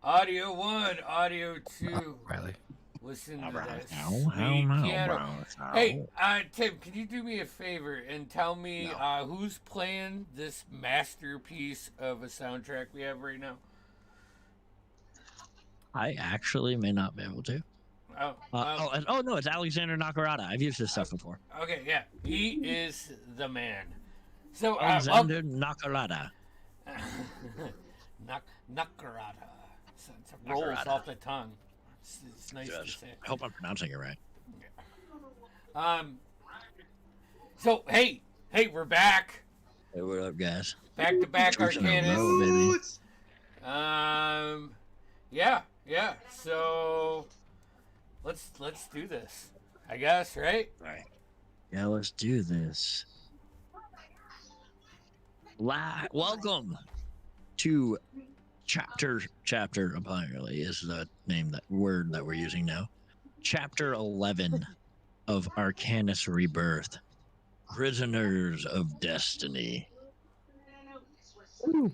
Audio 1, Audio 2. Riley. Listen How to brown? that How sweet piano. brown? Hey, Tim, can you do me a favor and tell me No. who's playing this masterpiece of a soundtrack we have right now? I actually may not be able to. Oh, no, it's Alexander Nakarada. I've used this stuff before. Okay, yeah, he is the man. So, Alexander Nakarada. Nakarada. So it rolls Nakarada. off the tongue. It's nice to say. I hope I'm pronouncing it right. So hey, we're back. Hey, what up, guys? Back to back Arcanus. Yeah. So let's do this. I guess, right? All right. Yeah, let's do this. Welcome to Chapter, apparently, is the word that we're using now. Chapter 11 of Arcanus Rebirth. Prisoners of Destiny. Ooh.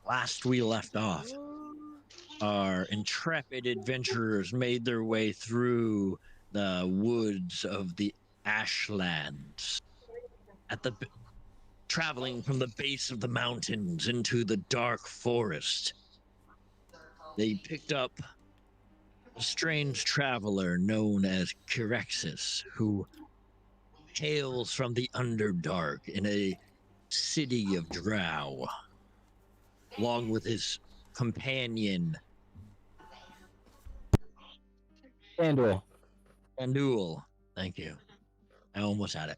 Last we left off, our intrepid adventurers made their way through the woods of the Ashlands, traveling from the base of the mountains into the dark forest. They picked up a strange traveler known as Kirexis, who hails from the Underdark in a city of Drow, along with his companion Andul. Thank you. I almost had it.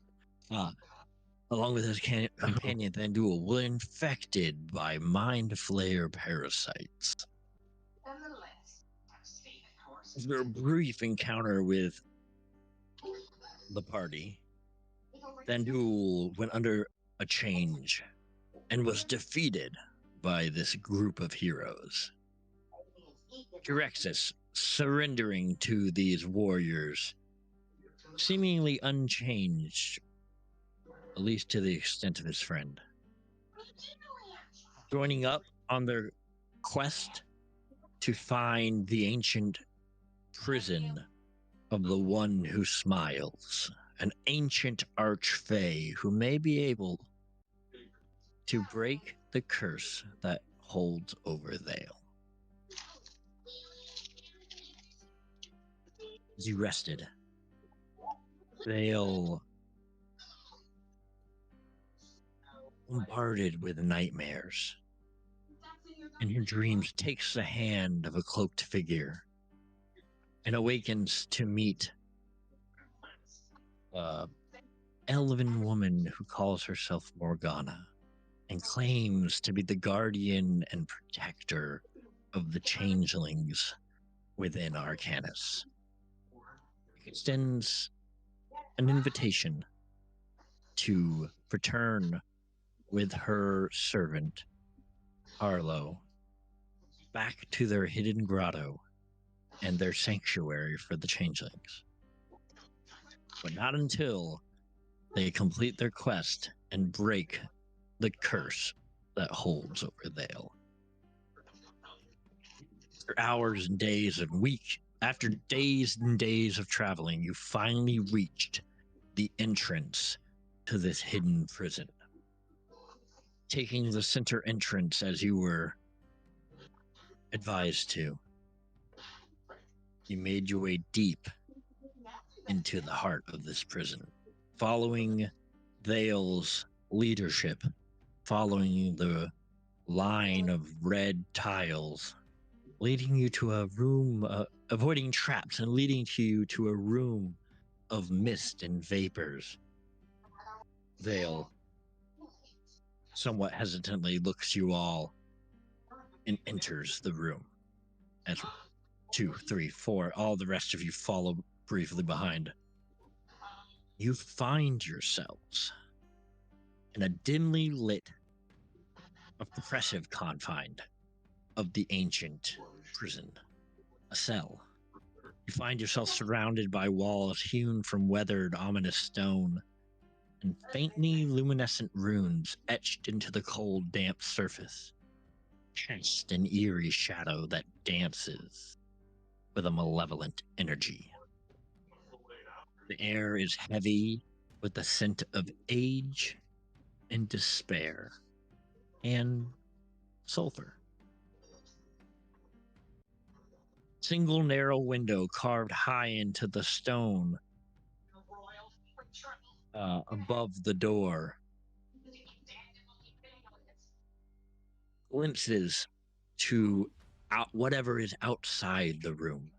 Along with his companion Thandul, were infected by mind flayer parasites. After a brief encounter with the party, Thandul went under a change and was defeated by this group of heroes. Kirexis surrendering to these warriors, seemingly unchanged, at least to the extent of his friend. Joining up on their quest to find the ancient prison of the One Who Smiles, an ancient archfey who may be able to break the curse that holds over Vale. As you rested, Vale, bombarded with nightmares, in your dreams takes the hand of a cloaked figure and awakens to meet an elven woman who calls herself Morgana and claims to be the guardian and protector of the changelings within Arcanus. Extends an invitation to return with her servant, Arlo, back to their hidden grotto and their sanctuary for the changelings. But not until they complete their quest and break the curse that holds over Vale. After hours and days and after days and days of traveling, you finally reached the entrance to this hidden prison. Taking the center entrance as you were advised to, you made your way deep into the heart of this prison, following Vale's leadership, following the line of red tiles, leading you to a room, avoiding traps and leading you to a room of mist and vapors. Vale somewhat hesitantly looks you all and enters the room. As 2, 3, 4, all the rest of you follow briefly behind. You find yourselves in a dimly lit, oppressive confine of the ancient prison, a cell. You find yourself surrounded by walls hewn from weathered, ominous stone, and faintly luminescent runes etched into the cold, damp surface. cast an eerie shadow that dances with a malevolent energy. The air is heavy with the scent of age and despair and sulfur. Single narrow window carved high into the stone above the door glimpses to whatever is outside the room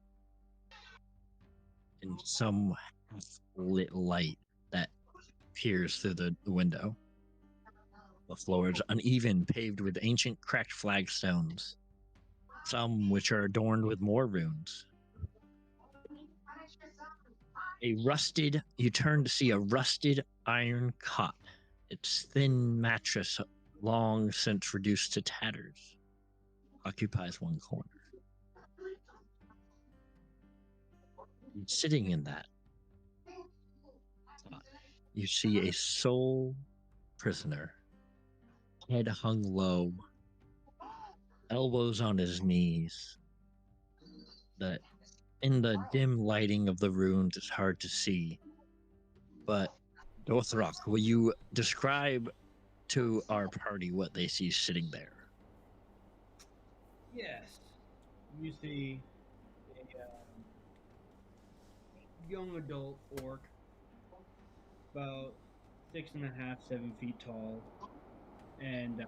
in some lit light that peers through the window. The floor is uneven, paved with ancient cracked flagstones, some which are adorned with more runes. You turn to see a rusted iron cot, its thin mattress long since reduced to tatters, occupies one corner. And sitting in that cot, you see a sole prisoner, head hung low, elbows on his knees. In the dim lighting of the runes, it's hard to see. But Dothrok, will you describe to our party what they see sitting there? Yes. You see a young adult orc, about 6.5, 7 feet tall, and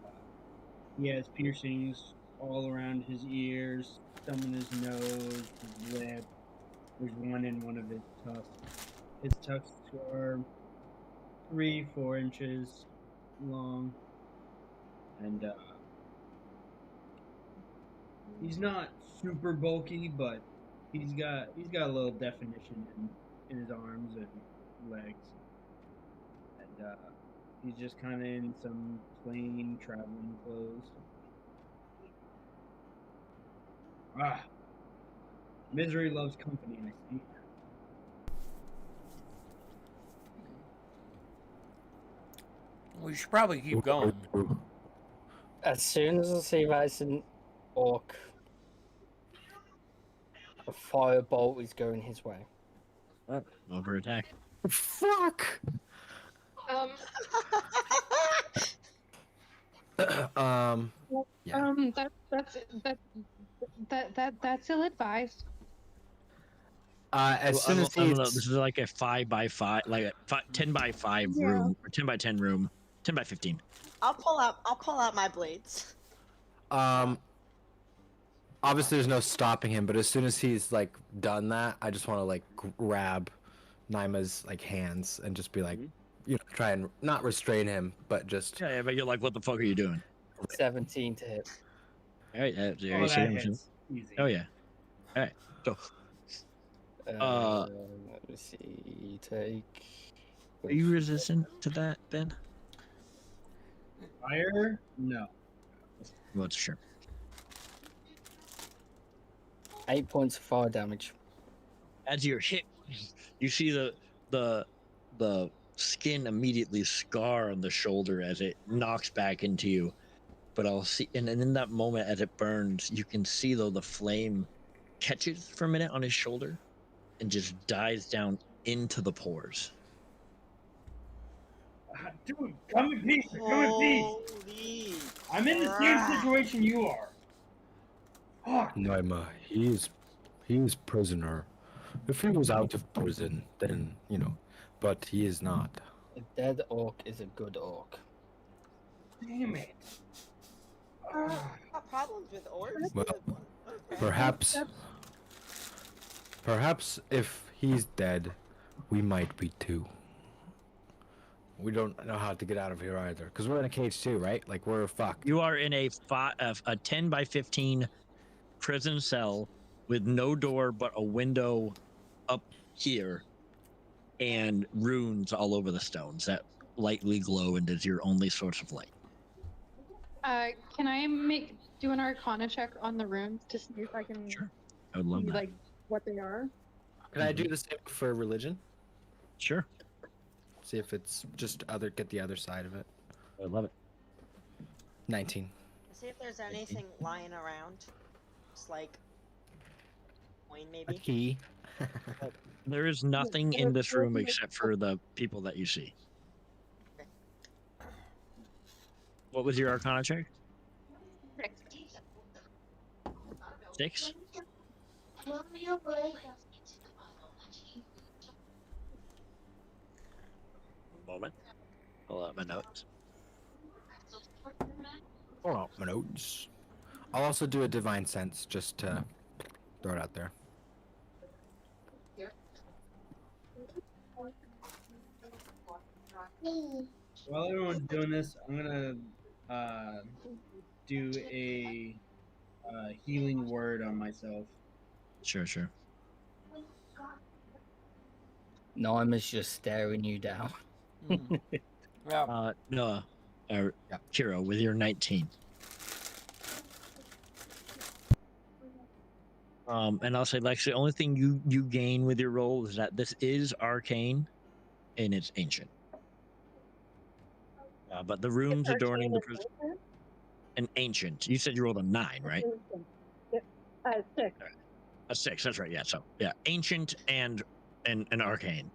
he has piercings all around his ears, some in his nose, his lip. There's one in one of his tusks. His tusks are 3-4 inches long, and he's not super bulky, but he's got a little definition in his arms and legs, and he's just kind of in some plain traveling clothes. Ah, misery loves company, I see. We should probably keep going. As soon as I see that it's an orc, a firebolt is going his way. Over attack. Fuck. Yeah. That's ill advised. As soon as this is like a 5x5, like a 10x5 room, or 10x10 room, 10x15. I'll pull out my blades. Obviously there's no stopping him, but as soon as he's like done that, I just want to like grab Naima's like hands and just be like, you know, try and not restrain him, but just Yeah, but you're like, what the fuck are you doing? 17 to hit. All right, Oh, that hits. Easy. Oh yeah. All right. So, Let me see. Take. are you resistant to that, Ben? Fire? No. Well, sure. 8 points of fire damage. As you're hit, you see the skin immediately scar on the shoulder as it knocks back into you. But I'll see, and in that moment, as it burns, you can see though the flame catches for a minute on his shoulder, and just dies down into the pores. Dude, come in peace. Come in peace. I'm in the same situation you are. Fuck. Naima, he's prisoner. If he was out of prison, then you know, but he is not. A dead orc is a good orc. Damn it. Got problems with orcs? Well, Okay. Perhaps if he's dead, we might be too. We don't know how to get out of here either, because we're in a cage too, right? Like we're fucked. You are in a 10x15 prison cell with no door but a window up here, and runes all over the stones that lightly glow and is your only source of light. Can I do an Arcana check on the runes to see if I can Sure. I would love see that. like what they are? Can I do the same for religion? Sure. See if it's just get the other side of it. I would love it. 19. See if there's anything lying around. Just like coin, A maybe. key. There is nothing in this room except for the people that you see. Okay. What was your Arcana check? 6? Moment. Pull out my notes. Hold on, my notes. I'll also do a divine sense just to throw it out there. While everyone's doing this, I'm gonna do a healing word on myself. Sure, sure. Naima's just staring you down. Yeah. Noah, or Yeah. Kiro, with your 19. And I'll say, Lex, the only thing you gain with your roll is that this is arcane, and it's ancient. But the runes adorning the prison, an ancient. You said you rolled a 9, right? 6. A 6. That's right. Yeah. So yeah, ancient and an arcane.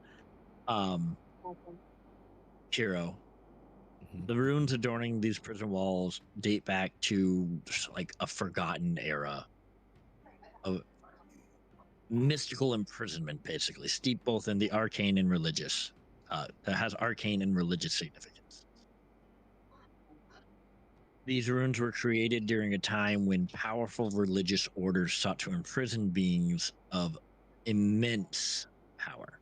Awesome. Kiro. Mhm. The runes adorning these prison walls date back to just like a forgotten era of mystical imprisonment, basically, steeped both in the arcane and religious. That has arcane and religious significance. These runes were created during a time when powerful religious orders sought to imprison beings of immense power.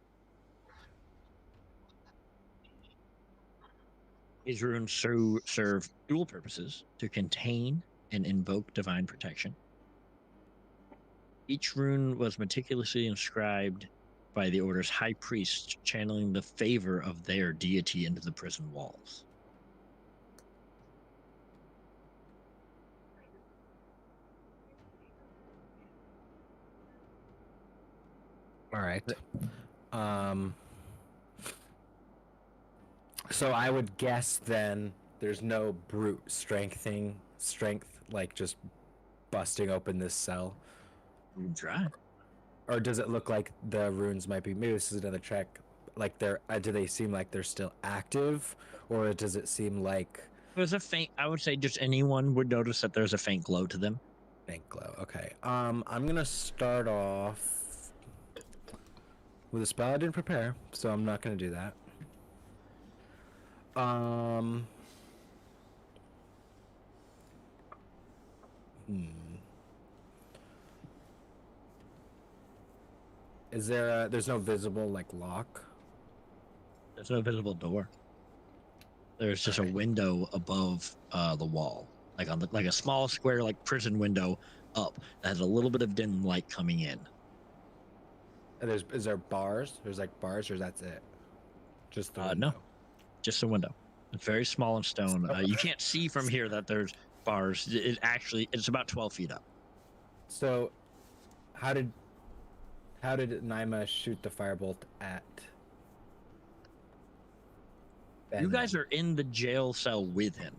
These runes serve dual purposes: to contain and invoke divine protection. Each rune was meticulously inscribed by the order's high priest, channeling the favor of their deity into the prison walls. All right. So I would guess then there's no brute strength, like just busting open this cell. You can try. Or does it look like the runes might be? Maybe this is another check. Like do they seem like they're still active, or does it seem like There's a faint. I would say just anyone would notice that there's a faint glow to them. faint glow? Okay. I'm gonna start off with a spell I didn't prepare, so I'm not gonna do that. Is there's no visible like lock? There's no visible door. There's just a window above the wall, like on like a small square, like prison window up that has a little bit of dim light coming in. And is there bars? There's like bars, or that's it? Just the window. No, just a window. It's very small and stone. You can't see from here that there's bars. It's about 12 feet up. So, how did Naima shoot the firebolt at? You guys are in the jail cell with him.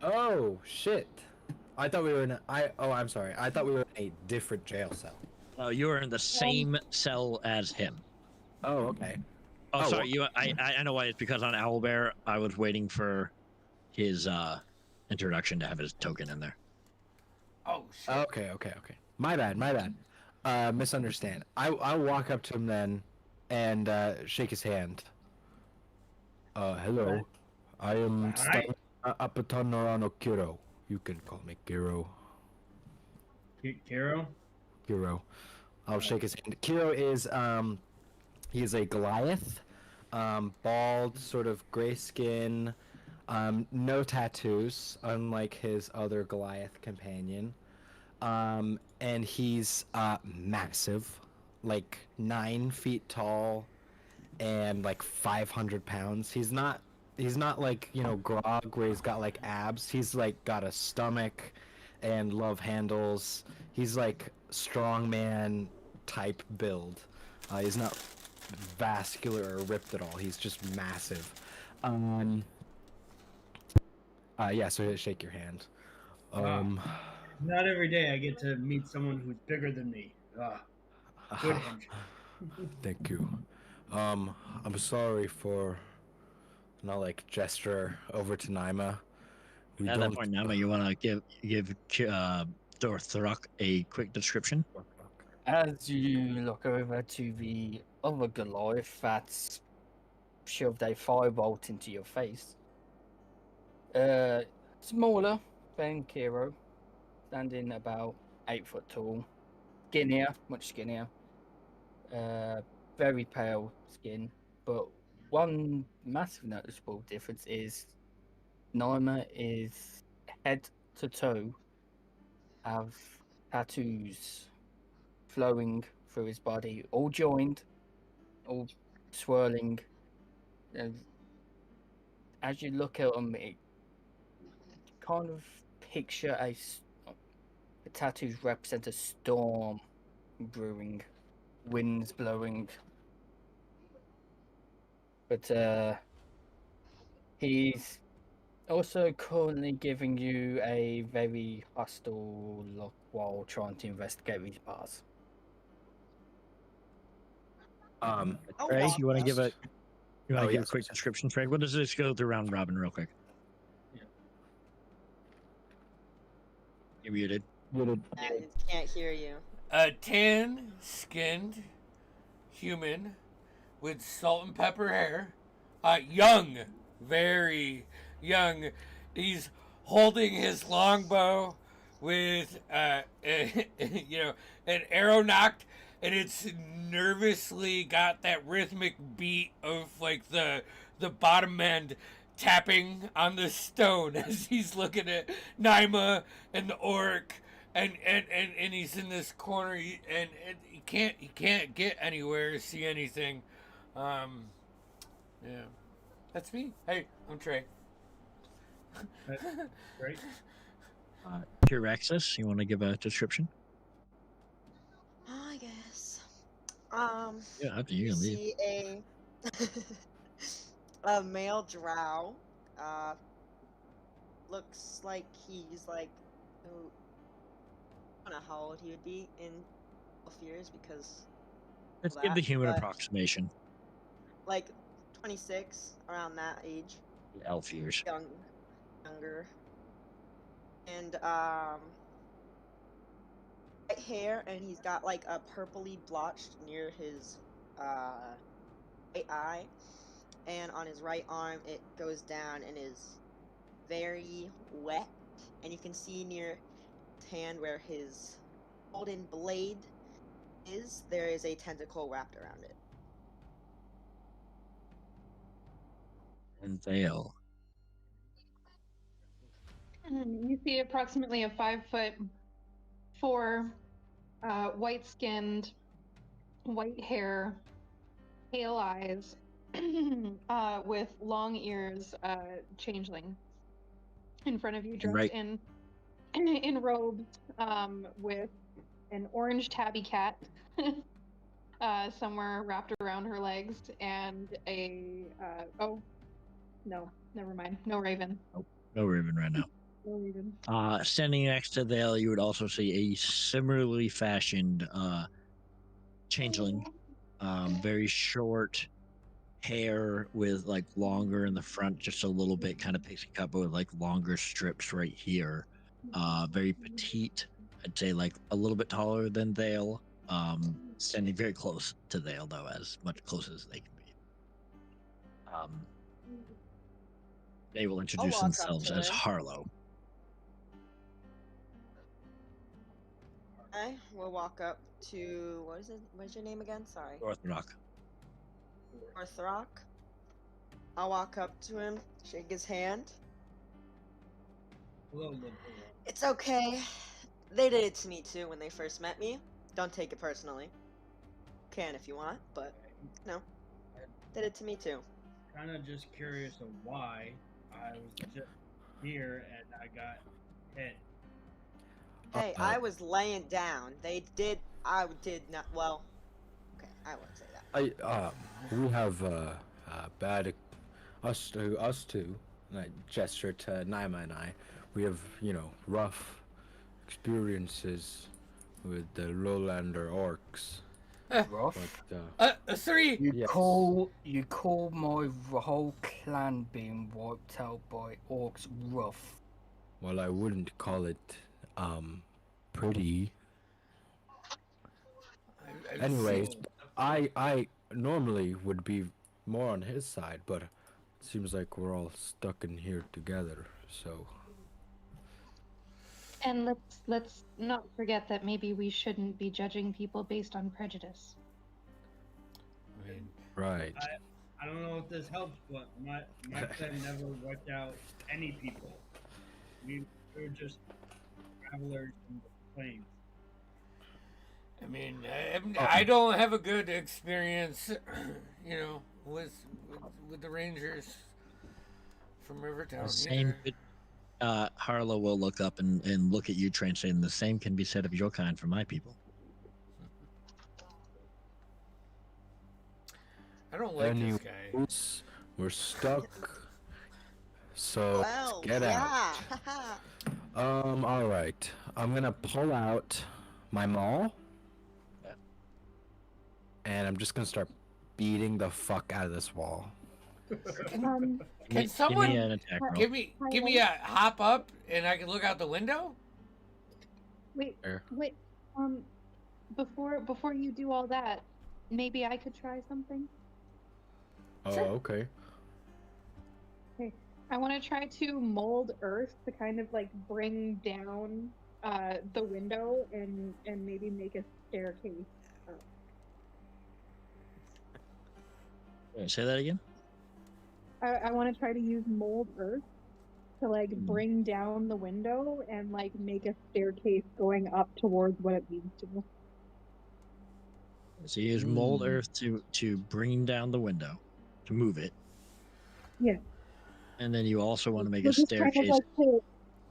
Oh shit! I thought we were in. I'm sorry. I thought we were in a different jail cell. No, you are in the same cell as him. Oh, okay. Oh, sorry. I know why. It's because on Owlbear, I was waiting for his introduction to have his token in there. Oh shit. Okay. My bad. Misunderstand. I'll walk up to him then, and shake his hand. Hello. I am Apatonarano Kiro. You can call me Kiro. Kiro? Kiro. I'll shake his hand. Kiro is he is a Goliath, bald, sort of gray skin, no tattoos, unlike his other Goliath companion, and he's massive, like 9 feet tall, and like 500 pounds. He's not like, Grog, where he's got like abs. He's like got a stomach and love handles. He's like strongman type build. He's not vascular or ripped at all. He's just massive. So shake your hand. Not every day I get to meet someone who's bigger than me. Good handshake. Thank you. I'm sorry for not like gesture over to Naima. We At that point, Nama, you want to give Dorthrock a quick description? As you look over to the other Goliath that's shoved a firebolt into your face, smaller than Kiro, standing about 8 foot tall, skinnier, much skinnier, very pale skin. But one massive noticeable difference is Naima is head to toe have tattoos flowing through his body, all joined, all swirling. And as you look at him, it kind of picture the tattoos represent a storm brewing, winds blowing. But he's also currently giving you a very hostile look while trying to investigate these bars. I'll Trey, walk you want to up. give a give a yes, quick yes. description, Trey? What does this go through round robin real quick? Yeah. You're muted. I can't hear you. A tan-skinned human with salt and pepper hair. Young, very young. He's holding his longbow with an arrow nocked, and it's nervously got that rhythmic beat of like the bottom end tapping on the stone as he's looking at Naima and the orc, and he's in this corner, and he can't get anywhere, see anything. Yeah, that's me. Hey, I'm Trey. Right? Tyrexis, you want to give a description? I guess. Yeah, after you You can leave. see a male drow. Looks like he's like, I don't know how old he would be in 12 years because Let's of give the that, human but approximation. like 26, around that age, Elf years. younger, and white hair, and he's got like a purpley blotched near his right eye, and on his right arm it goes down and is very wet, and you can see near his hand where his golden blade is, there is a tentacle wrapped around it. And Vale. You see approximately a 5'4", white-skinned, white hair, pale eyes, with long ears, changeling in front of you, dressed Right. in robes, with an orange tabby cat somewhere wrapped around her legs, and oh no, never mind, no raven. No ribbon right now. No raven. Standing next to Vale, you would also see a similarly fashioned changeling. Very short hair with like longer in the front, just a little bit, kind of pixie cut, but with like longer strips right here. Very petite. I'd say like a little bit taller than Vale. Standing very close to Vale though, as much close as they can be. They will introduce walk up themselves to as him. Harlow. I will walk up to, what is your name again? Sorry. Dorthrock. Orthrock. I'll walk up to him, shake his hand. Hello, little boy. It's okay. They did it to me too when they first met me. Don't take it personally. Can if you want, but no. Did it to me too. Kind of just curious of why I was just here and I got hit. Hey, I was laying down. I did not, well, okay, I won't say that. We have bad us two, and I gesture to Naima and I. we have, rough experiences with the lowlander orcs. Rough. But, 3. You yes. call my whole clan being wiped out by orcs rough. Well, I wouldn't call it, pretty. Anyways, I normally would be more on his side, but it seems like we're all stuck in here together, so... And let's not forget that maybe we shouldn't be judging people based on prejudice. I mean, Right. I don't know if this helps, but my clan never wiped out any people. We were just travelers in the plains. I mean, I don't have a good experience, with the Rangers from Rivertown. Same. Harlow will look up and look at you, translating. The same can be said of your kind for my people. I don't like this guy. Anyways, we're stuck. So Well, let's get out. yeah. All right. I'm gonna pull out my maul, and I'm just gonna start beating the fuck out of this wall. Can someone give me an attack roll? give me a hop up and I can look out the window? Wait, There. wait. Before you do all that, maybe I could try something. Oh, Sure. okay. Okay, I want to try to mold earth to kind of like bring down the window and maybe make a staircase. Say that again. I want to try to use mold earth to like bring down the window and like make a staircase going up towards what it leads to. So you use mold earth to bring down the window, to move it. Yeah. And then you also want to make So a just kind of staircase. like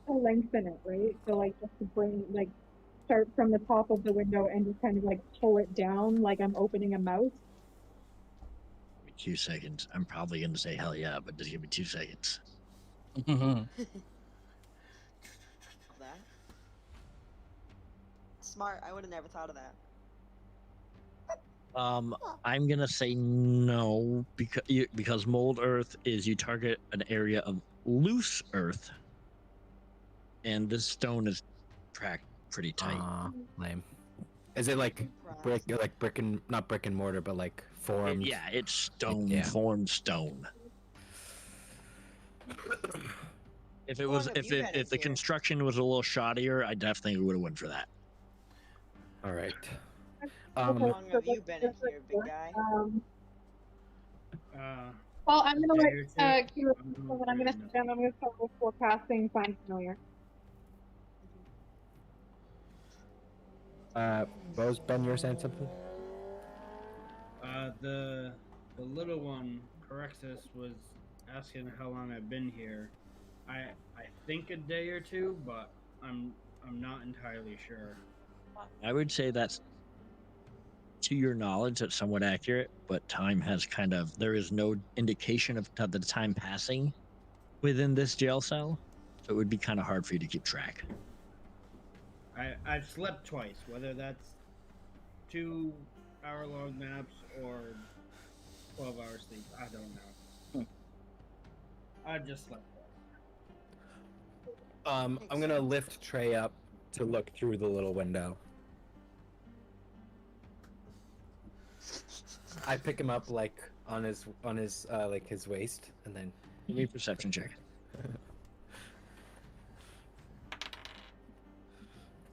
to lengthen it, right? So like just to bring like start from the top of the window and just kind of like pull it down like I'm opening a mouth. 2 seconds. I'm probably going to say hell yeah, but just give me 2 seconds. That. Smart. I would have never thought of that. I'm gonna say no because mold earth is you target an area of loose earth, and this stone is tracked pretty tight. Lame. Is it like brick and not brick and mortar, but like formed? Yeah, it's stone, Yeah. formed stone. If it was, if the construction was a little shoddier, I definitely would have went for that. All right. How long have you been in here, big guy? Well, I'm gonna day or let two. Kira when I'm gonna sit down. I'm gonna start with forecasting find familiar. Rose, Ben, you're saying something? The little one, Corexus, was asking how long I've been here. I think a day or two, but I'm not entirely sure. I would say that's, to your knowledge, that's somewhat accurate, but time has there is no indication of the time passing within this jail cell, so it would be kind of hard for you to keep track. I've slept twice, whether that's 2-hour-long naps or 12-hour sleep. I don't know. I just slept twice. I'm gonna lift Trey up to look through the little window. I pick him up like on his like his waist, and then Give me a perception check.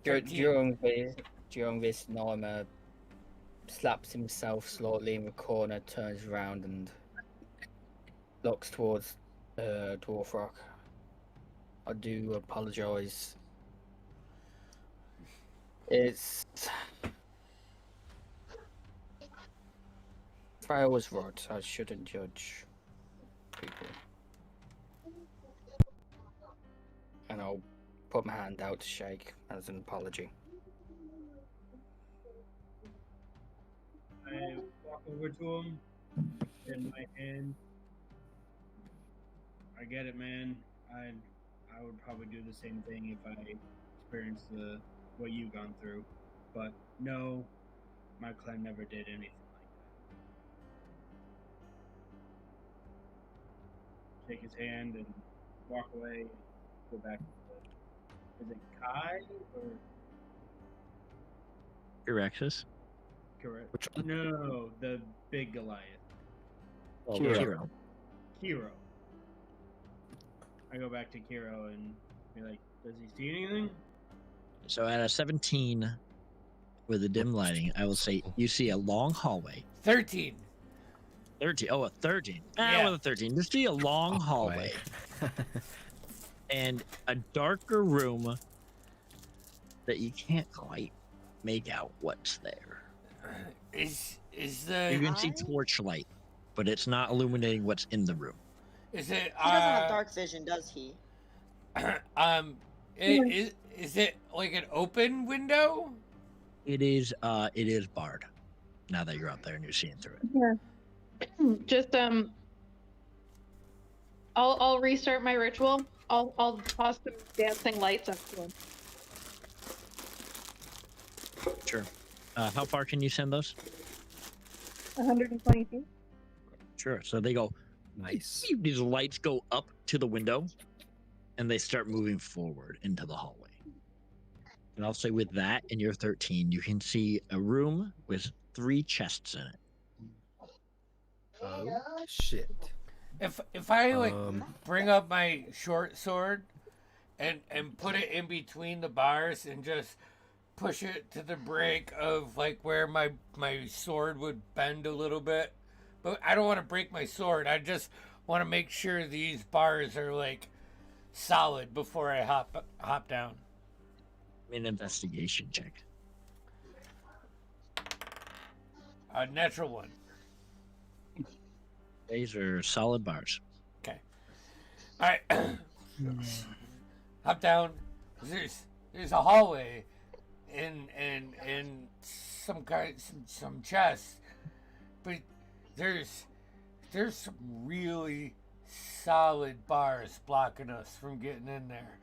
During this, Naima slaps himself slightly in the corner, turns around, and looks towards Dwarf Rock. I do apologize. It's Freya was right. I shouldn't judge people. And I'll put my hand out to shake as an apology. I walk over to him, in my hand. I get it, man. I would probably do the same thing if I experienced what you've gone through. But no, my clan never did anything like that. Shake his hand and walk away and go back to is it Kai or Erexus. correct? Which one? No, the big Goliath. Oh, Kiro. Kiro. I go back to Kiro and be like, does he see anything? So at a 17 with the dim lighting, I will say you see a long hallway. 13. 13. Oh, a 13. Yeah. With a 13. You see a long hallway and a darker room that you can't quite make out what's there. Is You the can see torchlight, but it's not illuminating what's in the room. is it He doesn't have dark vision, does he? is it like an open window? It is barred. Now that you're out there and you're seeing through it. Yeah. Just I'll restart my ritual. I'll toss some dancing lights up to him. Sure. How far can you send those? 120 feet. Sure. So they go. Nice. These lights go up to the window, and they start moving forward into the hallway. And I'll say with that, in your 13, you can see a room with 3 chests in it. Oh shit. If I like Um, bring up my short sword and put it in between the bars and just push it to the break of like where my sword would bend a little bit, but I don't want to break my sword. I just want to make sure these bars are like solid before I hop down. An investigation check. A natural one. These are solid bars. Okay. All right. Hop down. There's a hallway, and some chests, but there's some really solid bars blocking us from getting in there,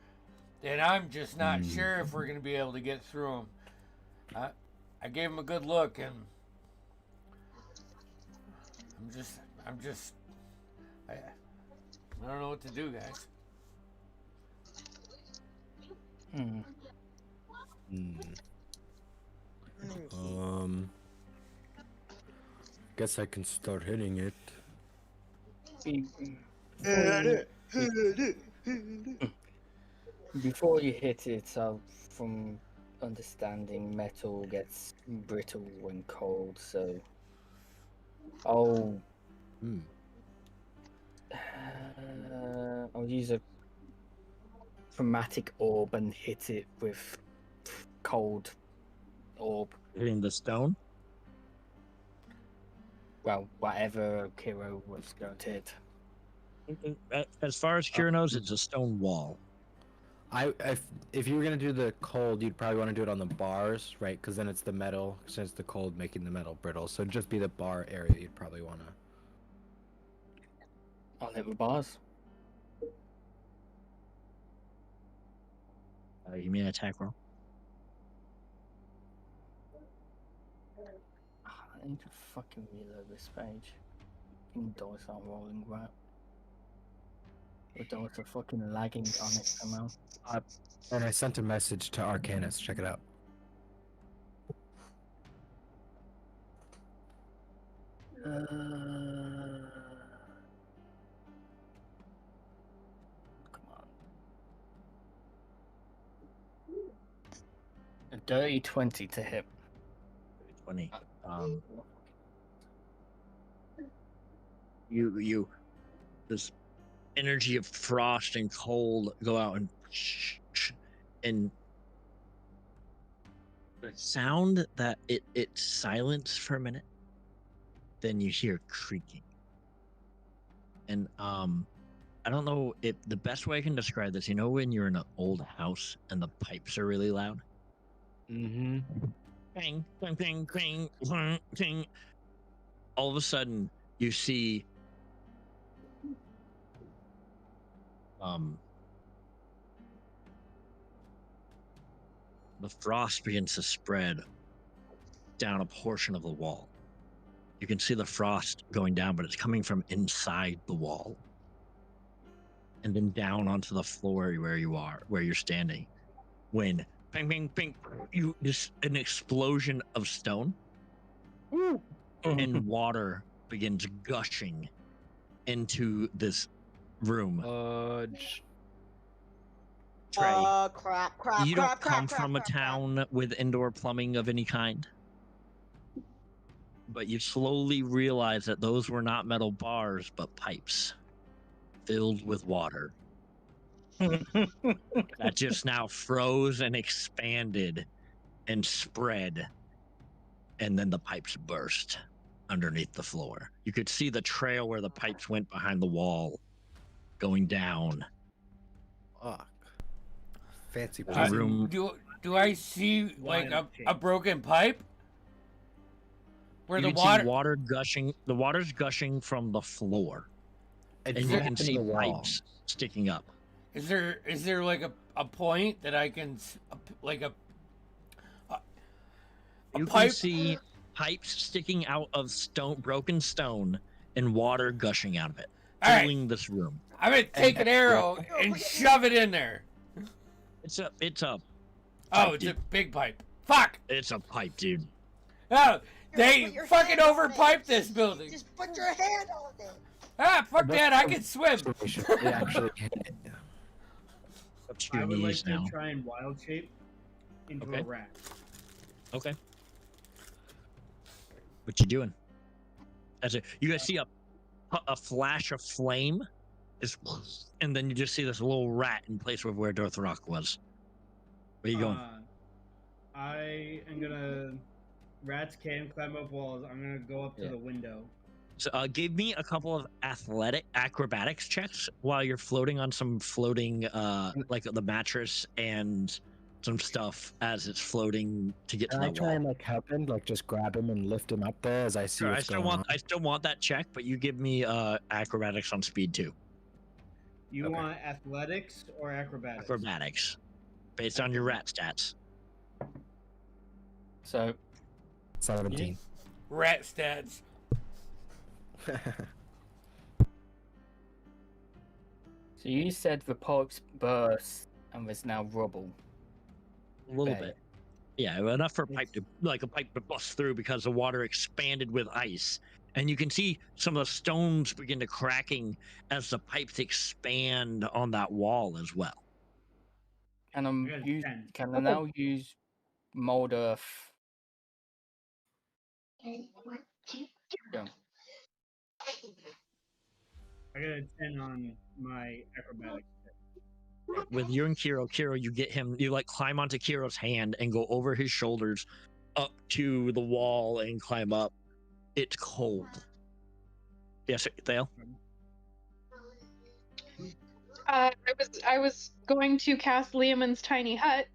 and I'm just not sure if we're gonna be able to get through them. I gave him a good look, and I don't know what to do, guys. Guess I can start hitting it. Before you hit it, from understanding, metal gets brittle when cold, so I'll use a chromatic orb and hit it with cold orb. Hitting the stone? Well, whatever Kiro was going to hit. As far as Kira knows, it's a stone wall. If you were gonna do the cold, you'd probably want to do it on the bars, right? Because then it's the metal, since the cold making the metal brittle. So it'd just be the bar area you'd probably want to. I'll hit with bars. You mean attack roll? I need to fucking reload this page. Fucking dice aren't rolling right. The dice are fucking lagging on it somehow. And I sent a message to Arcanus. Check it out. Come on. A dirty 20 to hit. 20. You this energy of frost and cold go out and the sound that it silenced for a minute, then you hear creaking. And I don't know if the best way I can describe this, you know when you're in an old house and the pipes are really loud? Mm-hmm. Cling, cling, cling, cling, cling, cling. All of a sudden you see the frost begins to spread down a portion of the wall. You can see the frost going down, but it's coming from inside the wall. And then down onto the floor where you're standing. When bang, bang, bang, you just an explosion of stone and water begins gushing into this room. Fudge. Trey, Crap. you don't come from a town with indoor plumbing of any kind, but you slowly realize that those were not metal bars, but pipes filled with water that just now froze and expanded and spread, and then the pipes burst underneath the floor. You could see the trail where the pipes went behind the wall going down. Fuck. Fancy The room. Do I see like Wild a broken pipe? Where You the can water see water gushing. The water's gushing from the floor, and you dropped can into see the wall. pipes sticking up. is there like a point that I can like a You pipe? can see pipes sticking out of broken stone, and water gushing out of it, All right. filling this room. I'm gonna take an arrow and shove it in there. It's a Oh, pipe, it's a dude. big pipe. Fuck! It's a pipe, dude. Oh, Put they your fucking hand on it. overpiped this building. Just put your hand on it. Ah, fuck that! I can swim. It actually hit it. Up to I your would like knees to now. try and wild shape into Okay. a rat. Okay. What you doing? You guys see a flash of flame, and then you just see this little rat in place of where Dorthrok was. Where you going? I am gonna. Rats can climb up walls. I'm gonna go up to Yeah. the window. So, give me a couple of acrobatics checks while you're floating on some floating, like the mattress and some stuff as it's floating to get Can to I that try wall. and like help him, like just grab him and lift him up there as I see Sure, what's going on? I still want that check, but you give me acrobatics on speed too. You Okay. want athletics or acrobatics? Acrobatics, based on your rat stats. So 17. Rat stats. So you said the pipes burst and there's now rubble. A little Okay. bit. Yeah, enough for a pipe to bust through because the water expanded with ice. And you can see some of the stones begin to cracking as the pipes expand on that wall as well. Can I got a 10. Can I now use mold earth? Go. I got a 10 on my acrobatics. With you and Kiro, you get him, you like climb onto Kiro's hand and go over his shoulders up to the wall and climb up. It's cold. Yes, Thale? I was going to cast Liamon's tiny hut,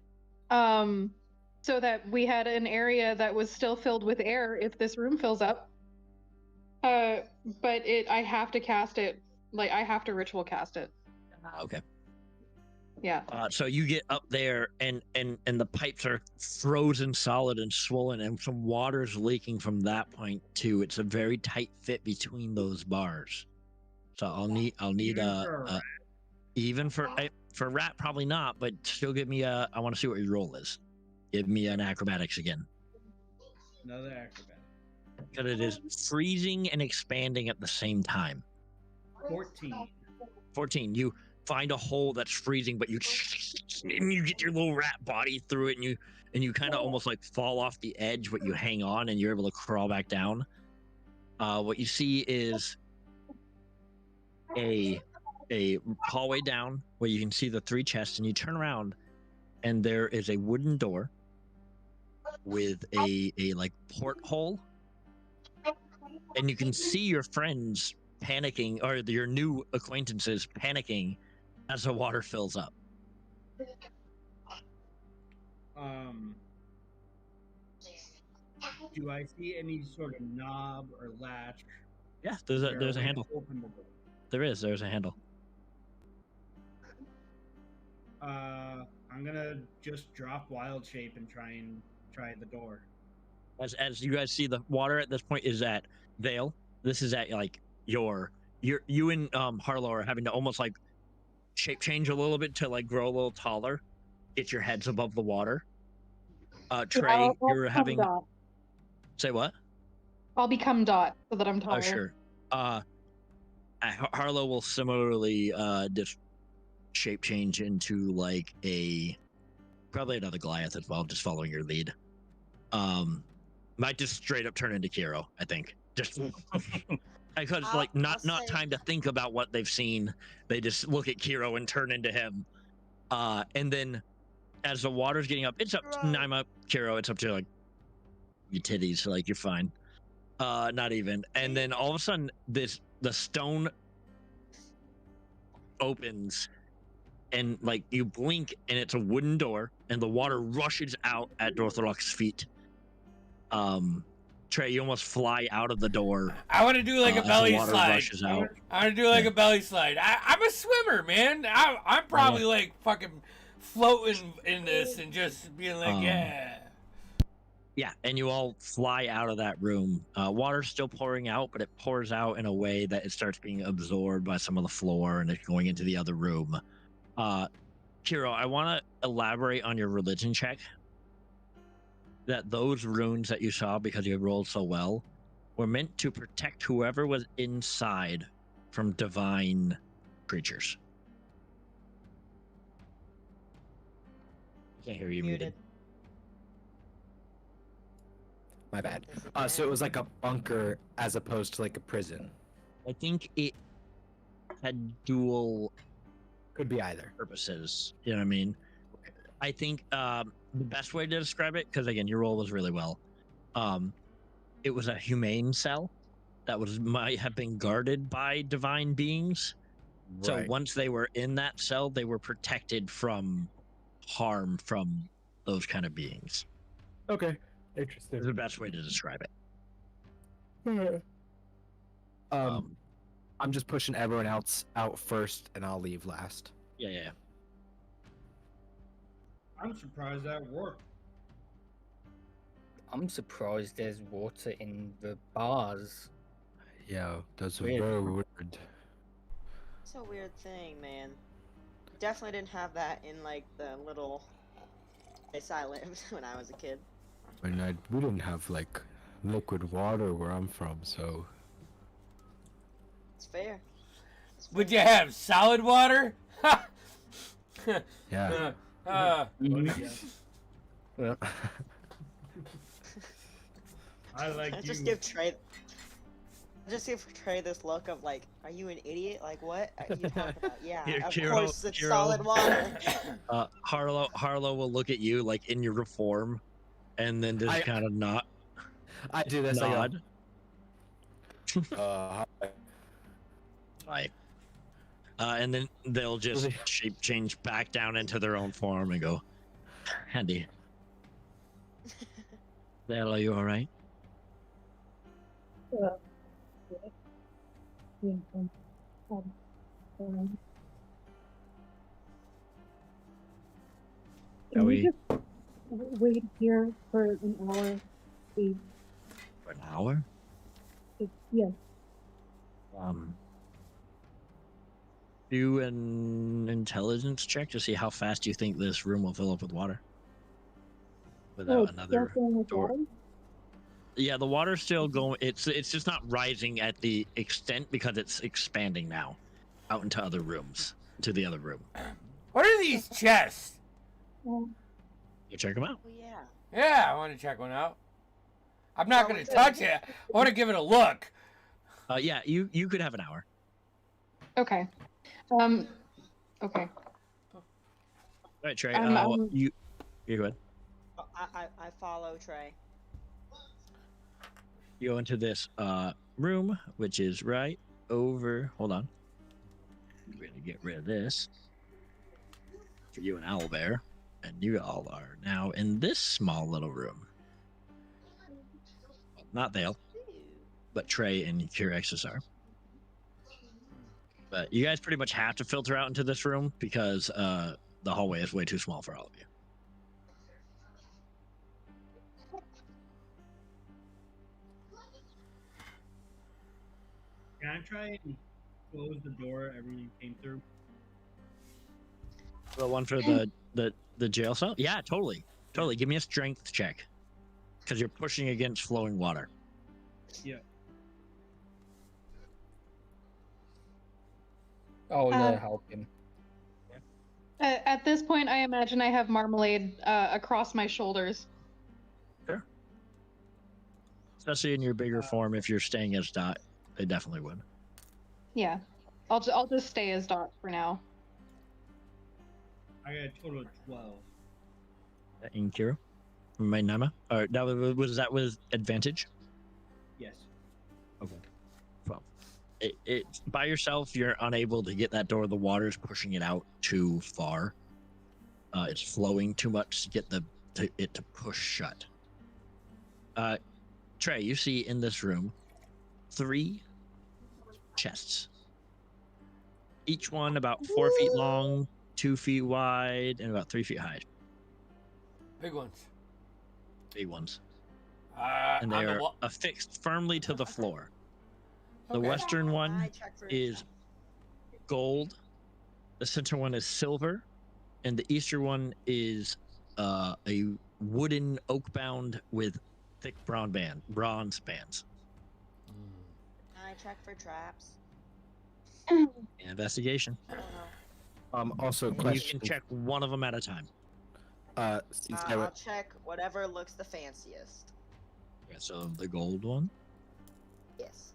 so that we had an area that was still filled with air if this room fills up. But I have to cast it, like I have to ritual cast it. Okay. Yeah. So you get up there and the pipes are frozen solid and swollen, and some water's leaking from that point too. It's a very tight fit between those bars. So I'll need Even for a rat. even for rat probably not, but still give me I want to see what your roll is. Give me an acrobatics again. Another acrobatic. Because it is freezing and expanding at the same time. 14. 14. You find a hole that's freezing, but you get your little rat body through it, and you kind of almost like fall off the edge, but you hang on and you're able to crawl back down. What you see is a hallway down where you can see the 3 chests, and you turn around and there is a wooden door with a like porthole, and you can see your friends panicking, or your new acquaintances panicking as the water fills up. Do I see any sort of knob or latch? Yeah, there's Is there a way to handle. Open the door? There's a handle. I'm I'm gonna just drop wild shape and try the door. As you guys see, the water at this point is at Vale. This is at like you and Harlow are having to almost like shape change a little bit to like grow a little taller, get your heads above the water. Trey, I'll you're become having Dot. say what? I'll become Dot so that I'm taller. Oh sure. Harlow will similarly just shape change into like probably another Goliath as well, just following your lead. Might just straight up turn into Kiro, I think. Just because like not time to think about what they've seen. They just look at Kiro and turn into him. And then as the water's getting up, it's up I'm up, Kiro, it's up to like your titties, so like you're fine. Not even. And then all of a sudden the stone opens and like you blink and it's a wooden door and the water rushes out at Dorthrok's feet. Trey, you almost fly out of the door. I want to do like a belly slide. Rushes out. I want to do like a belly slide. I'm a swimmer, man. I'm probably like fucking floating in this and just being like, Yeah, and you all fly out of that room. Water's still pouring out, but it pours out in a way that it starts being absorbed by some of the floor and it's going into the other room. Kiro, I want to elaborate on your religion check. That those runes that you saw, because you rolled so well, were meant to protect whoever was inside from divine creatures. I can't hear you muted. My bad. So it was like a bunker as opposed to like a prison. I think it had dual Could be either. purposes. You know what I mean? I think the best way to describe it, because again, your role was really well. It was a humane cell that might have been guarded by divine beings. Right. So once they were in that cell, they were protected from harm from those kind of beings. Okay, interesting. Is the best way to describe it. I'm just pushing everyone else out first, and I'll leave last. Yeah. I'm surprised that worked. I'm surprised there's water in the bars. Yeah, that's Weird. very weird. It's a weird thing, man. Definitely didn't have that in like the little place I lived when I was a kid. And we didn't have like liquid water where I'm from, so. It's fair. Would you have solid water? Yeah. Well, I like Just give Trey this look of like, are you an idiot? Like what are you talking about? Yeah, Here, of course it's solid water. Harlow will look at you like in your reform, and then just kind of nod. I do this. Nod. Hi. And then they'll just shape change back down into their own form and go, Handy. Dale, are you alright? Can we just wait here for an hour, please? For an hour? Yes. Do an intelligence check to see how fast you think this room will fill up with water. Without another door. Water? Yeah, the water's still going. It's just not rising at the extent because it's expanding now out into other rooms, to the other room. What are these chests? You check them out. Oh yeah. Yeah, I want to check one out. I'm not going to touch it. I want to give it a look. Yeah, you could have an hour. Okay. Okay. All right, Trey. You go ahead. I follow Trey. You go into this room, which is right over. Hold on. I'm going to get rid of this for you and Owlbear, and you all are now in this small little room. Not Vale, but Trey and Curexus are. But you guys pretty much have to filter out into this room because the hallway is way too small for all of you. Can I try and close the door everyone came through? The one for the jail cell? Yeah, totally. Totally. Give me a strength check. Because you're pushing against flowing water. Yeah. I'll Um, help him. At this point, I imagine I have marmalade across my shoulders. Sure. Especially in your bigger form, if you're staying as Dot, they definitely would. Yeah, I'll just stay as Dot for now. I got a total of 12. In Kira? My Nama? Or was that with advantage? Yes. Okay. Well, it by yourself, you're unable to get that door. The water's pushing it out too far. It's flowing too much to get it to push shut. Trey, you see in this room 3 chests. Each one about 4 feet long, 2 feet wide, and about 3 feet high. Big ones. Big ones. On And they the are affixed firmly to the floor. The Okay. western one I check for is gold. The center one is silver. And the eastern one is a wooden oak bound with thick bronze bands. I check for traps. Investigation. Oh no. Also, And you question. can check one of them at a time. Since I'll check whatever looks the fanciest. Okay, so the gold one. Yes.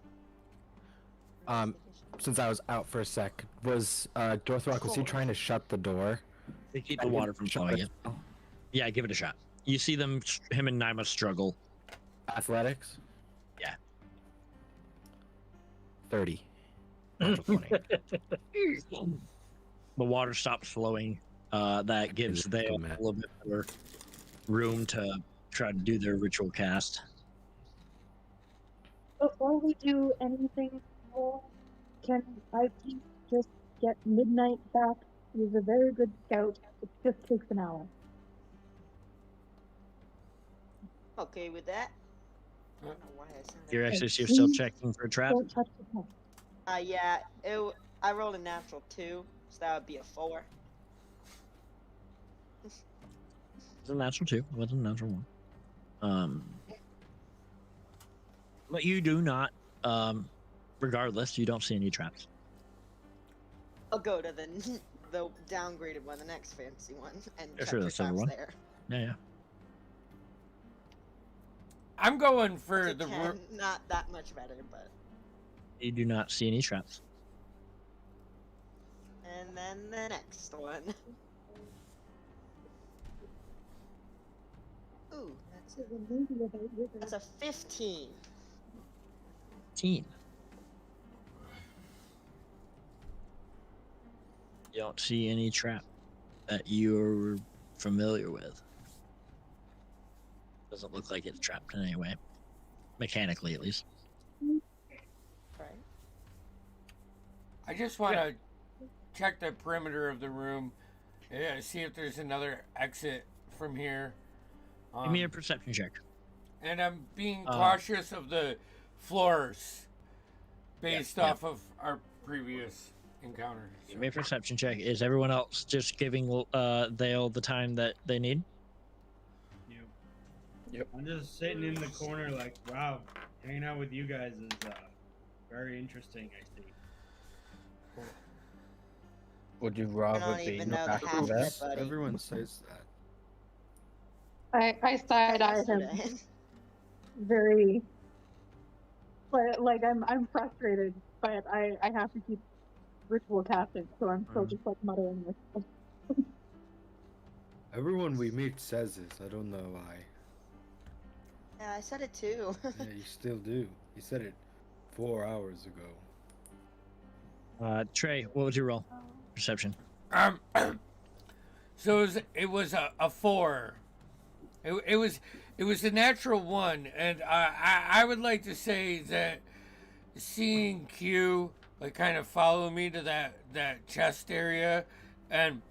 Since I was out for a sec, was Dorthrock, was he trying to shut the door? They keep the water from flowing in. Yeah, give it a shot. You see him and Naima struggle. Athletics? Yeah. 30. Natural 20. The water stops flowing. That gives them a little bit more room to try to do their ritual cast. Before we do anything more, can I please just get Midnight back? He's a very good scout. It just takes an hour. Okay with that. I don't know why I sounded You're like- actually still checking for a trap. Don't touch the pen. Yeah, I rolled a natural 2, so that would be a 4. It's a natural 2. It wasn't a natural 1. But you do not. Regardless, you don't see any traps. I'll go to the downgraded one, the next fancy one, and Yeah, check sure, for the silver traps one. there. Yeah. I'm going for It's a the 10, not that much better, but. You do not see any traps. And then the next one. Ooh, that's a 15. 15. You don't see any trap that you're familiar with. Doesn't look like it's trapped in any way. Mechanically, at least. Right. I just want to check the perimeter of the room. See if there's another exit from here. Give me a perception check. And I'm being cautious of the floors based off of our previous encounters. Give me a perception check. Is everyone else just giving Thale the time that they need? Yep. I'm just sitting in the corner like, wow, hanging out with you guys is very interesting, I see. Cool. Would you I rather don't be even not know the back half with of it, us? buddy. Everyone says that. I side-eye him Yesterday. Very, but like I'm frustrated, but I have to keep ritual casting, so I'm still just like muttering this. Everyone we meet says this. I don't know why. Yeah, I said it too. Yeah, you still do. You said it 4 hours ago. Trey, what would you roll? Perception. So it was a 4. It was a natural 1, and I would like to say that seeing Q like kind of follow me to that chest area, and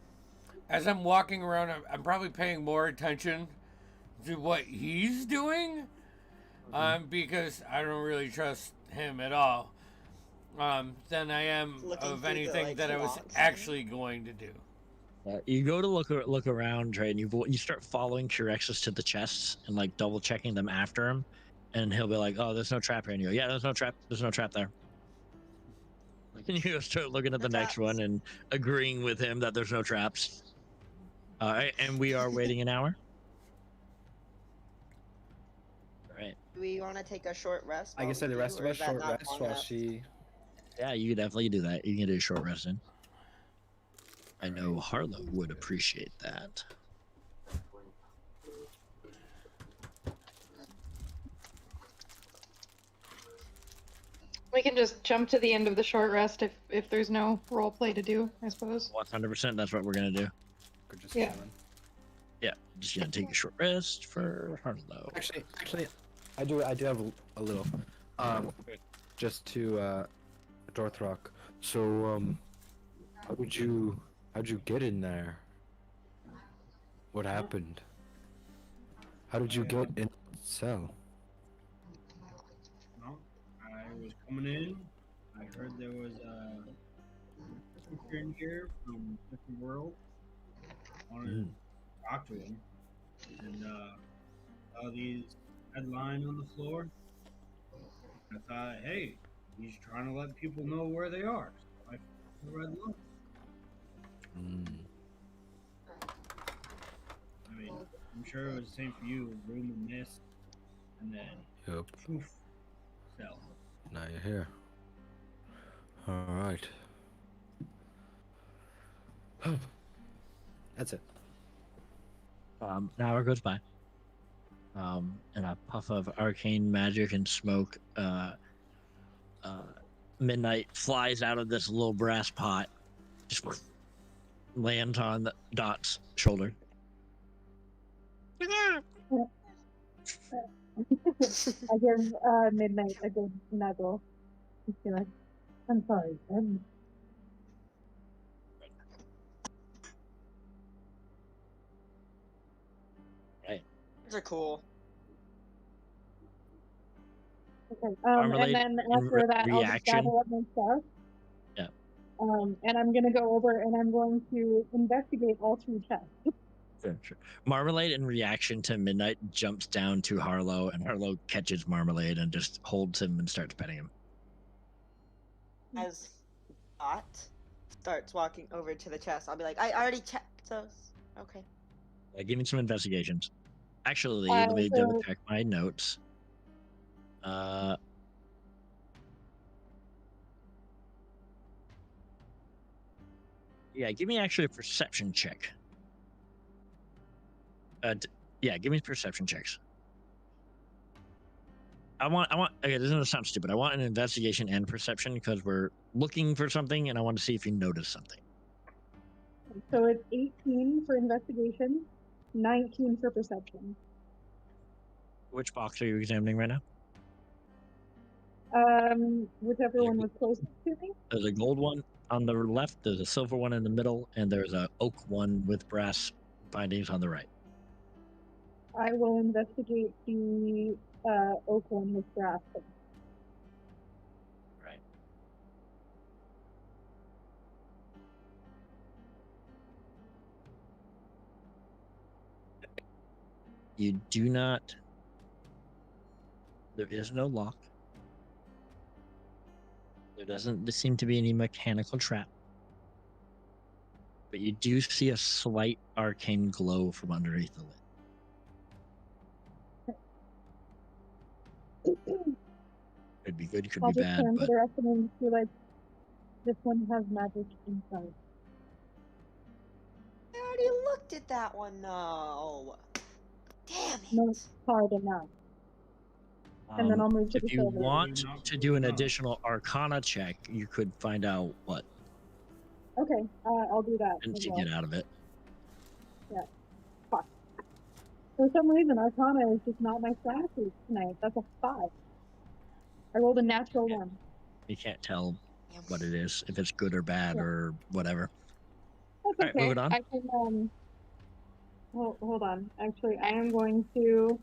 as I'm walking around, I'm probably paying more attention to what he's doing, because I don't really trust him at all, than I am Looking of through the, anything like, that I was logs. actually going to do. You go to look around, Trey, and you start following Curexus to the chests and like double checking them after him, and he'll be like, "Oh, there's no trap here," and you go, "Yeah, there's no trap. There's no trap there." And you go start looking at the No next traps. one and agreeing with him that there's no traps. All right, and we are waiting an hour. All right. Do we want to take a short rest? I while can say we the do, rest of or us is that short not rest long while enough? she. Yeah, you can definitely do that. You can do a short rest in. I know Harlow would appreciate that. We can just jump to the end of the short rest if there's no role play to do, I suppose. 100%. That's what we're gonna do. We're just Yeah. chilling. Yeah, just gonna take a short rest for Harlow. Actually, I do have a little, just to Dorthrock. So, how'd you get in there? What happened? How did you get in the cell? Well, I was coming in. I heard there was a creature in here from a different world. Wanted to talk to him, and saw these headline on the floor. I thought, hey, he's trying to let people know where they are. So I read look. I mean, I'm sure it was the same for you. Room and mist, and then Yep. poof, cell. Now you're here. All right. That's it. An hour goes by. And a puff of arcane magic and smoke. Midnight flies out of this little brass pot, just lands on Dot's shoulder. I give Midnight a good nuggle. Just be like, I'm sorry. These are cool. Okay. Marmalade And then in after that, I'll just reaction. gather up my stuff. Yeah. And I'm gonna go over and I'm going to investigate all three chests. Sure. Marmalade, in reaction to Midnight, jumps down to Harlow, and Harlow catches Marmalade and just holds him and starts petting him. As Dot starts walking over to the chest, I'll be like, I already checked those. Okay. Give me some investigations. Actually, let me double check my notes. Yeah, give me actually a perception check. Yeah, give me perception checks. I want. Okay, this is gonna sound stupid. I want an investigation and perception because we're looking for something, and I want to see if you notice something. So it's 18 for investigation, 19 for perception. Which box are you examining right now? Whichever one was closest to me. There's a gold one on the left. There's a silver one in the middle, and there's a oak one with brass bindings on the right. I will investigate the oak one with brass. Right. You do not. There is no lock. There doesn't seem to be any mechanical trap. But you do see a slight arcane glow from underneath the lid. Could be good, could I'll be just bad, turn to but the rest of them and be like, this one has magic inside. I already looked at that one, though. Damn it. Not hard enough. And then I'll move to the if you silver. want to do an additional Arcana check, you could find out what Okay, I'll do that. and as to well. get out of it. Yeah. Fuck. For some reason, Arcana is just not my strong suit tonight. That's a 5. I rolled a natural 1. You can't tell what it is, if it's good or bad or whatever. That's Alright, okay. moving on. I can hold on. Actually, I am going to.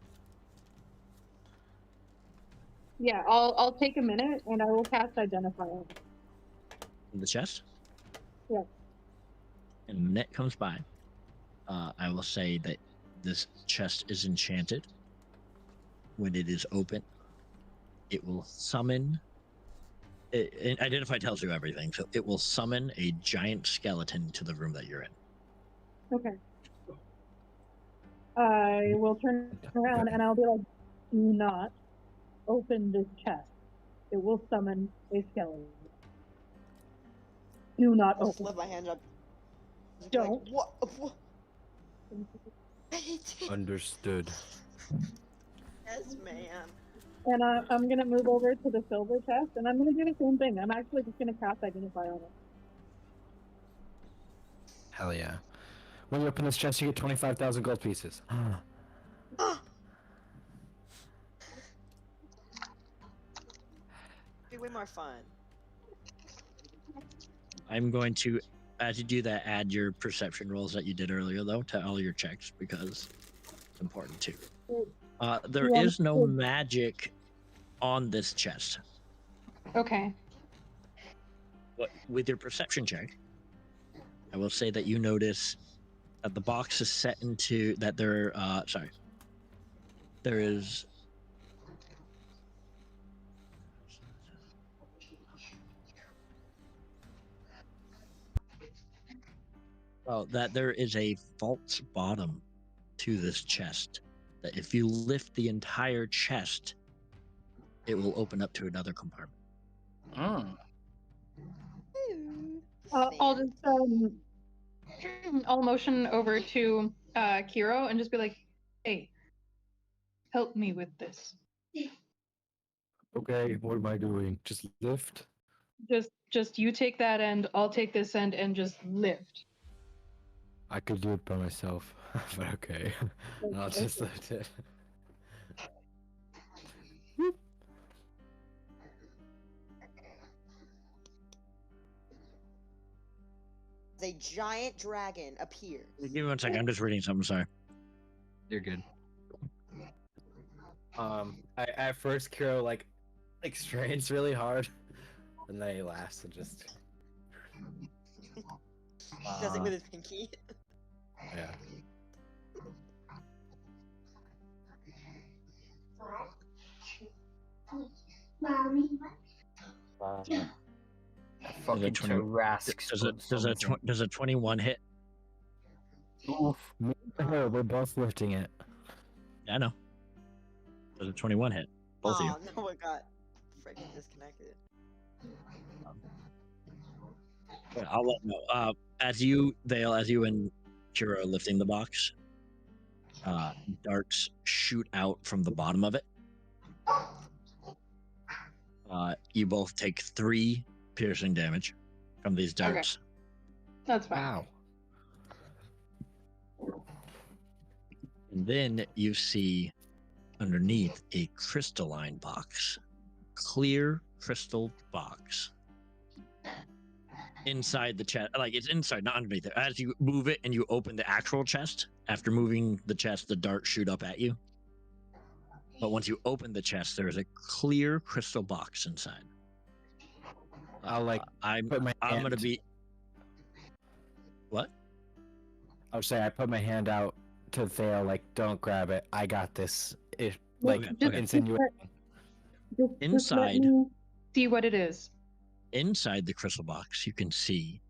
Yeah, I'll take a minute and I will cast Identifier. In the chest. Yeah. And a minute comes by. I will say that this chest is enchanted. When it is open, it will summon. Identify tells you everything, so it will summon a giant skeleton to the room that you're in. Okay. I will turn around and I'll be like, do not open this chest. It will summon a skeleton. Do not I'll open. slip my hand up. Just be like, Don't. what? Understood. Yes, ma'am. And I'm gonna move over to the silver chest and I'm gonna do the same thing. I'm actually just gonna cast Identify on it. Hell yeah. When you open this chest, you get 25,000 gold pieces. Be way more fun. I'm going to, as you do that, add your perception rolls that you did earlier, though, to all your checks because it's important too. There Yeah. is no magic on this chest. Okay. But with your perception check, I will say that you notice that the box is set into that there. There is. Well, that there is a false bottom to this chest. That if you lift the entire chest, it will open up to another compartment. I'll just I'll motion over to Kiro and just be like, "Hey, help me with this. Okay, what am I doing? Just lift? Just you take that end, I'll take this end, and just lift." I could do it by myself, but okay. I'll just lift it. A giant dragon appears. Give me 1 second. I'm just reading something. Sorry. You're good. I first Kiro like strains really hard, and then he laughs and just. Does it with his pinky. Yeah. Fucking Tarrasque. Does a 21 hit? Oof, me and her, we're both lifting it. Yeah, I know. Does a 21 hit? Both of you. Oh no, it got freaking disconnected. I'll let you know. As you and Kira are lifting the box, darts shoot out from the bottom of it. You both take 3 piercing damage from these darts. Okay. That's fine. Wow. And then you see underneath a crystalline box, clear crystal box. Inside the chest, like it's inside, not underneath it. As you move it and you open the actual chest, after moving the chest, the darts shoot up at you. But once you open the chest, there is a clear crystal box inside. I'm gonna be. What? I would say I put my hand out to Vale, like, don't grab it. I got this. Insinuating. Just let me see what it is. Inside the crystal box, you can see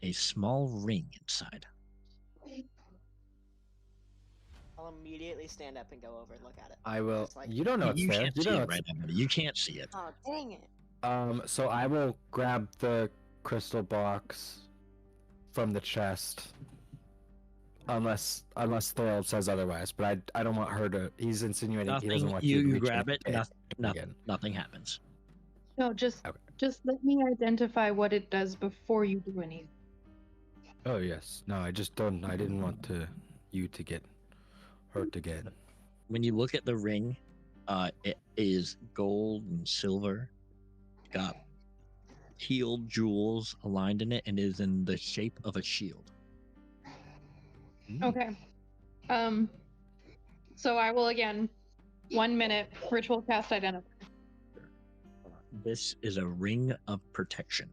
a small ring inside. I'll immediately stand up and go over and look at it. I will. It's like, You don't know it's You there. can't You see don't know it right now. You can't see it. oh dang it! So I will grab the crystal box from the chest. Unless Thorald says otherwise, but I don't want her to. He's insinuating he doesn't want you to you reach grab it. in Nothing happens. No, just Okay. let me identify what it does before you do anything. Oh yes. No, I just don't. I didn't want you to get hurt again. When you look at the ring, it is gold and silver. Got healed jewels aligned in it, and is in the shape of a shield. Okay. So I will again, 1 minute ritual cast identify. This is a ring of protection.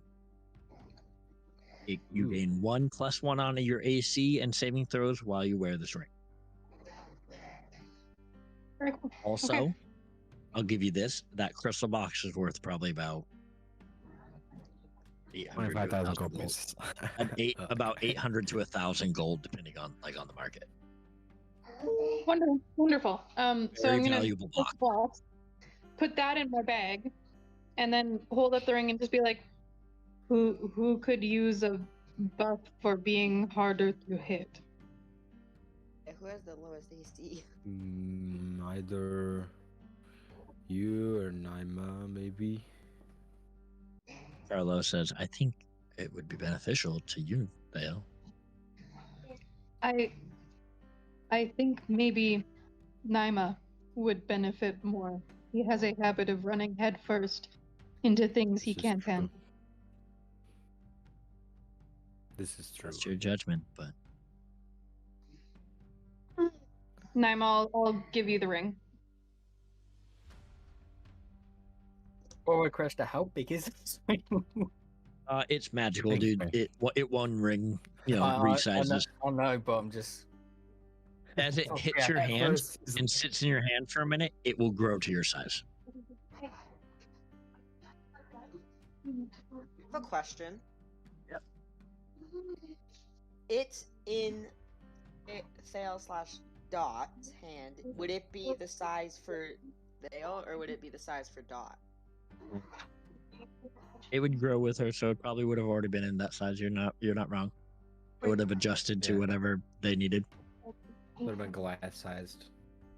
You Ooh. gain 1+1 on your AC and saving throws while you wear this ring. Very cool. Also, Okay. I'll give you this. That crystal box is worth probably about 800 to 25,000 gold 1,000 pieces. about 800 to 1,000 gold, depending on on the market. Wonderful. So Very I'm gonna valuable take block. the box, put that in my bag, and then hold up the ring and just be like, who could use a buff for being harder to hit? Who has the lowest AC? Either you or Naima, maybe. Carlo says, I think it would be beneficial to you, Dale. I think maybe Naima would benefit more. He has a habit of running headfirst into things he This is can't true. handle. This is true. That's your judgment, but Naima, I'll give you the ring. Or Cresta, how big is this? it's magical, Thanks, dude. man. It one ring, I resizes. know, but I'm just. As it Oh, hits yeah, your at hand first, it's- and sits in your hand for a minute, it will grow to your size. I have a question. Yep. It's in Thale/Dot's hand. Would it be the size for Thale, or would it be the size for Dot? It would grow with her, so it probably would have already been in that size. You're not wrong. It would have adjusted to Yeah. whatever they needed. Would have been glass sized.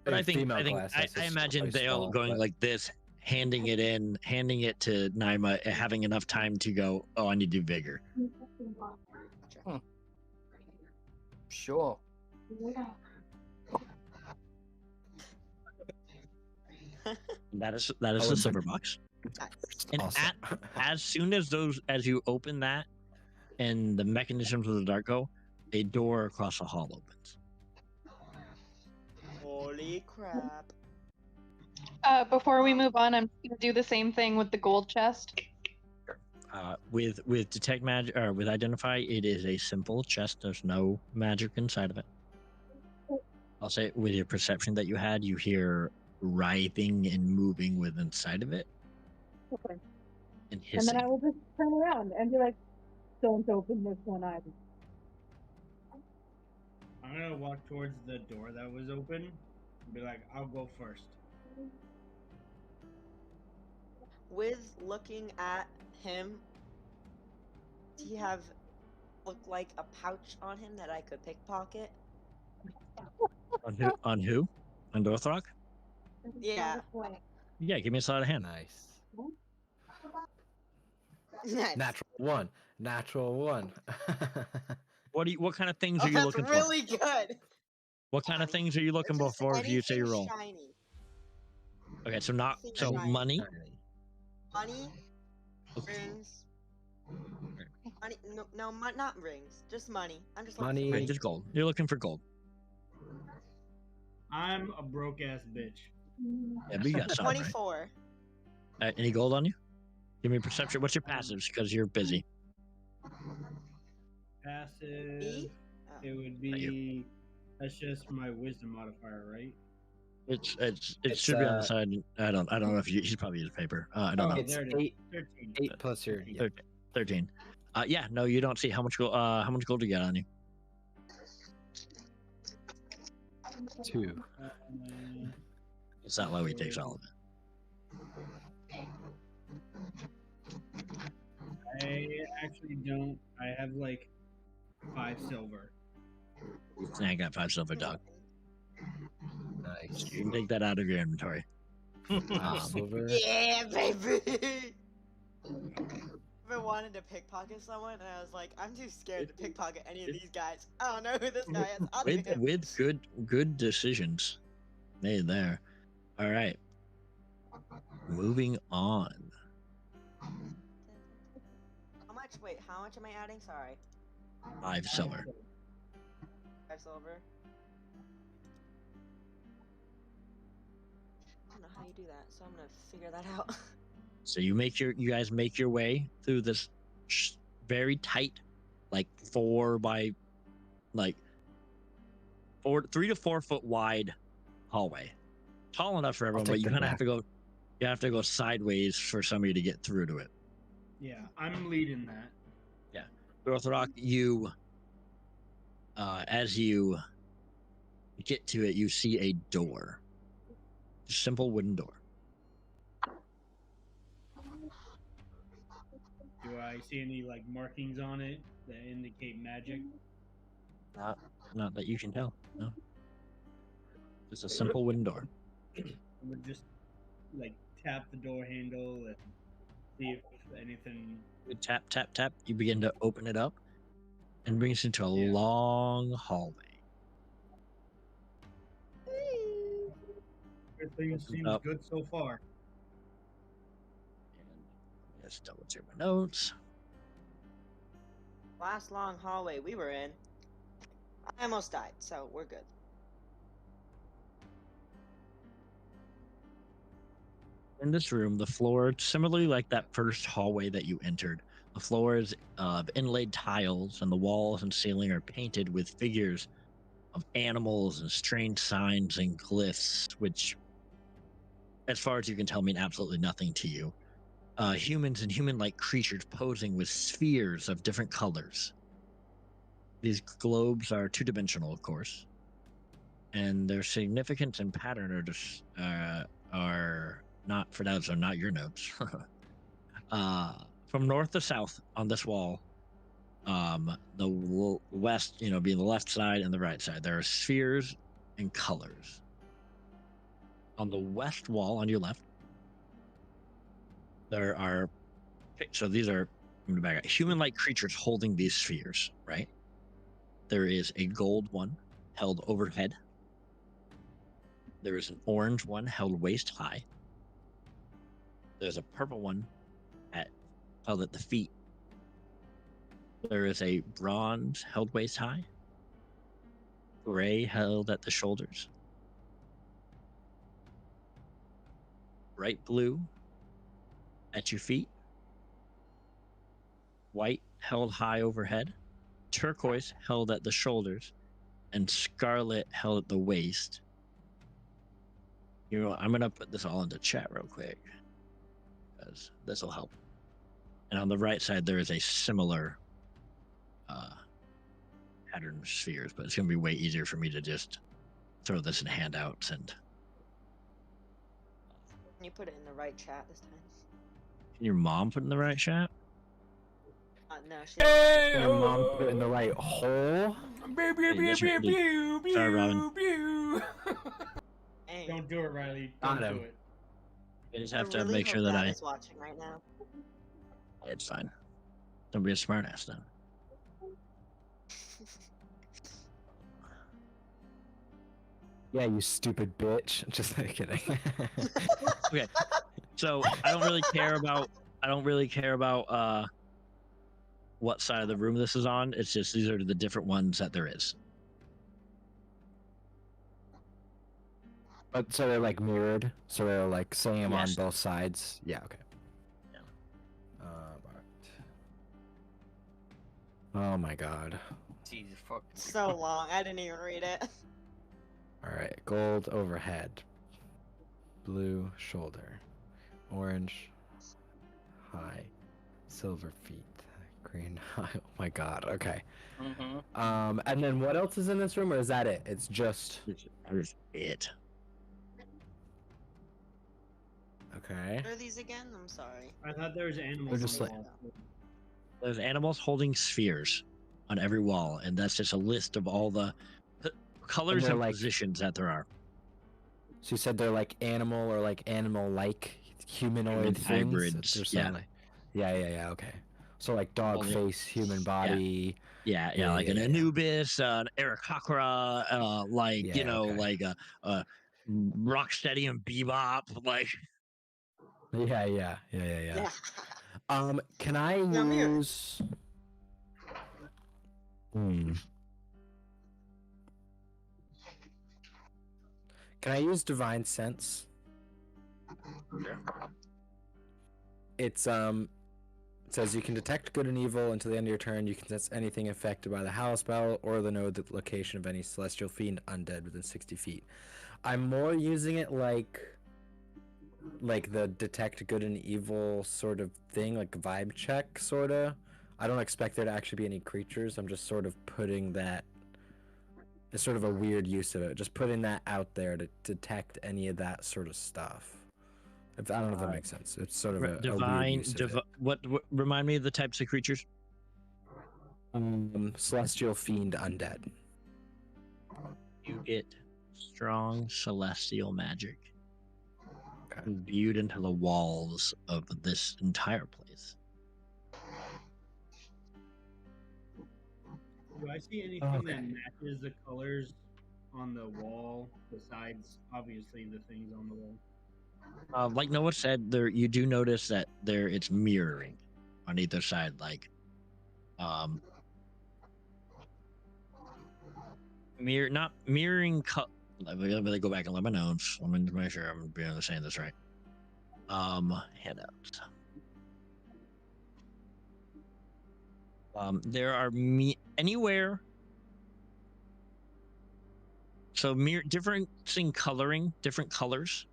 But I think female glass I is imagine quite Dale small, going but- like this, handing it to Naima, having enough time to go, oh, I need to do vigor. Sure. That is I the would- silver box. Nice. And Awesome. as soon as you open that, and the mechanisms of the dark go, a door across the hall opens. Holy crap. Before we move on, I'm gonna do the same thing with the gold chest. With detect magic or with identify, it is a simple chest. There's no magic inside of it. I'll say with your perception that you had, you hear writhing and moving with inside of it, Okay. and And hissing. then I will just turn around and be like, don't open this one either. I'm gonna walk towards the door that was open and be like, I'll go first. With looking at him, does he look like a pouch on him that I could pickpocket? On who? On Dorthrock? Yeah. Yeah, give me a sleight of hand. Nice. Nice. Natural one. Natural one. What kind of things Oh, are you that's looking really good. for? What kind of things are you looking Just for if you say you anything roll? shiny. Okay, so Anything shiny. money. Money, Okay. rings. Money, no, not rings. Just money. I'm just looking Money. for Okay, money. just gold. You're looking for gold. I'm a broke ass bitch. Yeah, but you got some, right? 24. Any gold on you? Give me a perception. What's your passives? Because you're busy. Passive. Me? It would Not be. That's just my wisdom modifier, right? It It's, should be on the side. I don't know if he's probably used paper. I don't know. It's there it is. 8, 13. 8 plus your. Yeah. 13. Yeah, no, you don't see how much gold. How much gold do you got on you? 2. It's not low. He takes all of it. I actually don't. I have like 5 silver. I got 5 silver, dog. Nice. You can take that out of your inventory. Silver. Yeah, baby. I've been wanting to pickpocket someone, and I was like, I'm too scared to pickpocket any of these guys. I don't know who this guy is. I'll do him. With good decisions made there. All right. Moving on. How much? Wait, how much am I adding? Sorry. 5 silver. silver. I don't know how you do that, so I'm gonna figure that out. So you guys make your way through this very tight, like 3 to 4 foot wide hallway, tall enough for everyone, but you kind of have to go. You have to go sideways for somebody to get through to it. Yeah, I'm leading that. Yeah, Orthodox, you, as you get to it, you see a door, simple wooden door. Do I see any like markings on it that indicate magic? Not that you can tell. No, just a simple wooden door. I'm gonna just like tap the door handle and see if anything. You tap, tap, tap. You begin to open it up, and brings you into a long hallway. Everything seems up. good so far. And let's double check my notes. Last long hallway we were in, I almost died, so we're good. In this room, the floor, similarly like that first hallway that you entered, the floor is of inlaid tiles, and the walls and ceiling are painted with figures of animals and strange signs and glyphs, which, as far as you can tell, mean absolutely nothing to you. Humans and human-like creatures posing with spheres of different colors. These globes are two-dimensional, of course, and their significance and pattern are not, for those are not your notes. From north to south on this wall, the west, being the left side and the right side, there are spheres and colors. On the west wall on your left, there are, so these are human-like creatures holding these spheres, right? There is a gold one held overhead. There is an orange one held waist high. There's a purple one held at the feet. There is a bronze held waist high. Gray held at the shoulders. Bright blue at your feet. White held high overhead. Turquoise held at the shoulders. And scarlet held at the waist. I'm going to put this all into chat real quick, because this will help. And on the right side, there is a similar pattern of spheres, but it's going to be way easier for me to just throw this in handouts. And Can you put it in the right chat this time? can your mom put in the right chat? No, she. Can your mom put it in the right hole? Sorry, Robin. Hey, Don't do it, Riley. Don't Got do him. it. I just I have to really make sure hope that Dad is watching right now. It's fine. Don't be a smartass then. Yeah, you stupid bitch. Just kidding. Okay, so I don't really care about what side of the room this is on. It's just these are the different ones that there is. But so they're like mirrored. So they're like same on Yes. both sides. Yeah. Okay. Yeah. Oh my god. Jesus fuck. So long, I didn't even read it. All right. Gold overhead. Blue shoulder. Orange high. Silver feet. Green high. Oh my god. Okay. Mm-hmm. And then what else is in this room, or is that it? It's just That's it. okay. What are these again? I'm sorry. I thought there was animals. They're just on the like- wall. There's animals holding spheres on every wall, and that's just a list of all the colors they're and like- positions that there are. So you said they're like animal or like animal-like humanoid Human things. hybrids, They're yeah. some, like- yeah. Okay. So like dog Well, yeah. face, human body. Yeah, Yeah, like an yeah. Anubis, an Aarakocra, like Yeah, okay. like a Rocksteady and Bebop, like Yeah. Yeah. Can I Yeah, mirror. use? Hmm. Can I use divine sense? It's it says you can detect good and evil until the end of your turn. You can sense anything affected by the howl spell or know the location of any celestial fiend undead within 60 feet. I'm more using it like the detect good and evil sort of thing, like vibe check sorta. I don't expect there to actually be any creatures. I'm just sort of putting that. It's sort of a weird use of it. Just putting that out there to detect any of that sort of stuff. I don't know if that makes sense. It's sort of a weird use of it. What remind me of the types of creatures? Celestial fiend undead. You get strong celestial magic Okay. imbued into the walls of this entire place. Do I see anything that matches the colors on the wall besides obviously the things on the wall? Like Noah said, there you do notice that it's mirroring on either side, like not mirroring. Let me go back and let my notes. I'm going to make sure I'm saying this right. Handouts. There are anywhere. So different coloring, different colors,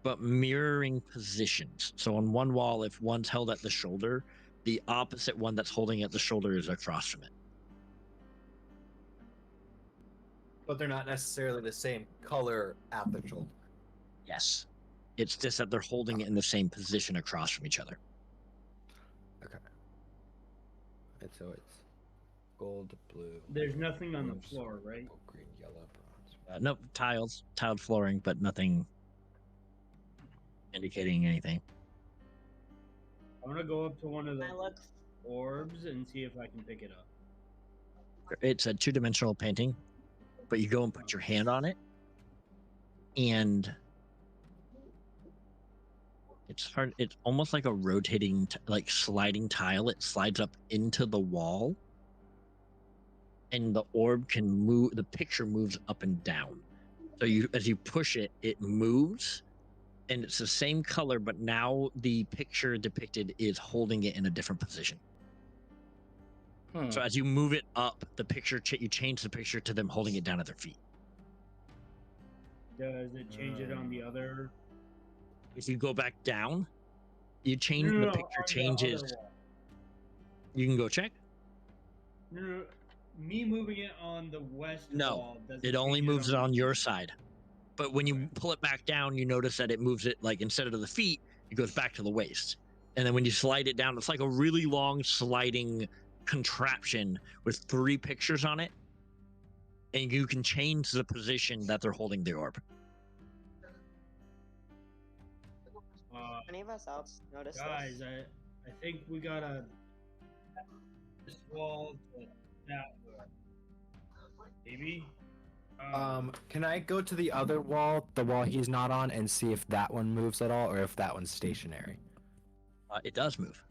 but mirroring positions. So on one wall, if one's held at the shoulder, the opposite one that's holding at the shoulder is across from it. But they're not necessarily the same color at the shoulder. Yes. It's just that they're holding it in the same position across from each other. Okay. And so it's gold, blue. There's nothing on the orange, floor, right? purple, green, yellow, bronze. Nope, tiled flooring, but nothing indicating anything. I'm gonna go up to one of the I look. orbs and see if I can pick it up. It's a 2-dimensional painting, but you go and put your hand on it, and it's hard. It's almost like a rotating, like sliding tile. It slides up into the wall, and the orb can move. The picture moves up and down. So as you push it, it moves, and it's the same color, but now the picture depicted is holding it in a different position. So as you move it up, the picture you change the picture to them holding it down at their feet. Does it change it on the other? If you go back down, you change No, the picture on the changes. other wall. You can go check. No, me moving it on the west wall. Doesn't It only change moves it the on your side. But when you pull it back down, you notice that it moves it, like, instead of the feet, it goes back to the waist. And then when you slide it down, it's like a really long sliding contraption with 3 pictures on it. And you can change the position that they're holding the orb. Any of us else notice Guys, this? I think we gotta this wall to that wall. Maybe. Can I go to the other wall, the wall he's not on, and see if that one moves at all, or if that one's stationary? It does move.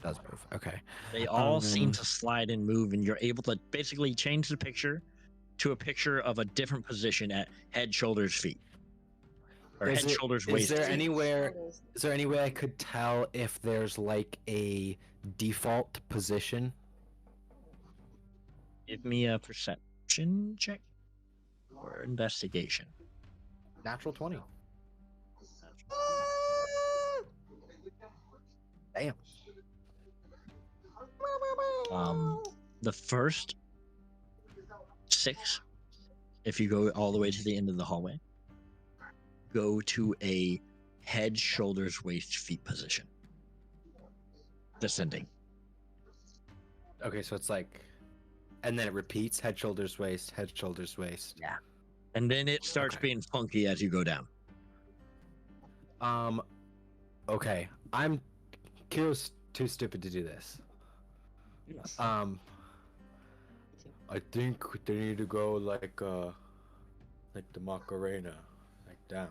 Does move. Okay. They all seem to slide and move, and you're able to basically change the picture to a picture of a different position at head, shoulders, feet. Or head, shoulders, waist. Is there any way I could tell if there's like a default position? Give me a perception check or investigation. Natural 20. Damn. The first 6, if you go all the way to the end of the hallway, go to a head, shoulders, waist, feet position. Descending. Okay, so it's like, and then it repeats head, shoulders, waist, head, shoulders, waist. Yeah. And then it starts being funky as you go down. Okay. Kira's too stupid to do this. Yes. I think they need to go like the Macarena, like down.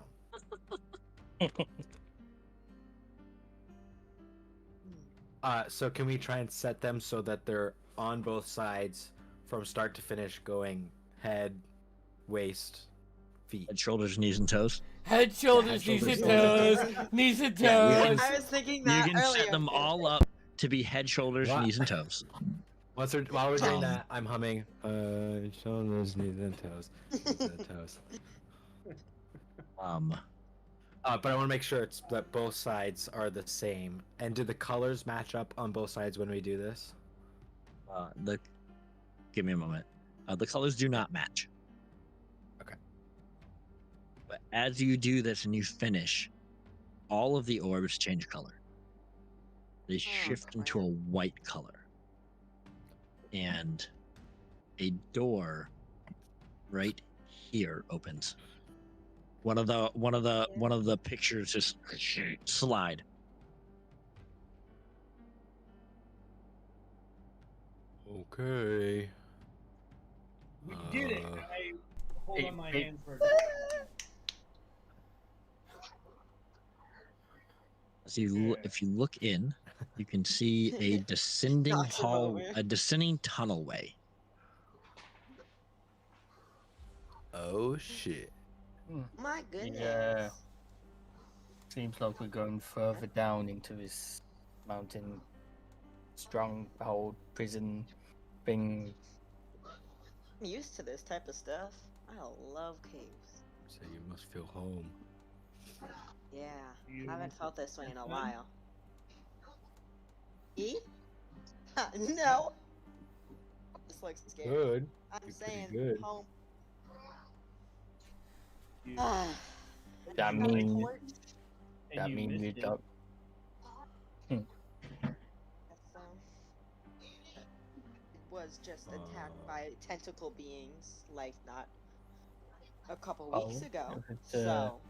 So can we try and set them so that they're on both sides from start to finish, going head, waist, feet. Head, shoulders, knees, and toes. Head, shoulders, head, knees, and shoulders, toes. Knees and Yeah, you toes. can- I was thinking You that can earlier. set them all up to be head, shoulders, What? knees, and toes. While we're doing Um, that, I'm humming. Shoulders, knees, and toes. Knees and toes. But I want to make sure it's that both sides are the same. And do the colors match up on both sides when we do this? Give me a moment. The colors do not match. Okay. But as you do this and you finish, all of the orbs change color. They shift into a white color. And a door right here opens. One of the pictures just slide. Okay. We did it. I hold on my Hey. hands for If you look in, you can see a descending Knocks him over. a descending tunnelway. Oh shit. My goodness. Yeah. Seems like we're going further down into this mountain stronghold prison thing. I'm used to this type of stuff. I love caves. So you must feel home. Yeah, You I haven't want felt this way in a something? while. E? No. This looks scary. Good. I'm You're pretty saying good. home. you. Ah, That you mean- missed- porch. and That you means missed we it. don't. It was just attacked by tentacle beings, like not a couple weeks Oh, ago. if it, So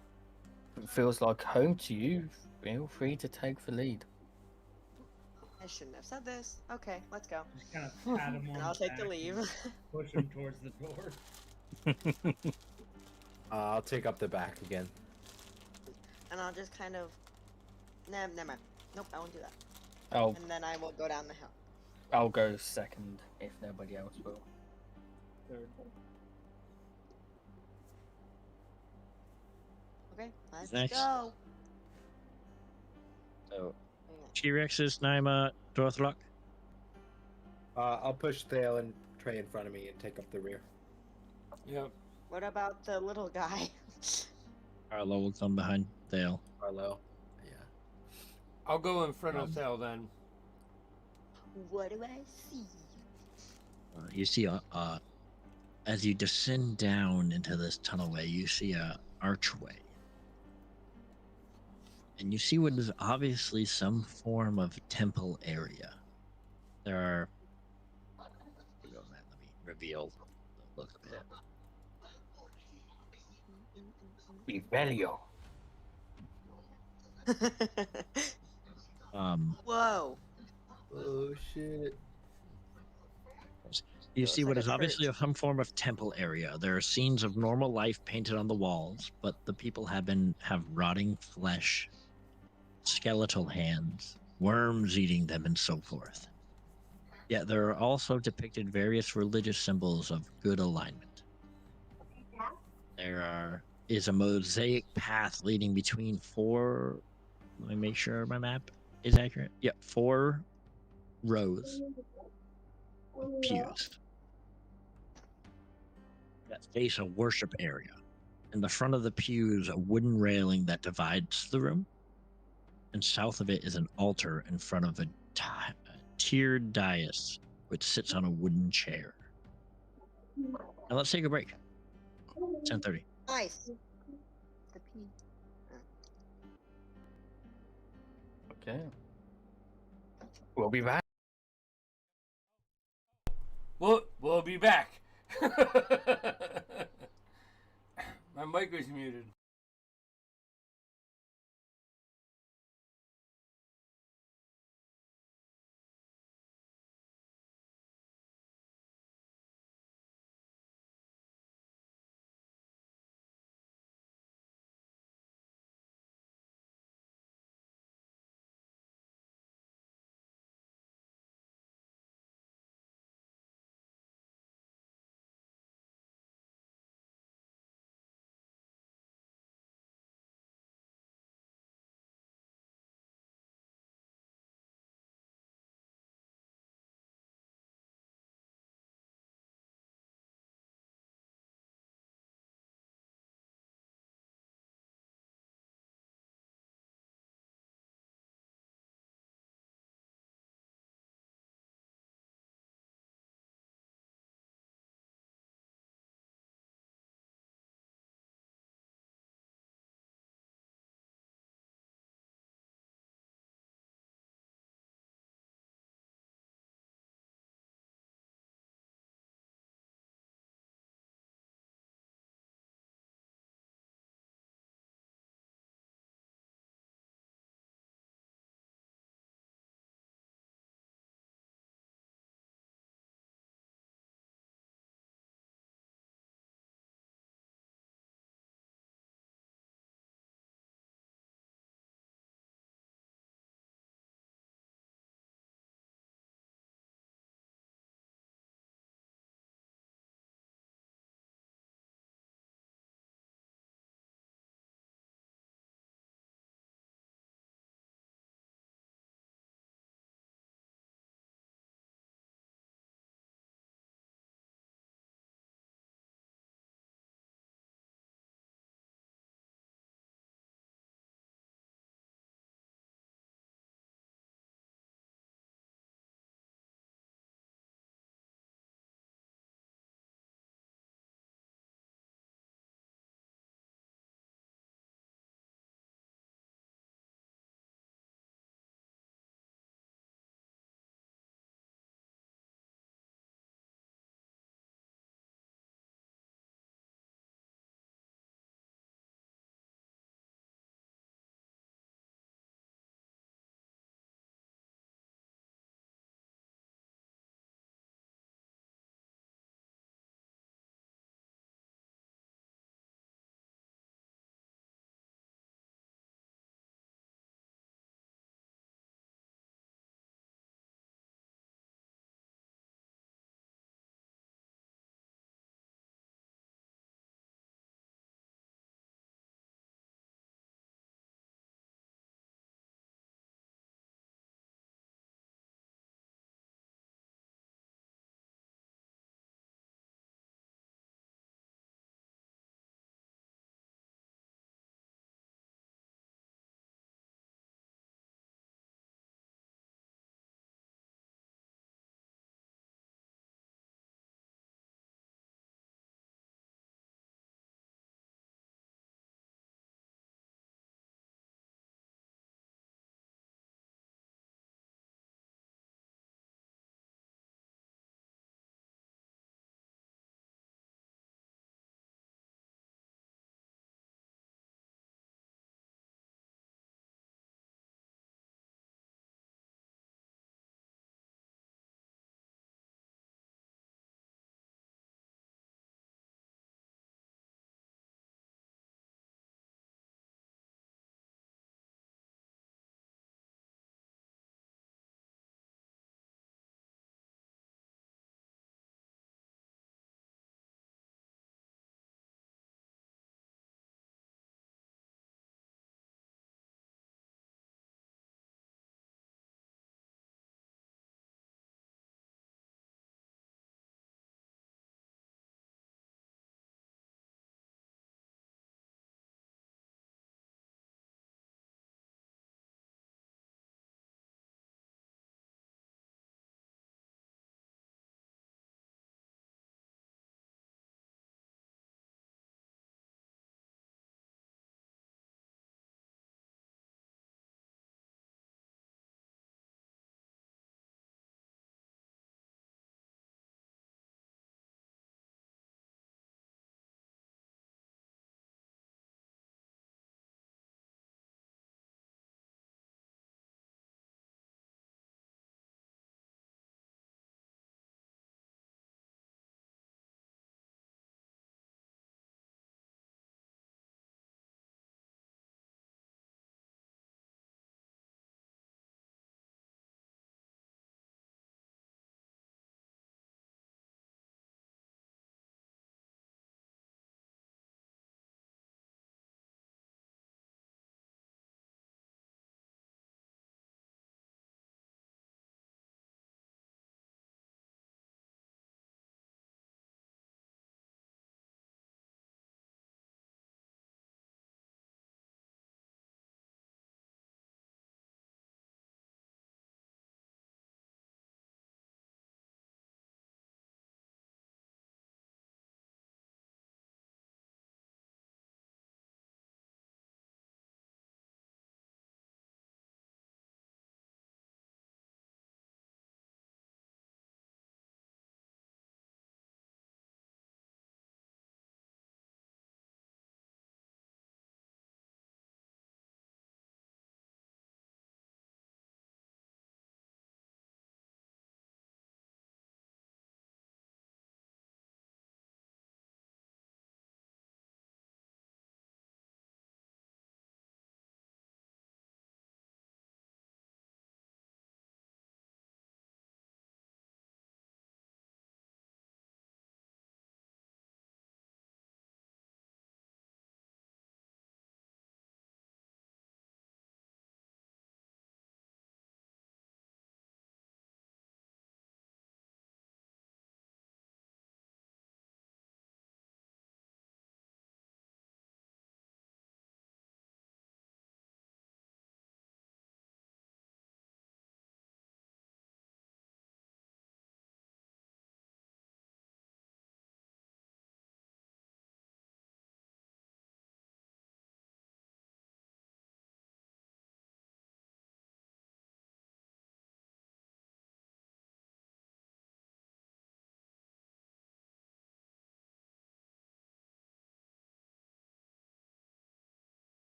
It feels like home to you. Feel free to take the lead. I shouldn't have said this. Okay, let's go. Just kind of pat him on And I'll the take the back leave. and push him towards the door. I'll take up the back again. And I'll just kind of. Nah, never mind. Nope, I won't do that. I'll And then I will go down the hill. I'll go second if nobody else will. Third. Okay, let's Next. go. So Yeah. T-Rex's Naima Dorthlock. I'll push Thale and Trey in front of me and take up the rear. Yep. What about the little guy? Arlo will come behind Thale. Arlo. Yeah. I'll go in front of Thel then. What do I see? You see as you descend down into this tunnelway, you see a archway. And you see what is obviously some form of temple area. There are... Let me reveal the look of it. Revelio. Whoa. Oh shit. You Looks see what like is a obviously church. some form of temple area. There are scenes of normal life painted on the walls, but the people have rotting flesh, skeletal hands, worms eating them, and so forth. Yet there are also depicted various religious symbols of good alignment. There is a mosaic path leading between four. Let me make sure my map is accurate. Yep, 4 rows of pews that face a worship area. In the front of the pews, a wooden railing that divides the room, and south of it is an altar in front of a tiered dais which sits on a wooden chair. Now let's take a break. 10:30. Nice. The P. Okay. We'll be back. We'll be back. My mic was muted.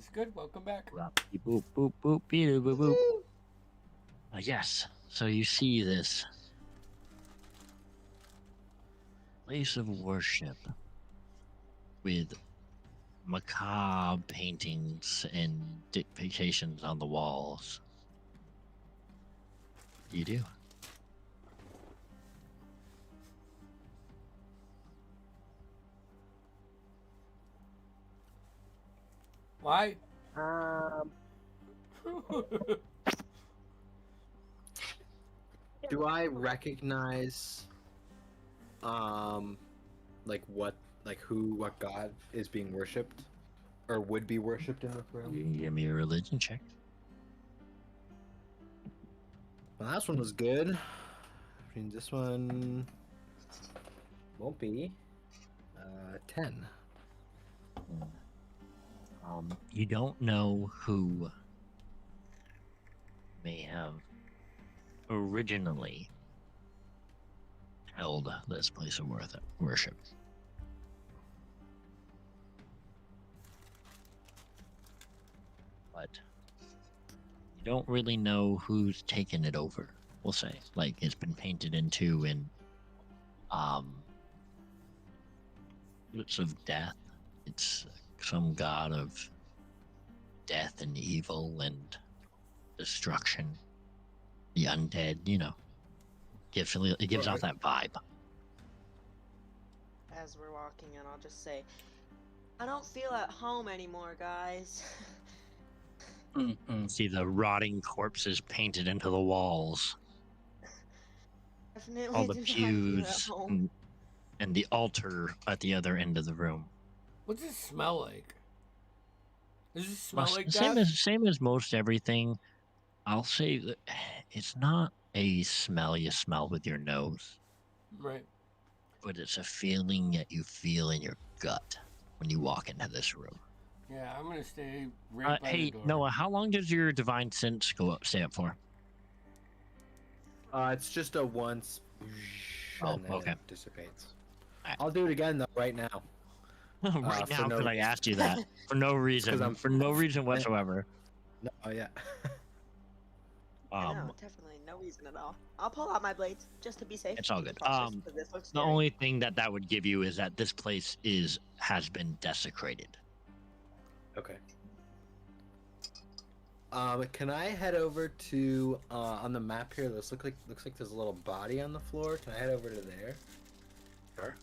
is good. Welcome back. Boop, boop, boop, beep, boop, boop. Yes, so you see this place of worship with macabre paintings and depictions on the walls. What do you do? Why? Do I recognize, like what god is being worshipped, or would be worshipped in this You room? can give me a religion check. The last one was good. I mean, this one won't be. 10. You don't know who may have originally held this place of worship. But you don't really know who's taken it over, we'll say. Like, it's been painted into in roots of death. It's some god of death and evil and destruction. The undead, you know. It gives off that vibe. As we're walking in, I'll just say, I don't feel at home anymore, guys. See the rotting corpses painted into the walls. Definitely All the do not feel at pews home. and the altar at the other end of the room. What's it smell like? Does it smell Well, like same death? same as most everything. I'll say that it's not a smell you smell with your nose, Right. but it's a feeling that you feel in your gut when you walk into this room. Yeah, I'm gonna stay right by the Hey, door. Noah, how long does your divine sense stay up for? It's just a once, Oh, and then okay. it dissipates. Alright. I'll do it again though, right now. Right for now, no because I reason. asked you that for no reason, I'm- for no reason whatsoever. No, oh yeah. No, definitely no reason at all. I'll pull out my blades just to be safe. It's all good. Cautious, 'cause this looks The scary. only thing that would give you is that this place has been desecrated. Okay. Can I head over to on the map here? Looks like there's a little body on the floor. Can I head over to there? Sure.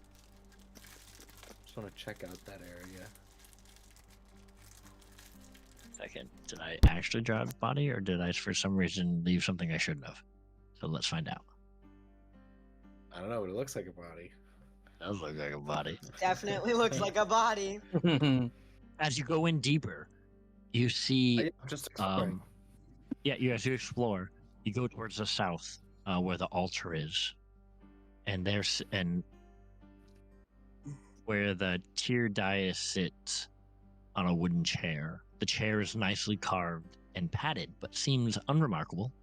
Just want to check out that area. Second, did I actually drive the body, or did I, for some reason, leave something I shouldn't have? So let's find out. I don't know, but it looks like a body. Does look like a body. Definitely looks like a body. As you go in deeper, you see. I'm just exploring. As you explore, you go towards the south, where the altar is, and where the tier dais sits on a wooden chair. The chair is nicely carved and padded, but seems unremarkable.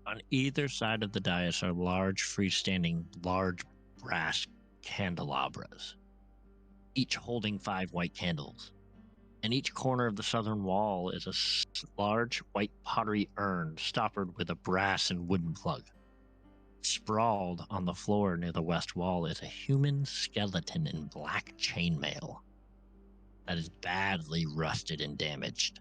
On either side of the dais are large brass candelabras, each holding 5 white candles. In each corner of the southern wall is a large white pottery urn stoppered with a brass and wooden plug. Sprawled on the floor near the west wall is a human skeleton in black chainmail that is badly rusted and damaged.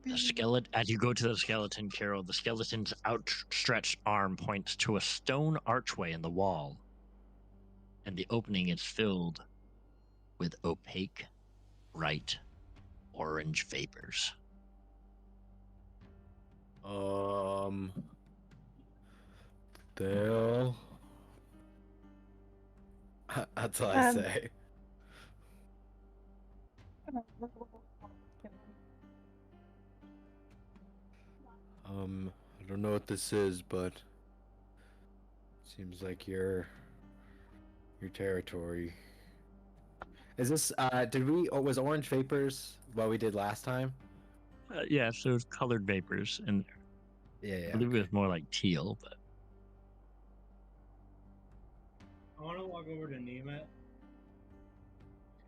As you go to the skeleton, Carol, the skeleton's outstretched arm points to a stone archway in the wall, and the opening is filled with opaque, bright, orange vapors. Dale. That's all I say. I don't know what this is, but seems like your territory. Is this was orange vapors what we did last time? Yeah, so it's colored vapors, and Yeah, I believe it was more like teal, but I want to walk over to Nemet.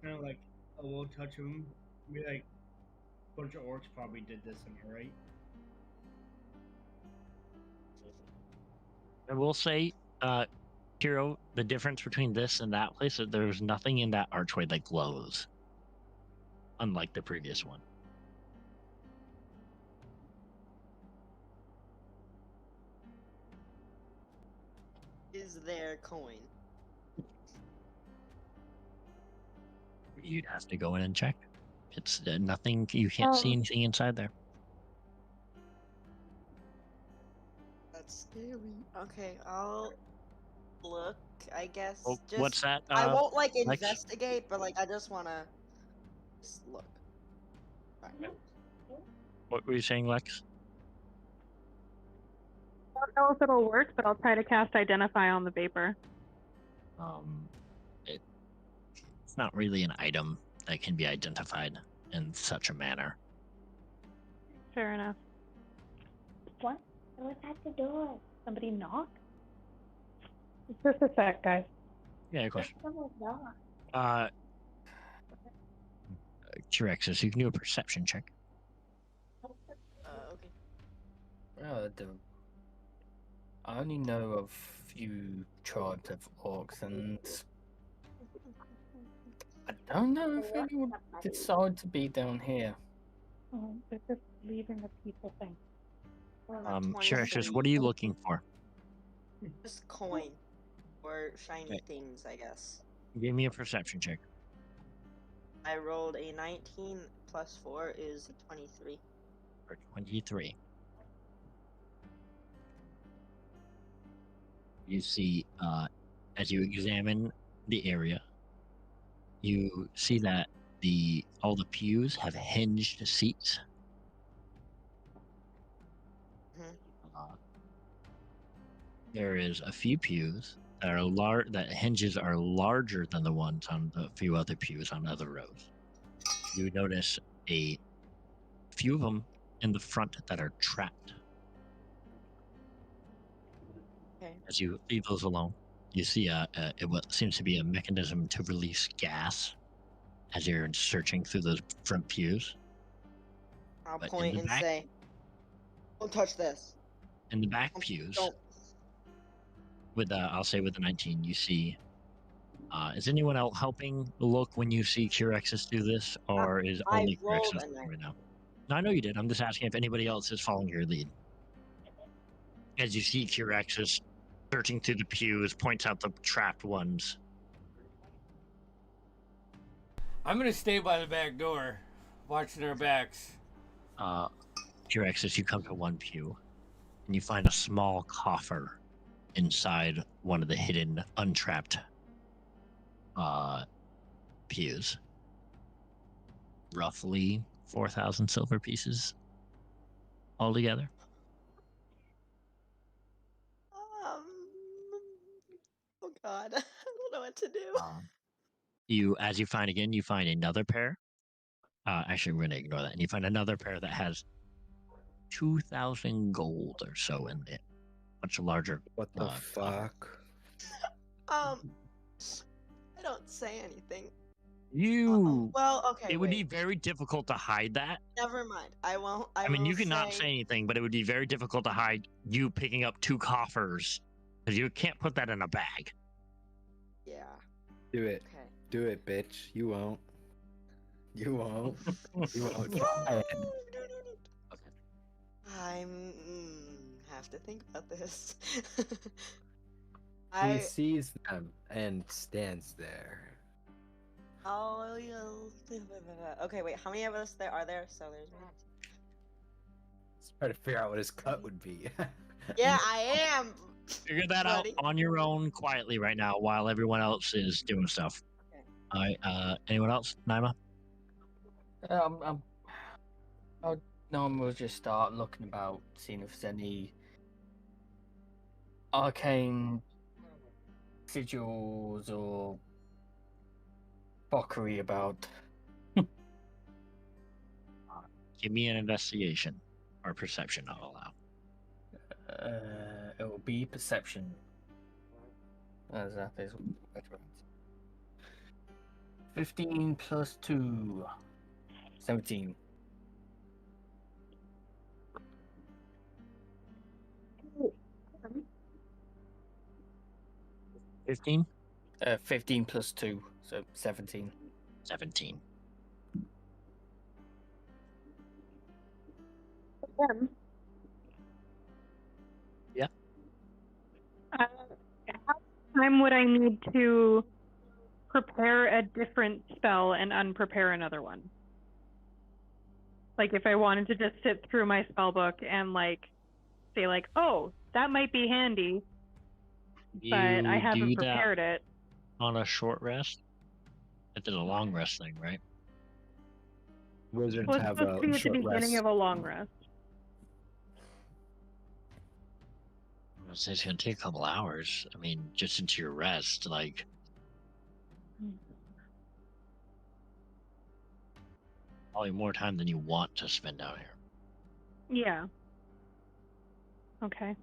Kind of like we'll touch him. Be like, a bunch of orcs probably did this, am I right? I will say, Hero, the difference between this and that place is there's nothing in that archway that glows, unlike the previous one. Is there coin? You'd have to go in and check. It's nothing. You can't see anything inside there. That's scary. Okay, I'll look, I guess. Oh, Just, what's that? I won't like Lex? investigate, but like I just wanna just look. Alright. What were you saying, Lex? I don't know if it'll work, but I'll try to cast Identify on the vapor. It's not really an item that can be identified in such a manner. Fair enough. What? What's at the door? Somebody knock? Just a sec, guys. Yeah, of course. Someone's knock. T-Rexes, you can do a perception check. Okay. I only know of few tribes of orcs, and I don't know if anyone would decide to be down here. Oh, they're just leaving the people thing. T-Rexes, what are you looking for? Just coin or shiny Okay. things, I guess. Give me a perception check. I rolled a 19 plus 4 is 23. For 23. You see, as you examine the area, you see that all the pews have hinged seats. There is a few pews that are that hinges are larger than the ones on the few other pews on other rows. You notice a few of them in the front that are trapped. Okay. As you leave those alone, you see what seems to be a mechanism to release gas as you're searching through those front pews. I'll But point and say, "Don't touch this." In the back pews, Don't. I'll say with the 19, you see. Is anyone else helping look when you see Curexus do this, or is only rolled Curexus a 9. right now? No, I know you did. I'm just asking if anybody else is following your lead. As you see Curexus searching through the pews, points out the trapped ones. I'm gonna stay by the back door, watching our backs. Curexus, you come to one pew, and you find a small coffer inside one of the hidden, untrapped pews. Roughly 4,000 silver pieces altogether. Oh God, I don't know what to do. As you find again, you find another pair. Actually, we're gonna ignore that, and you find another pair that has 2,000 gold or so in it, much larger. What the fuck? I don't say anything. Well, okay. It would be very difficult to hide that. Never mind. I won't. I mean, you can not say anything, but it would be very difficult to hide you picking up 2 coffers, because you can't put that in a bag. Yeah. Do it. Okay. Do it, bitch. You won't. You won't. You won't. I have to think about this. He sees them and stands there. Okay, wait. How many of us there are there? So there's one. Let's try to figure out what his cut would be. Yeah, I am. Figure that out on your own quietly right now while everyone else is doing stuff. Okay. All right. Anyone else? Naima? We'll just start looking about, seeing if there's any arcane sigils or fuckery about. Give me an investigation or perception, I'll allow. It will be perception. As that is 15 plus 2. 17. Um, 15? 15 plus 2, so 17. 17. Them. Yeah. How much time would I need to prepare a different spell and unprepare another one? Like if I wanted to just sit through my spell book and like say like, oh, that might be handy, but I You haven't do that prepared it. on a short rest? It is a long rest thing, right? Wizards Well, it's have supposed to be a at the short beginning rest. of a long rest. It's going to take a couple hours. I mean, just into your rest, like. Probably more time than you want to spend out here. Yeah. Okay.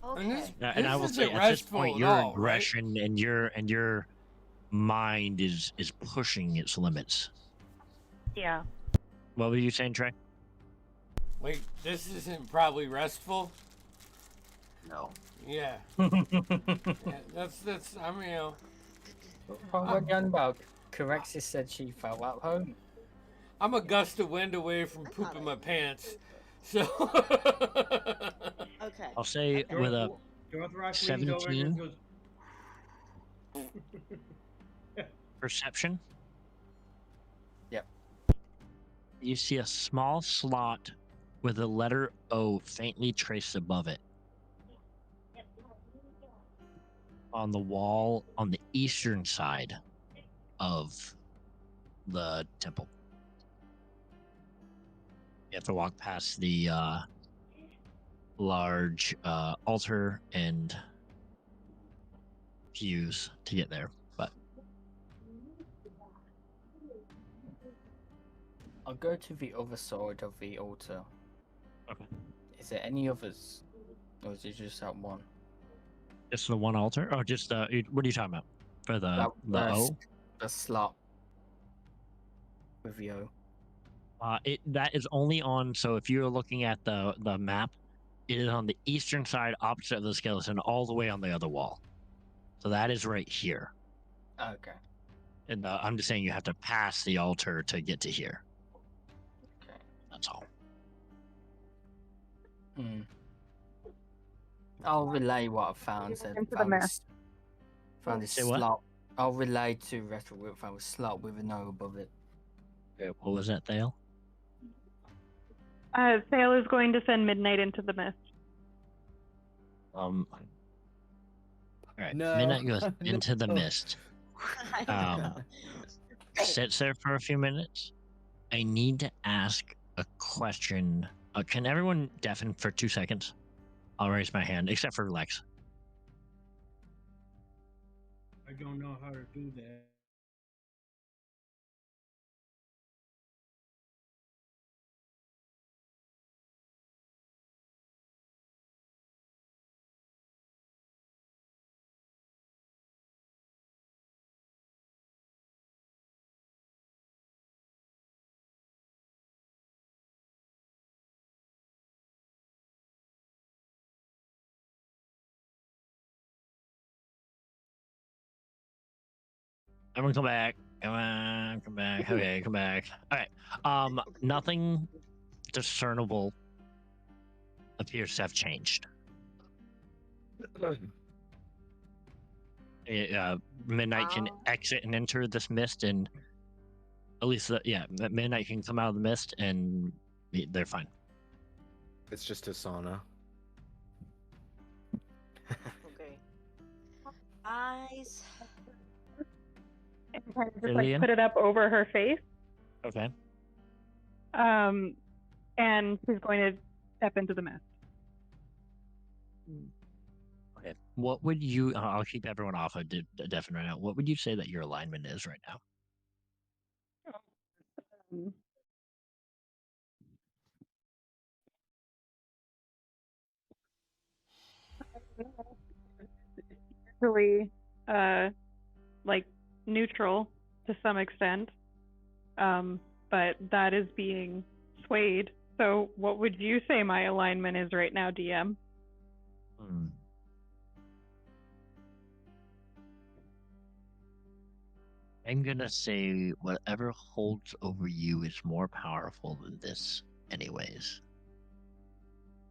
And this, Okay. And I will this say, isn't at this restful point, at your all, right? aggression and your mind is pushing its limits. Yeah. What were you saying, Trey? Like, this isn't probably restful. No. Yeah. Yeah, that's. I mean, What were you on about? Corexis said she felt at home. I'm a gust of wind away from pooping my pants, so. Okay. I'll say Okay. with a Dorothrock leans over and 17 just goes. perception. Yep. You see a small slot with the letter O faintly traced above it on the wall on the eastern side of the temple. You have to walk past the large altar and pews to get there. But I'll go to the other side of the altar. Okay. Is there any others? Or is it just that one? just the one altar, or just what are you talking about for the O? The slot with the O. That is only on. So if you're looking at the map, it is on the eastern side, opposite of the skeleton, all the way on the other wall. So that is right here. Okay. And I'm just saying you have to pass the altar to get to here. Okay. That's all. I'll relay what I found. So Into the mess. found this Say what? slot. I'll relay to Retro with found a slot with an O above it. Okay, what was that, Thale? Sale is going to send Midnight into the mist. All right. No. Midnight goes No. into the mist. I Sits there for a few minutes. I need to ask a question. Can everyone deafen for 2 seconds? I'll raise my hand, except for Lex. I don't know how to do that. Everyone come back. Come on, come back. Okay, come back. All right. Nothing discernible appears to have changed. Midnight can exit and enter this mist, and at least, Midnight can come out of the mist, and they're fine. It's just a sauna. Okay. Eyes. And kind of just Lillian? like put it up over her face. Okay. And she's going to step into the mist. Okay. What would you? I'll keep everyone off of deafen right now. What would you say that your alignment is right now? Usually, like neutral to some extent, but that is being swayed. So, what would you say my alignment is right now, DM? I'm gonna say whatever holds over you is more powerful than this, anyways.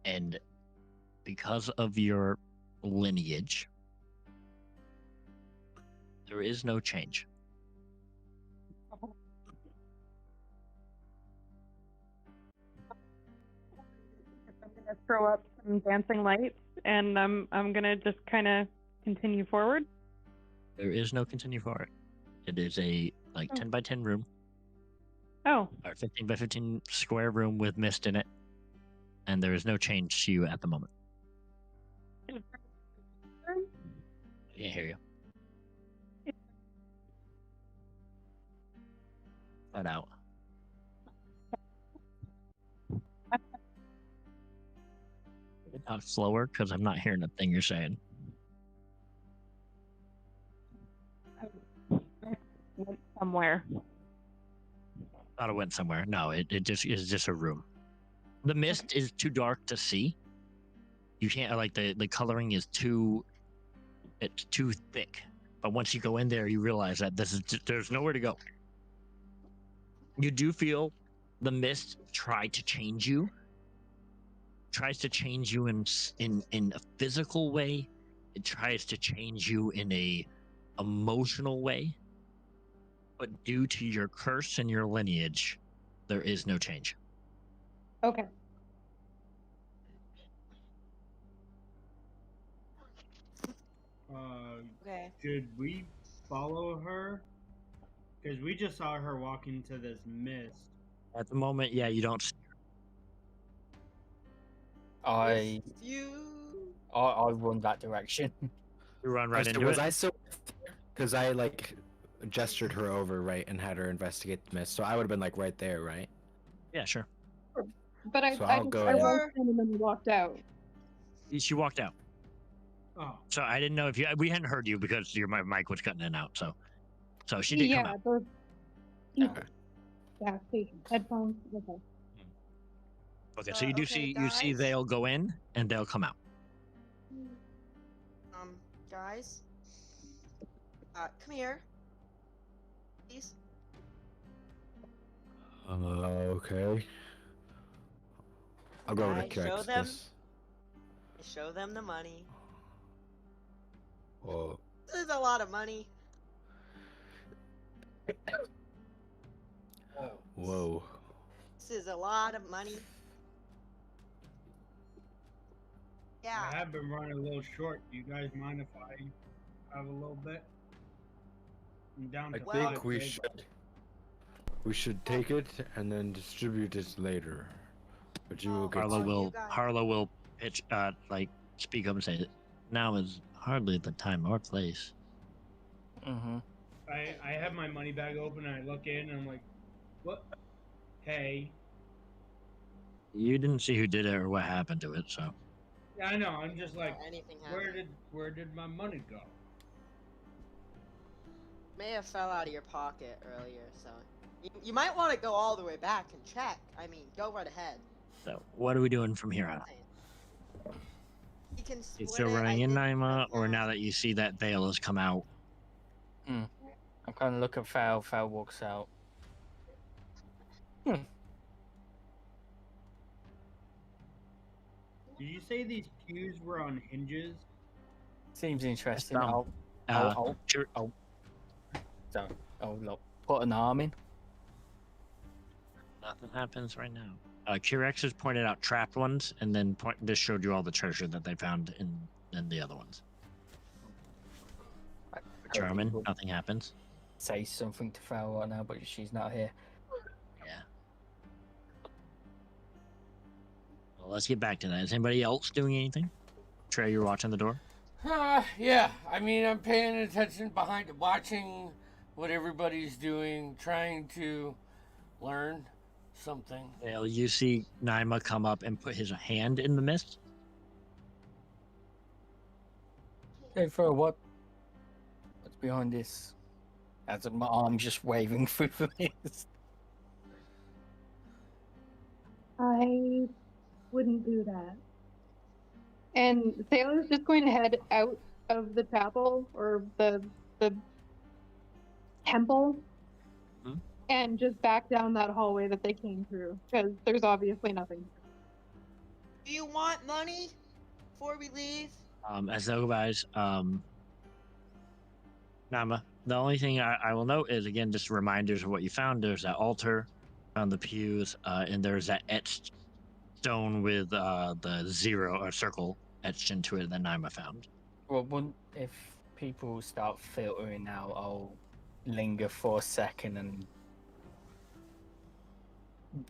And because of your lineage, there is no change. I'm gonna throw up some dancing lights, and I'm gonna just kind of continue forward. There is no continue forward. It is a 10 by 10 room. Oh. Or 15 by 15 square room with mist in it. And there is no change to you at the moment. I can't hear you. Cut out. Talk slower because I'm not hearing a thing you're saying. Went somewhere. Thought it went somewhere. No, it just is just a room. The mist is too dark to see. You can't the coloring is too thick. But once you go in there, you realize that there's nowhere to go. You do feel the mist tries to change you in a physical way. It tries to change you in a emotional way. But due to your curse and your lineage, there is no change. Okay. Okay. Should we follow her? Because we just saw her walk into this mist. At the moment, yeah, you don't. I run that direction. You run right into was it. I still? Because I gestured her over, right, and had her investigate the mist. So I would have been right there, right? Yeah, sure. But I So I'll go I in. walked in and then walked out. She walked out. Oh. So I didn't know if we hadn't heard you because your mic was cutting in and out. So she did come out. Those gas station headphones. Okay. Okay, so you see they'll go in and they'll come out. Guys, come here, please. Okay. I'll go over to Kex. Show them the money. Whoa. This is a lot of money. Whoa. This is a lot of money. Yeah. I have been running a little short. Do you guys mind if I have a little bit? I'm down to I think we should take it and then distribute it later. But you will get Harlow will pitch speak up and say, now is hardly the time or place. Mm-hmm. I have my money bag open and I look in and I'm like, what? Hey. You didn't see who did it or what happened to it, so. Yeah, I know. I'm just like, anything where did my money go? May have fell out of your pocket earlier, so you might want to go all the way back and check. I mean, go right ahead. So what are we doing from here on out? You can You still running in, Naima, or now that you see that veil has come out? I'm kind of looking at Fowl. Fowl walks out. Did you say these pews were on hinges? Seems interesting. Dumb. I'll look, put an arm in. Nothing happens right now. Curex has pointed out trapped ones, and then just showed you all the treasure that they found in the other ones. Charmin, nothing happens. Say something to Fowl right now, but she's not here. Yeah. Well, let's get back to that. Is anybody else doing anything? Trey, you're watching the door? Yeah. I mean, I'm paying attention watching what everybody's doing, trying to learn something. Well, you see Naima come up and put his hand in the mist. Hey, Fowl, what's behind this? As my arm just waving through the mist. I wouldn't do that. And Sailor's just going to head out of the chapel or the temple Mhm. and just back down that hallway that they came through because there's obviously nothing. Do you want money before we leave? As they go by, Nama, the only thing I will note is, again, just reminders of what you found. There's that altar, found the pews, and there's that etched stone with the zero or circle etched into it that Naima found. Well, if people start filtering out, I'll linger for a second and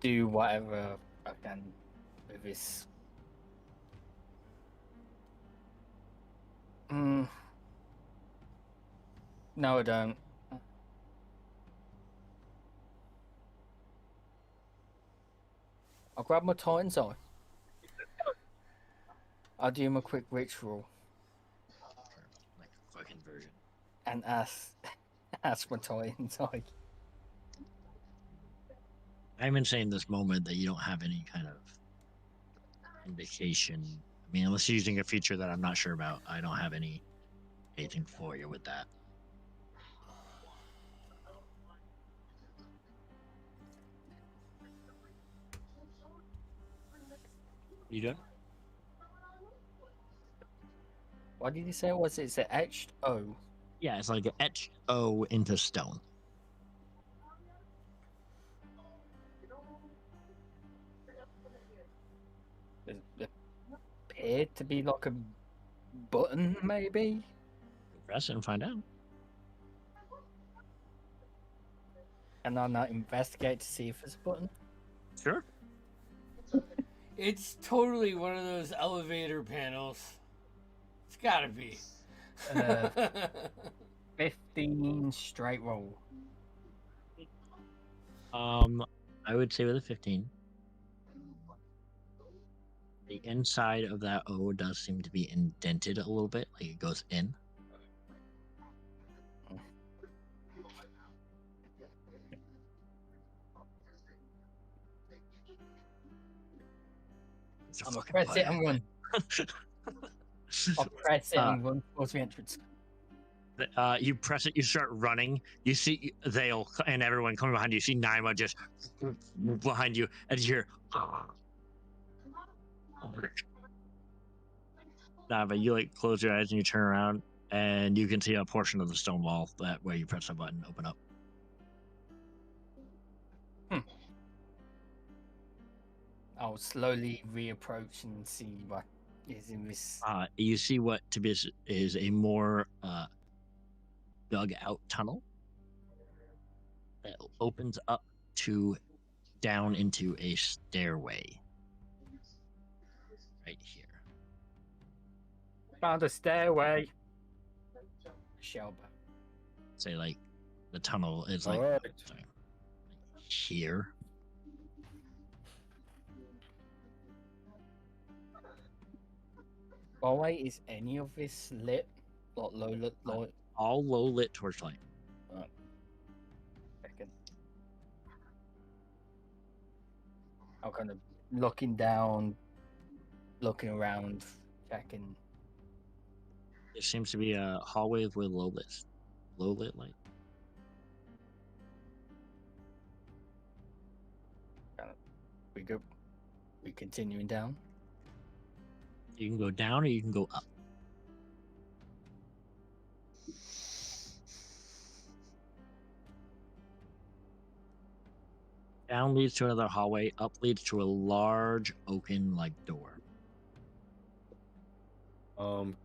do whatever I can with this. No, I don't. I'll grab my Titan's Eye. I'll do him a quick ritual Like a fucking version. and ask my Titan's Eye. I'm insane this moment that you don't have any kind of indication. I mean, unless you're using a feature that I'm not sure about, I don't have anything for you with that. You done? What did you say it was? It's an etched O. Yeah, it's like an etched O into stone. It appeared to be like a button, maybe? Press it and find out. And I'll now investigate to see if it's a button. Sure. It's totally one of those elevator panels. It's gotta be. 15 straight roll. I would say with a 15. The inside of that O does seem to be indented a little bit, like it goes in. I'm gonna press it and run. I'll press it and run towards the entrance. You press it, you start running. You see Thale and everyone coming behind you. You see Naima just behind you, and you hear. Naima, you like close your eyes and you turn around, and you can see a portion of the stone wall that where you press the button open up. I'll slowly reapproach and see what is in this. You see what to be is a more dug out tunnel that opens up to down into a stairway right here. Found a stairway. Shell back. Say like the tunnel is like Alright. sorry, here. By the way, is any of this lit? Like low lit light? All low lit torchlight. Second. I'm kind of looking down, looking around, checking. There seems to be a hallway with low lit light. We continuing down. You can go down or you can go up. Down leads to another hallway. Up leads to a large oaken like door.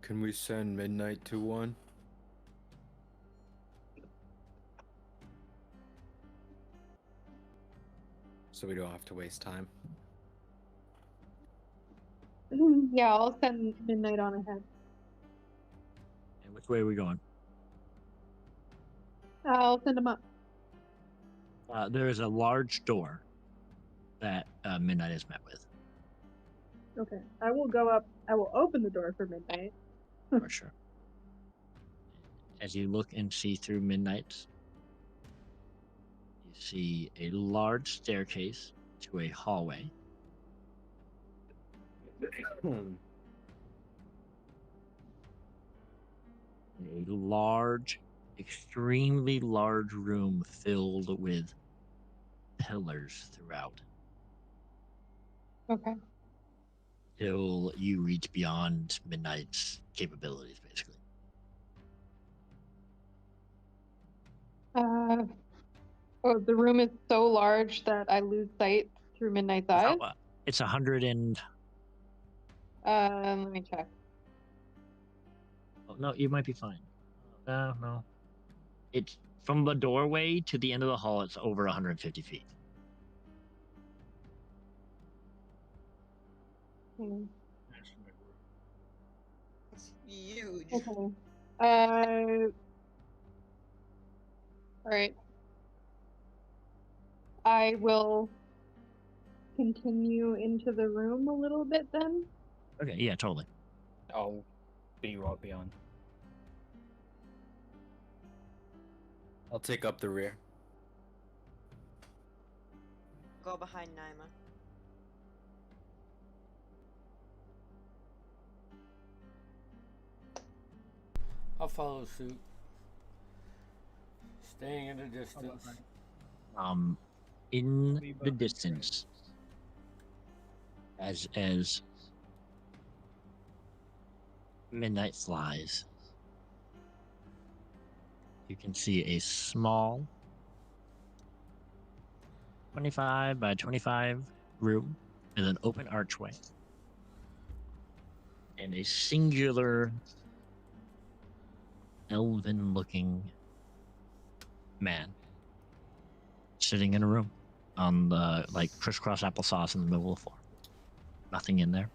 Can we send Midnight to one? So we don't have to waste time. Yeah, I'll send Midnight on ahead. And which way are we going? I'll send him up. There is a large door that Midnight is met with. Okay. I will go up. I will open the door for Midnight. For sure. As you look and see through Midnight's You see a large staircase to a hallway. A large, extremely large room filled with pillars throughout. Okay. Till you reach beyond Midnight's capabilities, basically. The room is so large that I lose sight through Midnight's eyes. It's 100 and... Let me check. Oh, no, you might be fine. No. It's from the doorway to the end of the hall, it's over 150 feet. It's huge. Okay. All right. I will continue into the room a little bit then. Okay, yeah, totally. I'll be right behind. I'll take up the rear. Go behind Naima. I'll follow suit. Staying in the distance. In the distance, as Midnight flies, you can see a small 25 by 25 room with an open archway and a singular elven-looking man sitting in a room on the crisscross applesauce in the middle of the floor. Nothing in there.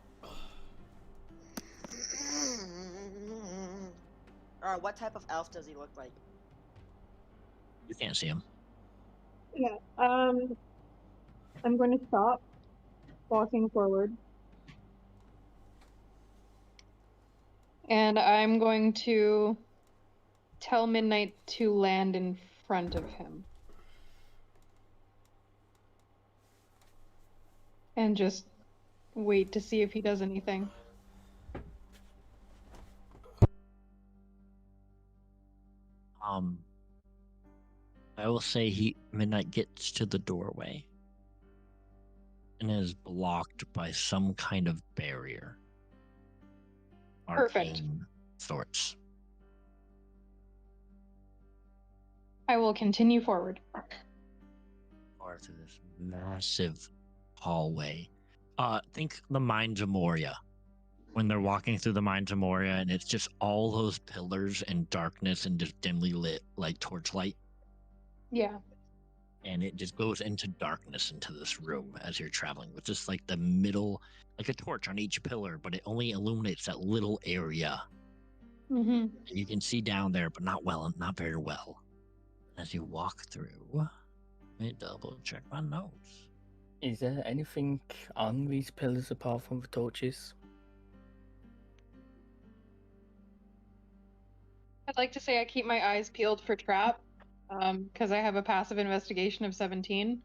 Alright, what type of elf does he look like? You can't see him. Yeah. I'm going to stop walking forward. And I'm going to tell Midnight to land in front of him. And just wait to see if he does anything. I will say Midnight gets to the doorway and is blocked by some kind of barrier. Perfect. Arcane sorts. I will continue forward. Or through this massive hallway. Think the Mines of Moria. When they're walking through the Mines of Moria and it's just all those pillars and darkness and just dimly lit like torchlight. Yeah. And it just goes into darkness into this room as you're traveling with just like the middle, like a torch on each pillar, but it only illuminates that little area. Mm-hmm. And you can see down there, but not very well. As you walk through, let me double check my notes. Is there anything on these pillars apart from the torches? I'd like to say I keep my eyes peeled for trap, because I have a passive investigation of 17.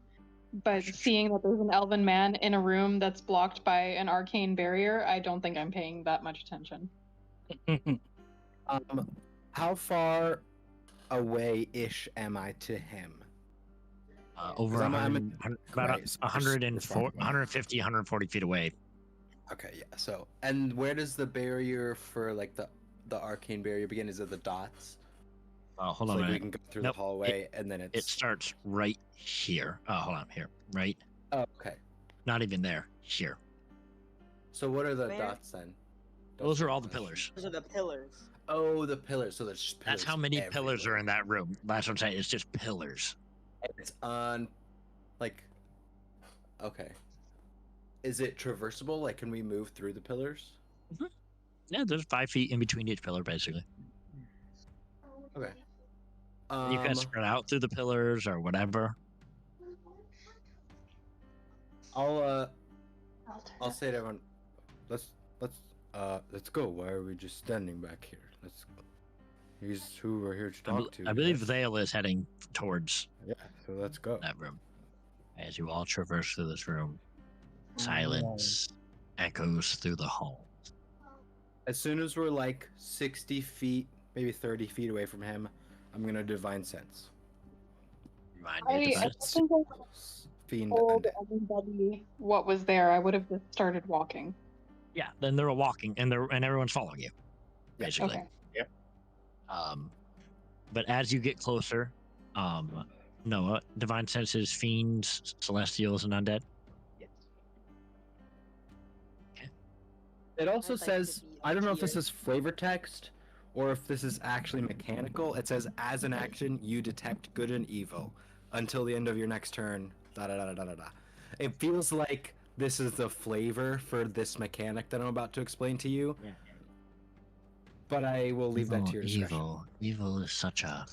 But seeing that there's an elven man in a room that's blocked by an arcane barrier, I don't think I'm paying that much attention. How far away-ish am I to him? Over 100, about Right, 150, 140 feet away. Okay, yeah. So, and where does the barrier for like the arcane barrier begin? Is it the dots? Hold So, on a like, we minute. can go through Nope, the hallway, and then It starts right here. Hold on, here, right? Oh, okay. Not even there. Here. So what are the Where? dots then? Those are all the pillars. Those are the pillars. Oh, the pillars. So there's just pillars. That's how many pillars are in that room. That's what I'm saying. It's just pillars. And it's on, like, okay. Is it traversable? Like, can we move through the pillars? Mm-hmm. Yeah, there's 5 feet in between each pillar, basically. Okay. You can spread out through the pillars or whatever. I'll say to everyone, let's go. Why are we just standing back here? Let's. He's who we're here to talk to. I believe yes? Vale is heading towards. Yeah. let's go. that room. As you all traverse through this room, silence echoes through the hall. As soon as we're like 60 feet, maybe 30 feet away from him, I'm gonna divine sense. Remind I, me I of don't this. think I Fiend told undead. anybody what was there. I would have just started walking. Yeah, then they're all walking and everyone's following you, Yeah. basically. Okay. But as you get closer, Noah, divine senses fiends, celestials, and undead. It also I'd like to says, be I don't know up if this here. is flavor text or if this is actually mechanical. It says, as an action, you detect good and evil until the end of your next turn. Da da da da da da. It feels like this is the flavor for this mechanic that I'm about to explain to you. Yeah. But I will leave that to your discretion. Evil is such a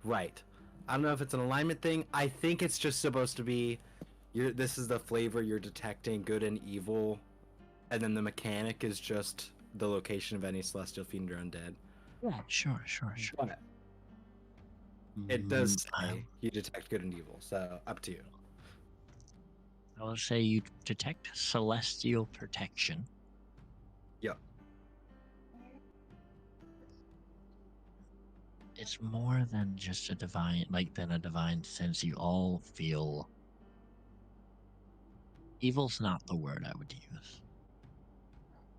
Right. I don't know if it's an alignment thing. I think it's just supposed to be, this is the flavor you're detecting good and evil, and then the mechanic is just the location of any celestial fiend or undead. yeah. Sure. But it does I say you detect good and evil, so up to you. will say you detect celestial protection. Yep. It's more than just a divine sense. You all feel evil's not the word I would use.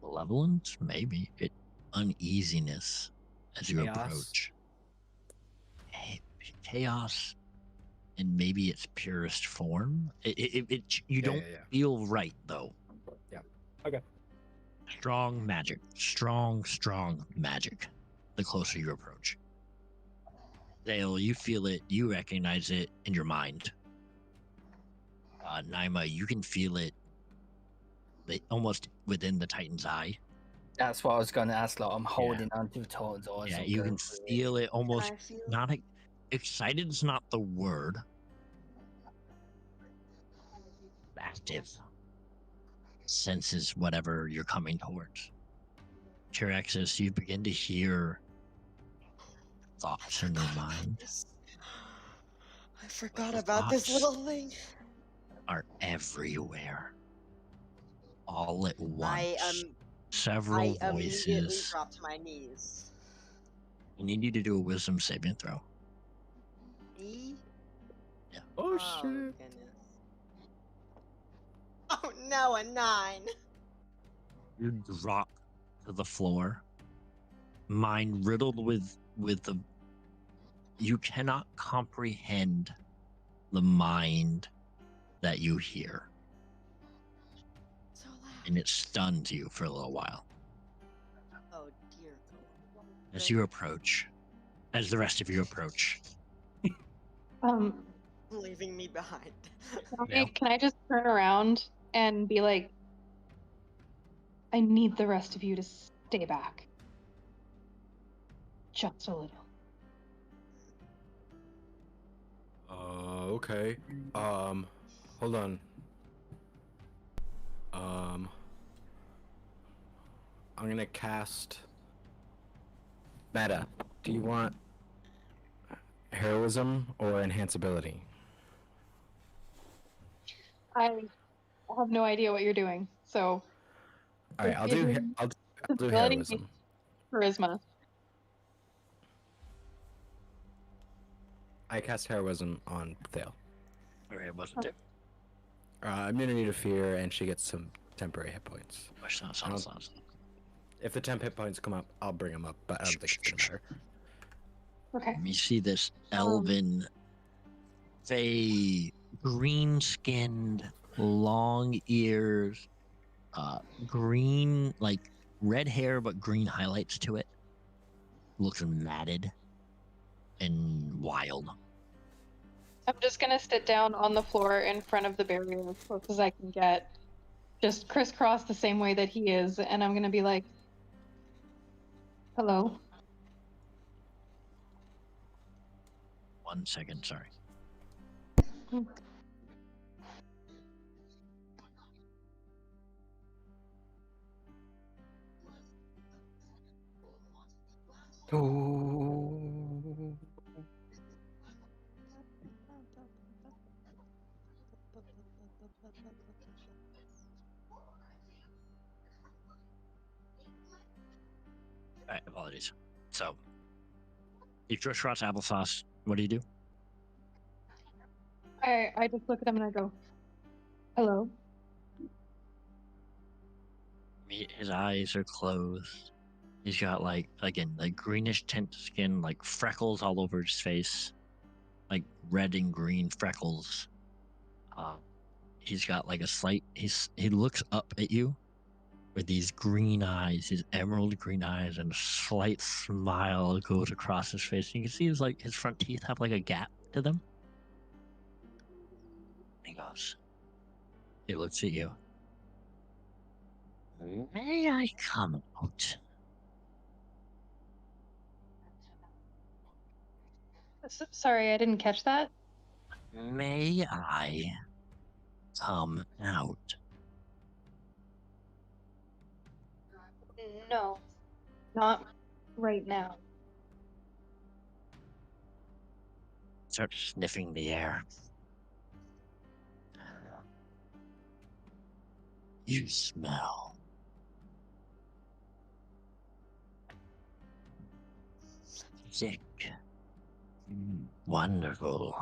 Malevolence, maybe. Uneasiness as you Chaos. approach. Chaos, and maybe its purest form. You don't feel right though. Yeah. Okay. Strong magic. Strong magic. The closer you approach. Dale, you feel it. You recognize it in your mind. Naima, you can feel it almost within the Titan's eye. That's what I was going to ask. Like, I'm holding onto the Titan's eyes. Yeah, I'm you going can through feel it almost. I feel Not excited's not the word. Active. Senses whatever you're coming towards. Chirexis, you begin to hear thoughts in your mind. I forgot The about this thoughts little thing. are everywhere. All at once. I Several immediately voices. drop to my knees. I need you to do a wisdom saving throw. E? Yeah. Oh, shit. Goodness. Oh no, a 9. You drop to the floor. Mind riddled with the. You cannot comprehend the mind that you hear. So loud. And it stuns you for a little while. Oh dear God. As you approach, as the rest of you approach. Leaving me behind. Can I just turn around and be like, I need the rest of you to stay back. Just a little. Okay. Hold on. I'm gonna cast Meta. Do you want heroism or enhanceability? I have no idea what you're doing, so. All right, I'll do Ability, heroism. Charisma. I cast heroism on Thale. Okay, wasn't it? Immunity to fear, and she gets some temporary hit points. If the temp hit points come up, I'll bring them up, but I don't think it's gonna matter. Okay. You see this elven, green-skinned, long ears, green, like red hair, but green highlights to it. Looks matted and wild. I'm just gonna sit down on the floor in front of the barrier as close as I can get. Just crisscross the same way that he is, and I'm gonna be like, hello. 1 second, sorry. So, you throw shots applesauce. What do you do? I just look at him and I go, hello. His eyes are closed. He's got like greenish tint skin, like freckles all over his face, like red and green freckles. He's got like a slight. He looks up at you with these green eyes, his emerald green eyes, and a slight smile goes across his face. And you can see his front teeth have like a gap to them. He goes. He looks at you. May I come out? Sorry, I didn't catch that. May I come out? No, not right now. Start sniffing the air. You smell sick. Wonderful.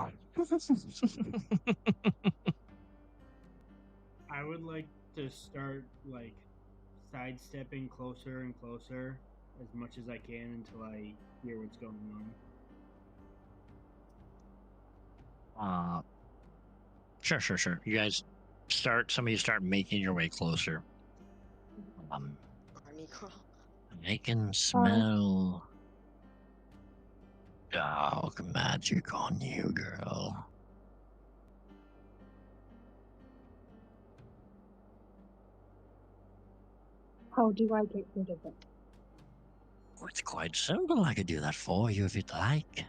I would like to start like sidestepping closer and closer as much as I can until I hear what's going on. Sure. You guys some of you start making your way closer. Army crawl. I can smell dark magic on you, girl. How do I get rid of it? Oh, it's quite simple. I could do that for you if you'd like.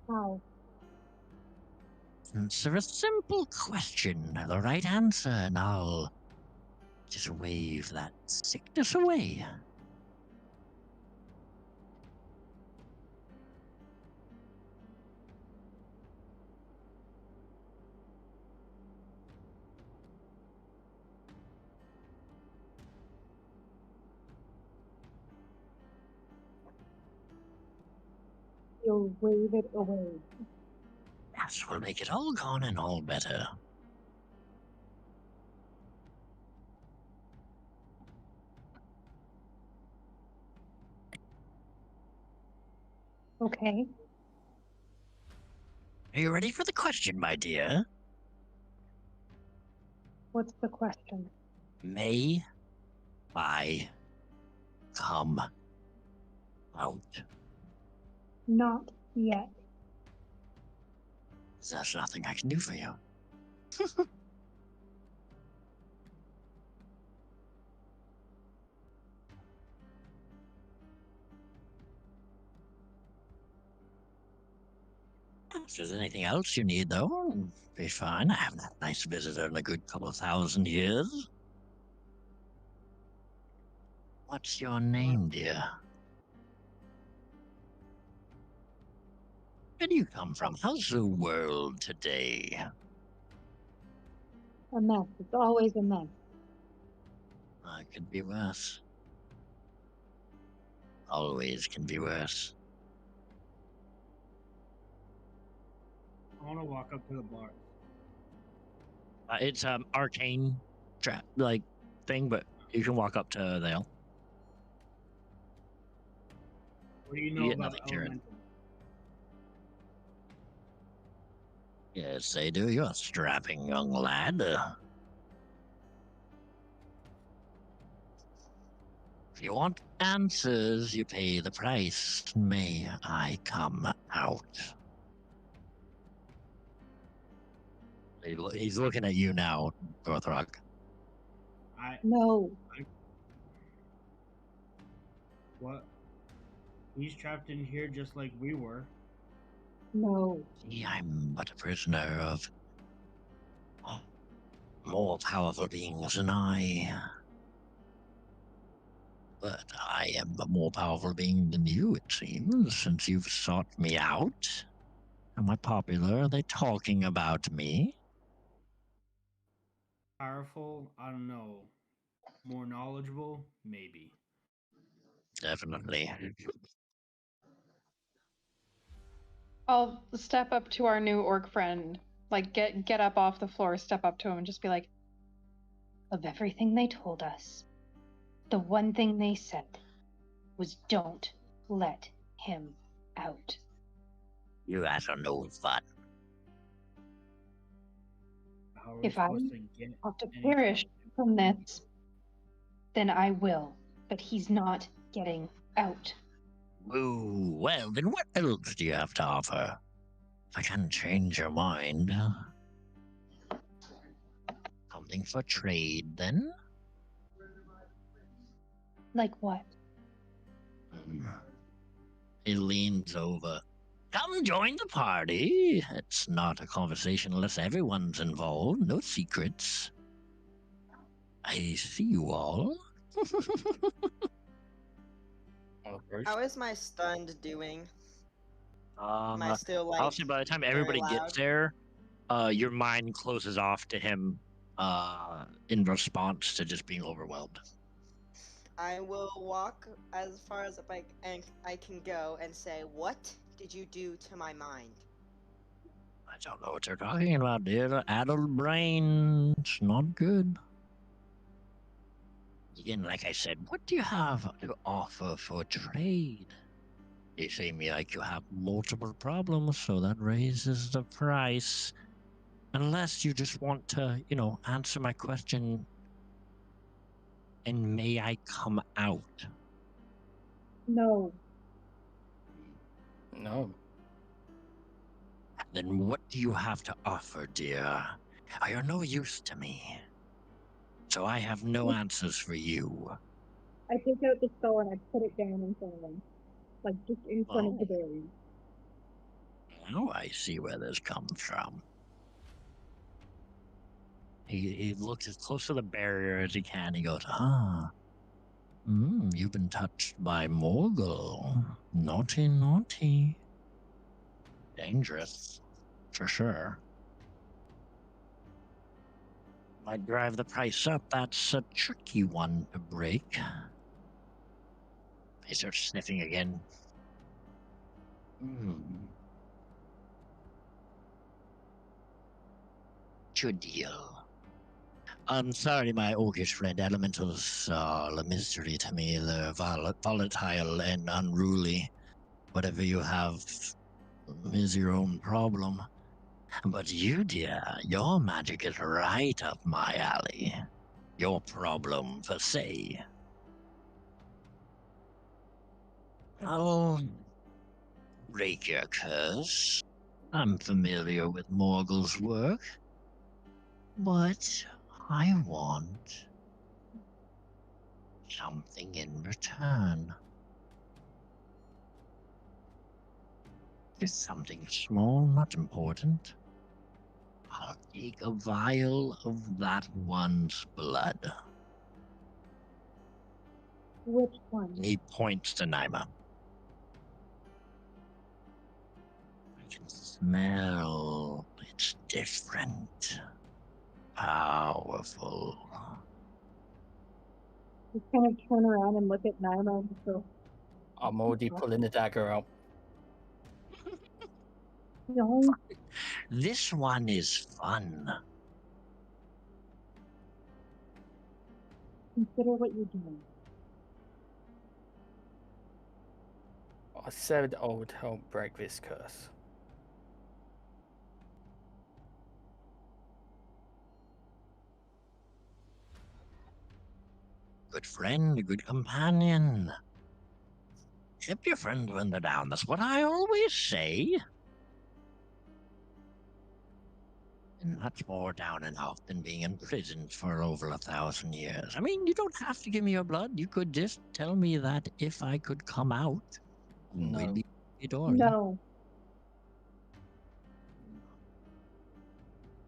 How? Answer a simple question, the right answer, and I'll just wave that sickness away. You'll wave it away. That will make it all gone and all better. Okay. Are you ready for the question, my dear? What's the question? May I come out? Not yet. There's nothing I can do for you. If there's anything else you need, though, be fine. I haven't had a nice visitor in a good couple of 1,000 years. What's your name, dear? Where do you come from? How's the world today? A mess. It's always a mess. It could be worse. Always can be worse. I want to walk up to the bar. It's arcane trap thing, but you can walk up to Thale. What do you You know get about nothing, Jared. elemental? Yes, they do. You're a strapping young lad. If you want answers, you pay the price. May I come out? He's looking at you now, Gorthrog. No. What? He's trapped in here just like we were. No. See, I'm but a prisoner of more powerful beings than I. But I am a more powerful being than you, it seems, since you've sought me out. Am I popular? Are they talking about me? Powerful? I don't know. More knowledgeable, maybe. Definitely. I'll step up to our new orc friend, like get up off the floor, step up to him, and just be like, "Of everything they told us, the one thing they said was don't let him out." You guys are no fun. How are we If I supposed to get have to any perish from this, then I will. But he's not getting out. Ooh, well, then what else do you have to offer? If I can change your mind. Something for trade, then? Like what? He leans over. Come join the party. It's not a conversation unless everyone's involved. No secrets. I see you all. How is my stunned doing? Am I Uh, still like I'll say by the time very everybody loud? gets there, your mind closes off to him in response to just being overwhelmed. I will walk as far as I can go and say, "What did you do to my mind?" I don't know what you're talking about, dear. Adult brain. It's not good. Again, like I said, what do you have to offer for trade? You seem like you have multiple problems, so that raises the price. Unless you just want to, answer my question. And may I come out? No. No. Then what do you have to offer, dear? You're no use to me. So I have no answers for you. I take out the skull and I put it down in front of him. Like, just in front of the berries. Now I see where this comes from. He looks as close to the barrier as he can. He goes, you've been touched by Morgul. Naughty, naughty. Dangerous, for sure. Might drive the price up. That's a tricky one to break. He starts sniffing again. Good deal. I'm sorry, my orcish friend. Elementals are a mystery to me. They're volatile and unruly. Whatever you have is your own problem. But you, dear, your magic is right up my alley. Your problem, per se. I'll break your curse. I'm familiar with Morgul's work. But I want something in return. Just something small, not important. I'll take a vial of that one's blood. Which one? He points to Naima. I can smell it's different. Powerful. Just kind of turn around and look at Naima and just go, I'm already pulling the dagger out. no. This one is fun. Consider what you're doing. I said I would help break this curse. Good friend, a good companion. Help your friend when they're down. That's what I always say. And that's more down and out than being in prison for over 1,000 years. I mean, you don't have to give me your blood. You could just tell me that if I could come out, No. we'd be No.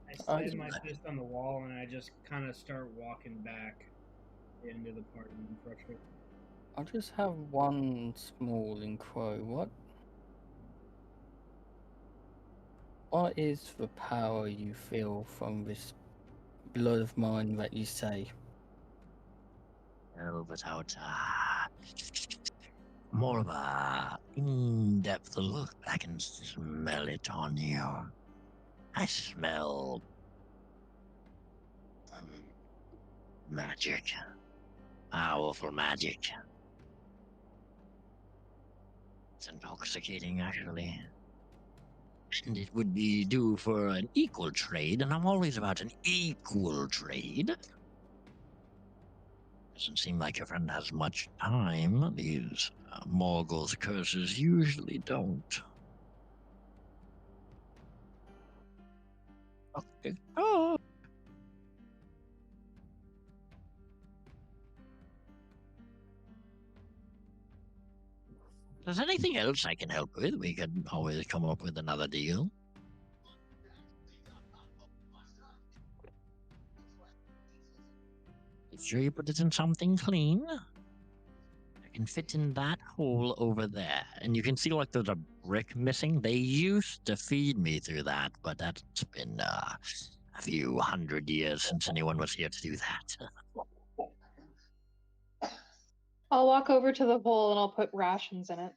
I slam my fist on the wall and I just kind of start walking back into the party and frustrated. I just have one small inquiry. What is the power you feel from this blood of mine that you say? smell without more of a in-depth look. I can smell it on you. I smell magic. Powerful magic. It's intoxicating, actually. And it would be due for an equal trade, and I'm always about an equal trade. Doesn't seem like your friend has much time. These Morgul's curses usually don't. Okay. Oh. If there's anything else I can help with, we can always come up with another deal. Make sure you put it in something clean. I can fit in that hole over there. And you can see like there's a brick missing. They used to feed me through that, but that's been a few hundred years since anyone was here to do that. I'll walk over to the hole and I'll put rations in it.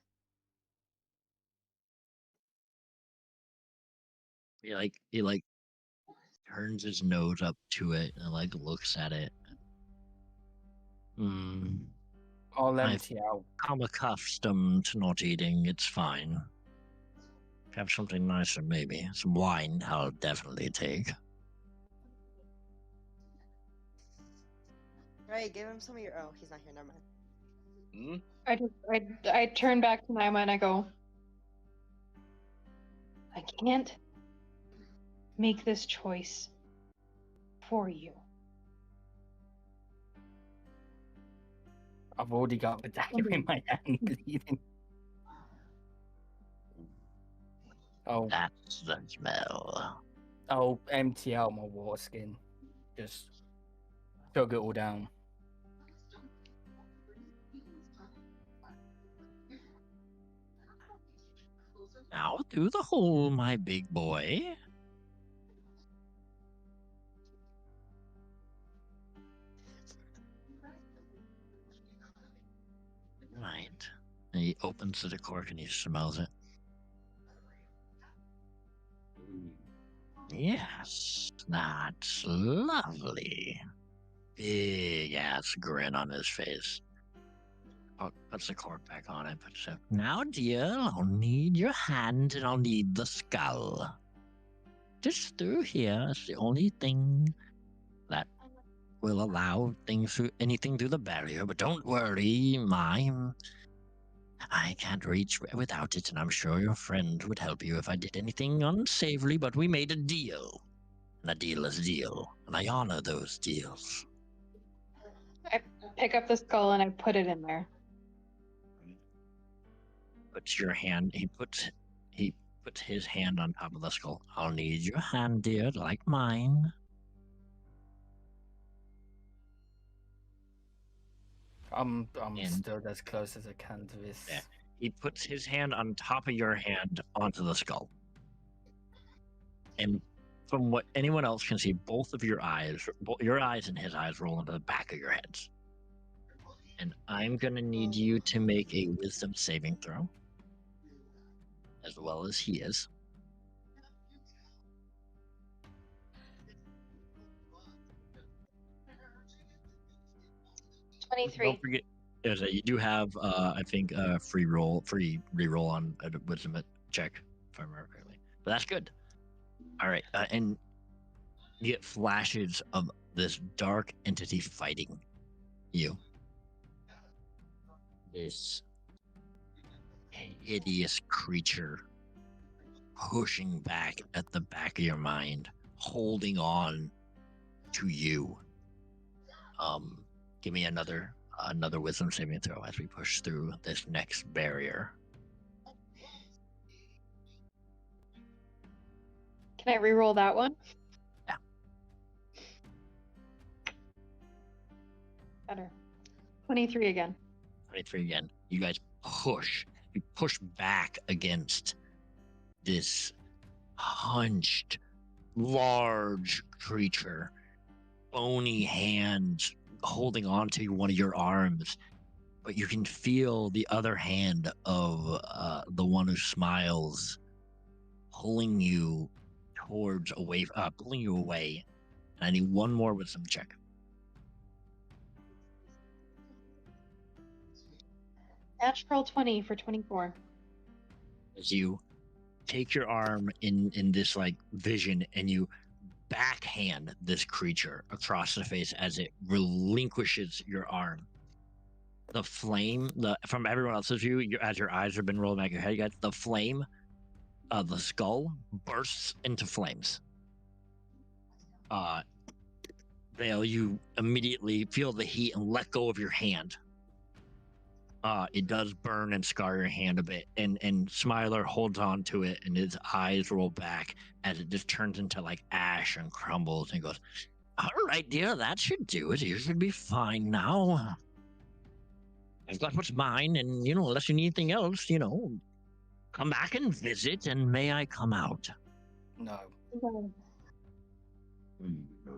He turns his nose up to it and like looks at it. I'll I've empty out. I'm accustomed to not eating. It's fine. Have something nicer, maybe. Some wine, I'll definitely take. Right, give him some of your. Oh, he's not here. Never mind. I turn back to Naima and I go, I can't make this choice for you. I've already got the dagger in my hand bleeding. Oh, That's the smell. I'll empty out my water skin. Just chug it all down. Now through the hole, my big boy. Right. And he opens the cork and he smells it. Yes, that's lovely. Big ass grin on his face. Oh, puts the cork back on and puts it. Now, dear, I'll need your hand and I'll need the skull. Just through here. It's the only thing that will allow anything through the barrier. But don't worry, I can't reach without it, and I'm sure your friend would help you if I did anything unsavory. But we made a deal, and a deal is a deal, and I honor those deals. I pick up the skull and I put it in there. Puts your hand. He puts his hand on top of the skull. I'll need your hand, dear, like mine. I'm stood as close as I can to this. Yeah. He puts his hand on top of your hand onto the skull. And from what anyone else can see, both of your eyes and his eyes roll into the back of your heads. And I'm going to need you to make a wisdom saving throw, as well as he is. 23. Don't forget, you do have, I think, free reroll on a wisdom check, if I remember correctly. But that's good. All right, and you get flashes of this dark entity fighting you. This hideous creature pushing back at the back of your mind, holding on to you. Give me another wisdom saving throw as we push through this next barrier. Can I re-roll that one? Yeah. Better. 23 again. 23 again. You guys push back against this hunched, large creature. Bony hands holding on to one of your arms, but you can feel the other hand of the one who smiles pulling you pulling you away. And I need one more wisdom check. Natural 20 for 24. As you take your arm in this like vision and you backhand this creature across the face as it relinquishes your arm. The flame, from everyone else's view, as your eyes have been rolling back your head, you guys, the flame of the skull bursts into flames. Vale, you immediately feel the heat and let go of your hand. It does burn and scar your hand a bit, and Smiler holds on to it, and his eyes roll back as it just turns into like ash and crumbles, and he goes, "All right, dear, that should do it. You should be fine now. I've got what's mine, and unless you need anything else, come back and visit, and may I come out?" No. No.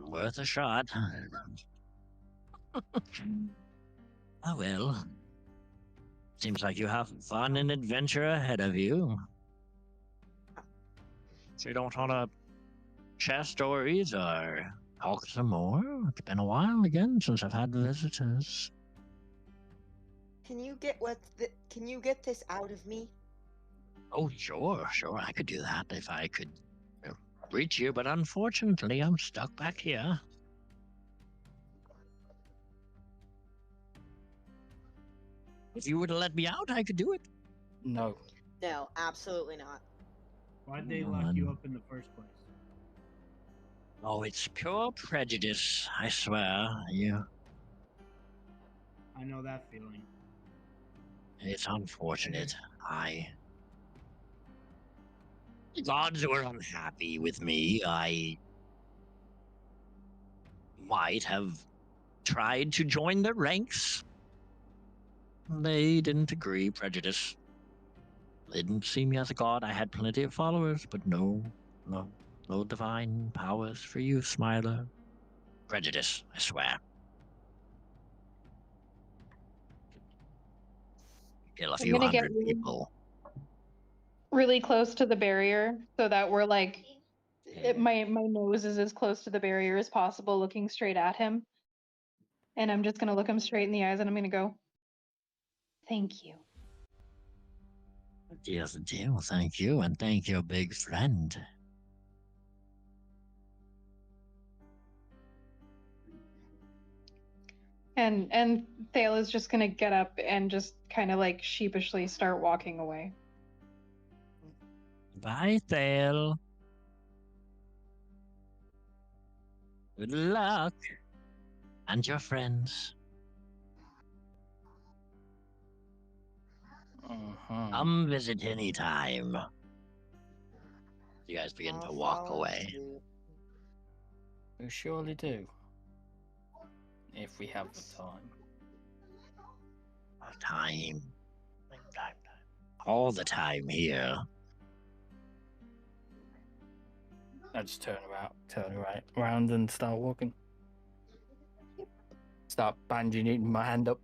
Worth a shot. Oh well. Seems like you have fun and adventure ahead of you. So you don't want to share stories or talk some more? It's been a while again since I've had visitors. Can you get this out of me? Oh, sure, I could do that if I could reach you, but unfortunately I'm stuck back here. If you were to let me out, I could do it. No. No, absolutely not. Why'd they lock you up in the first place? Oh, it's pure prejudice, I swear. I know that feeling. It's unfortunate. The gods were unhappy with me. I might have tried to join their ranks. They didn't agree. Prejudice. They didn't see me as a god. I had plenty of followers, but no divine powers for you, Smiler. Prejudice, I swear. Kill a few gonna get hundred people. really close to the barrier so that we're like, my nose is as close to the barrier as possible, looking straight at him. And I'm just gonna look him straight in the eyes and I'm gonna go, "Thank you." Yes, deal. Thank you, and thank your big friend. And Thale is just gonna get up and just kind of like sheepishly start walking away. Bye, Thale. Good luck. And your friends. Come visit anytime. You guys begin to walk away. We surely do. If we have the time. Time. All the time here. I just turn around and start walking. Start bandaging my hand up.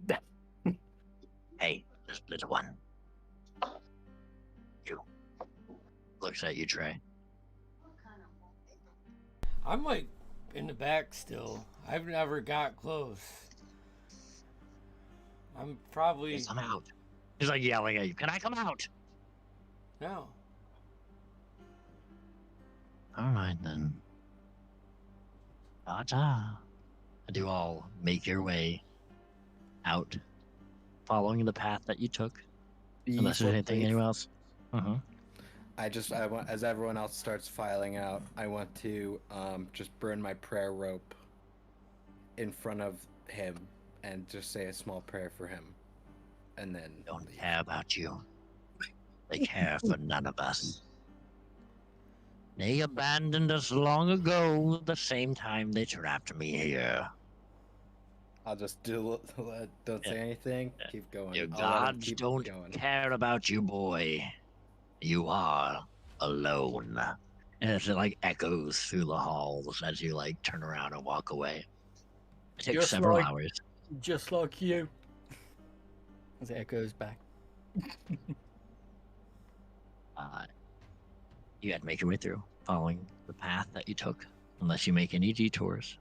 Hey, this little one. You. Looks at you, Trey. I'm like in the back still. I've never got close. I'm probably. Come out. He's like yelling at you. Can I come out? No. All right then. Ta-ta. Do you all make your way out, following the path that you took? Unless there's anything anyone else. I want, as everyone else starts filing out, I want to just burn my prayer rope in front of him and just say a small prayer for him, and then don't care about you. They care for none of us. They abandoned us long ago, the same time they trapped me here. I'll just don't say anything. Keep going. Your gods don't care about you, boy. You are alone. And it like echoes through the halls as you like turn around and walk away. It takes Just several like- hours. Just like you. As it echoes back. You had to make your way through, following the path that you took, unless you make any detours.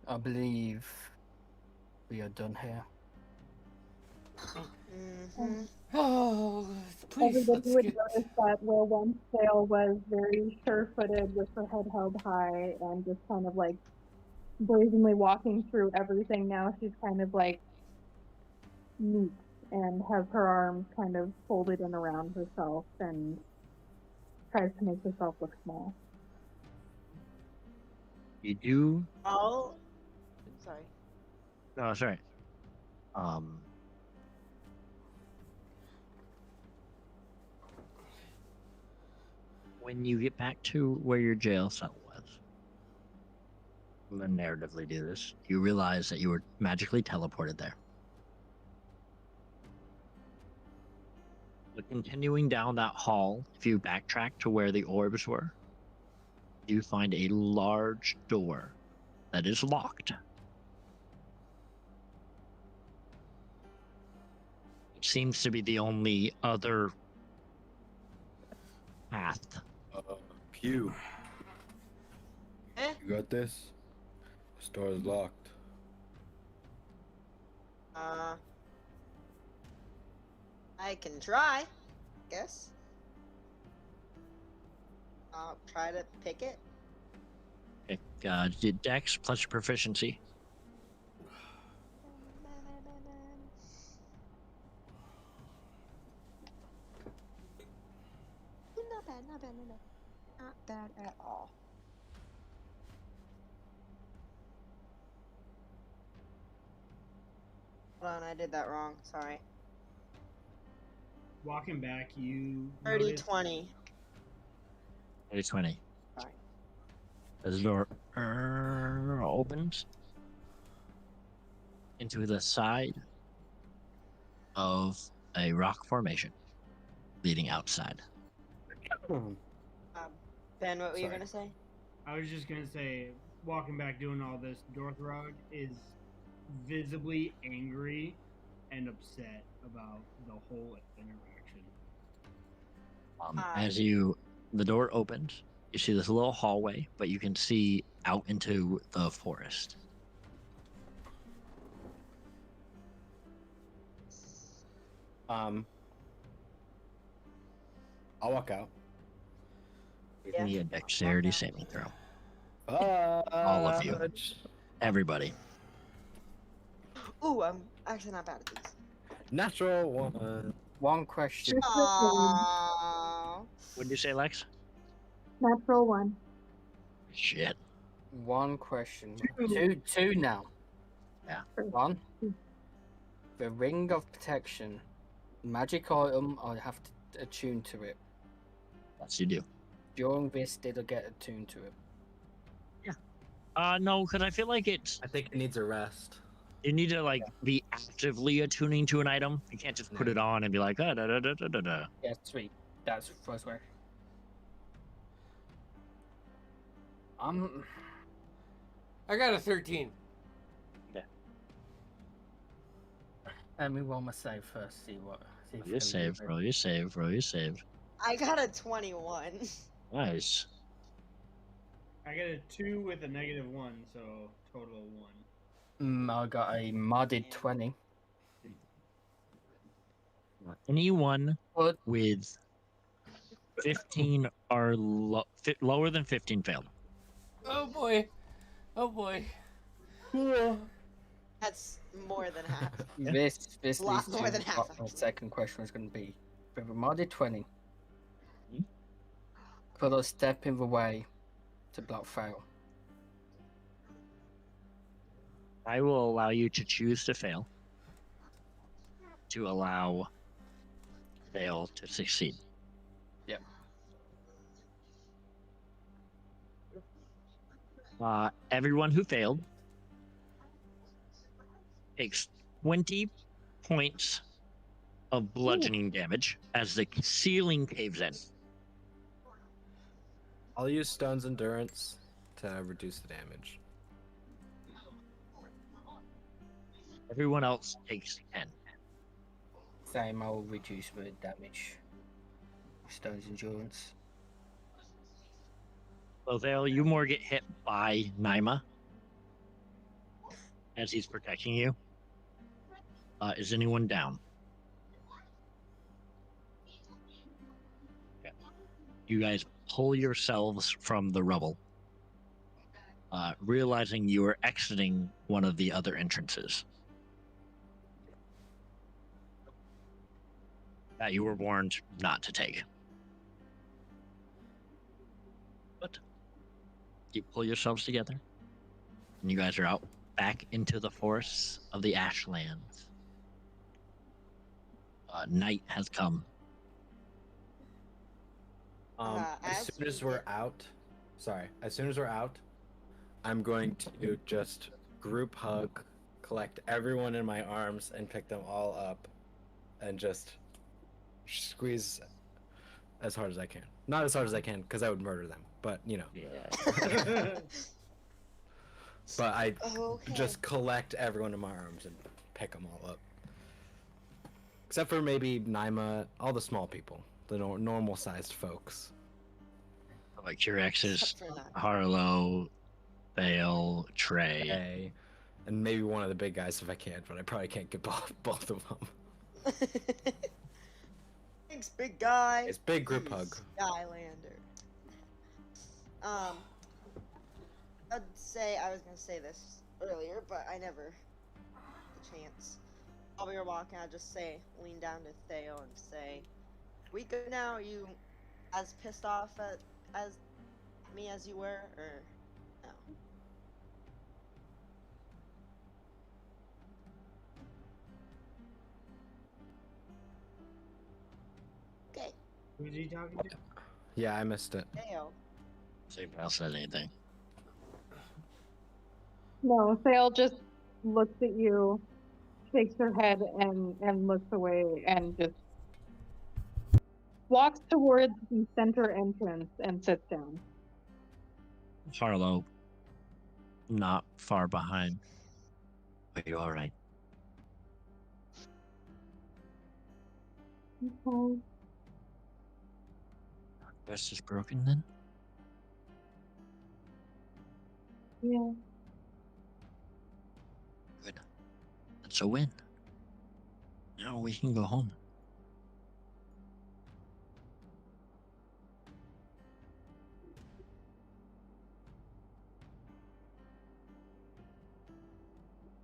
I believe we are done here. Mhm. Oh, please, Everybody let's would get. notice that where one sail was very sure-footed with her head held high and just kind of like brazenly walking through everything. Now she's kind of like neat and has her arms kind of folded in around herself and tries to make herself look small. You do. Oh, sorry. No, sorry. When you get back to where your jail cell was, I'm gonna narratively do this. You realize that you were magically teleported there. But continuing down that hall, if you backtrack to where the orbs were, you find a large door that is locked. It seems to be the only other path. Q, Eh? you got this? This door is locked. I can try. Guess. I'll try to pick it. Did Dex plus your proficiency. Not bad, not bad, not bad. Not bad at all. Hold on, I did that wrong. Sorry. Walking back, you 30, notice 20. 20. Sorry. As the door opens into the side of a rock formation leading outside. Ben, what were you Sorry. gonna say? I was just gonna say, walking back doing all this, Dorthrog is visibly angry and upset about the whole interaction. As the door opens, you see this little hallway, but you can see out into the forest. I'll walk out. Give me a dexterity saving throw. All of you. Everybody. Ooh, I'm actually not bad at these. Natural one. One question. Aww. What did you say, Lex? Natural one. Shit. One question. Two. Two now. Yeah. One. The ring of protection. Magic item, I have to attune to it. Yes, you do. During this, did I get attuned to it? No, because I feel like it's I think it needs a rest. you need to like be actively attuning to an item. You can't just put it on and be like, da da da da da da. Yeah, sweet. That's the first way. I got a 13. Let me roll my save first. See what. See if You save, bro. You save, bro. You save. I got a 21. Nice. I got a 2 with a -1, so total of 1. I got a modded 20. Anyone Good. with 15 or lower than 15 failed. Oh boy. Oh boy. That's more than half. This A lot leads more to than half, what my actually. second question was going to be. With a modded 20, Hmm? could I step in the way to block fail? I will allow you to choose to fail to allow fail to succeed. Yep. Everyone who failed takes 20 points of bludgeoning damage as the ceiling caves in. I'll use Stone's Endurance to reduce the damage. Everyone else takes 10. Same, I will reduce the damage. Stone's endurance. So Vale, you more get hit by Naima as he's protecting you. Is anyone down? Okay. You guys pull yourselves from the rubble, realizing you are exiting one of the other entrances that you were warned not to take. But you pull yourselves together, and you guys are out back into the forests of the Ashlands. Night has come. As soon as we're out, I'm going to just group hug, collect everyone in my arms, and pick them all up, and just squeeze as hard as I can. Not as hard as I can, because I would murder them. But Yeah. But I just collect everyone in my arms and pick them all up, except for maybe Naima, all the small people, the normal-sized folks. Like T-Rexes, Except for that. Harlow, Vale, Trey. Hey, and maybe one of the big guys if I can, but I probably can't get both of them. Thanks, big guy. It's big group You hug. Skylander. I was gonna say this earlier, but I never had the chance. While we were walking, I'd just lean down to Theo and say, "We good now? Are you as pissed off as me as you were, or no?" Okay, Who's he talking to? Yeah, I missed it. Theo. See if Val said anything. No, Sale just looks at you, shakes her head, and looks away, and just walks towards the center entrance and sits down. Harlow, not far behind. Are you alright? Okay. Wrist is broken then? Yeah. Good. That's a win. Now we can go home.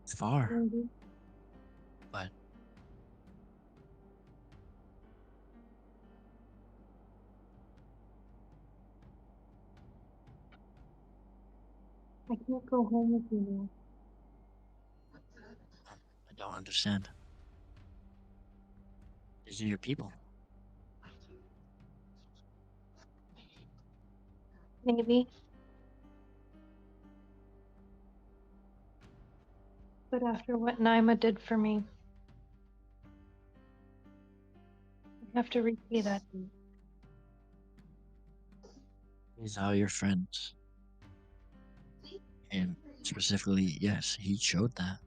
It's far, Maybe. but I can't go home with you now. I don't understand. These are your people. Maybe. But after what Naima did for me, I have to repay that. These are your friends. And specifically, yes, he showed that.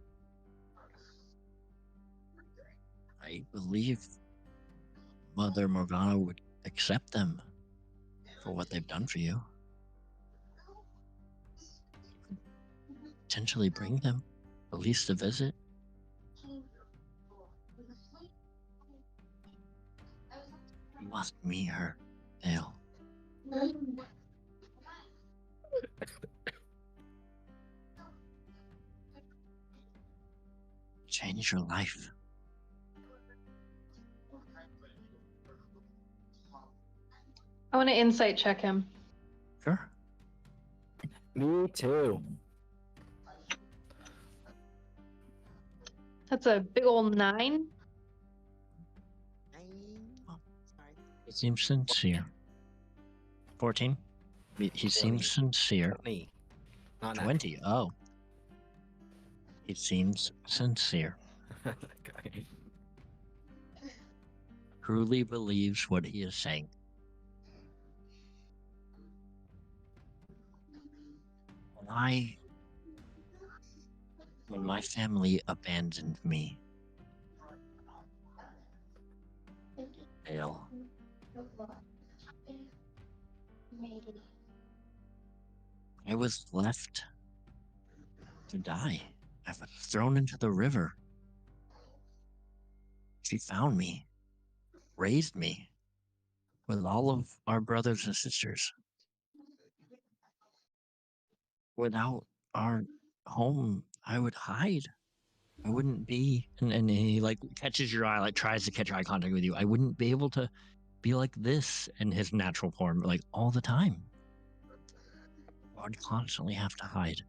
I believe Mother Morgana would accept them for what they've done for you. Potentially bring them, at least a visit. You must meet her, Vale. Change your life. I want to insight check him. Sure. Me too. That's a big old 9. Sorry. He seems sincere. 14? He seems sincere. 20. Not 20, oh. He seems sincere. Okay. Truly believes what he is saying. And I When my family abandoned me, Dale, I was left to die. I was thrown into the river. She found me, raised me with all of our brothers and sisters. Without our home, I would hide. I wouldn't be, and he like catches your eye, like tries to catch eye contact with you. I wouldn't be able to be like this in his natural form, like all the time. I would constantly have to hide.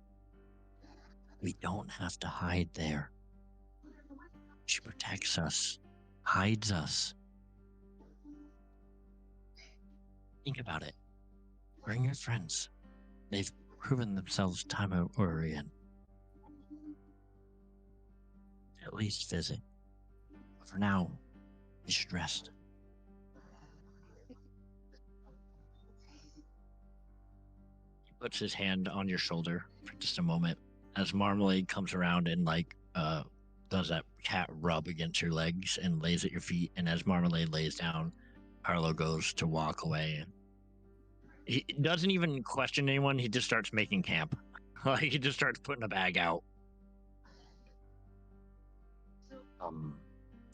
We don't have to hide there. She protects us, hides us. Think about it. Bring your friends. They've proven themselves time and over again. At least visit. But for now, you should rest. He puts his hand on your shoulder for just a moment as Marmalade comes around and does that cat rub against your legs and lays at your feet. And as Marmalade lays down, Harlow goes to walk away. He doesn't even question anyone. He just starts making camp. Like he just starts putting a bag out.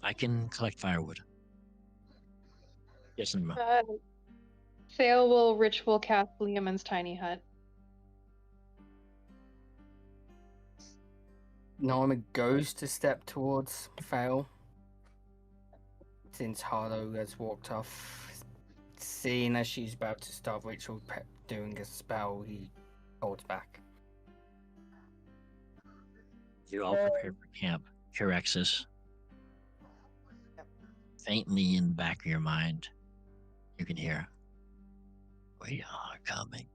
I can collect firewood. Yes, Nima. Fail will ritual cast Liamon's tiny hut. Norma goes to step towards Fail. Since Harlow has walked off, seeing as she's about to start ritual doing a spell, he holds back. You all prepare for camp. Curexus. Faintly in the back of your mind, you can hear, "We are coming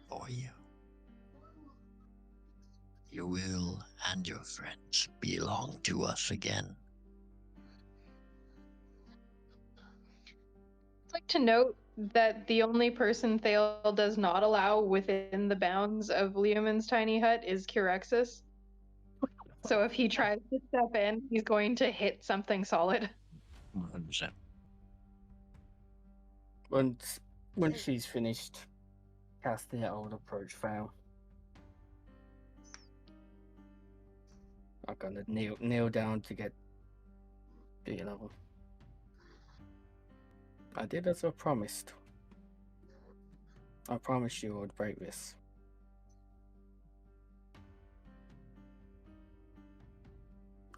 for you. You will and your friends belong to us again." I'd like to note that the only person Thale does not allow within the bounds of Liamon's tiny hut is Curexus. So if he tries to step in, he's going to hit something solid. 100%. Once she's finished casting it, I will approach Fail. I'm gonna kneel down to get the level. I did as I promised. I promised you I would break this.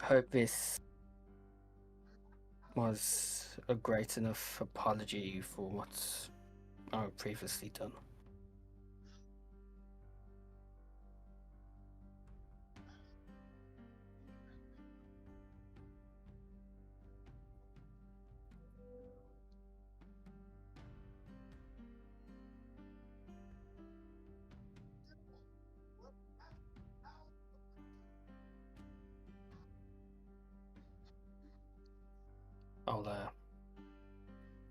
Hope this was a great enough apology for what I've previously done. I'll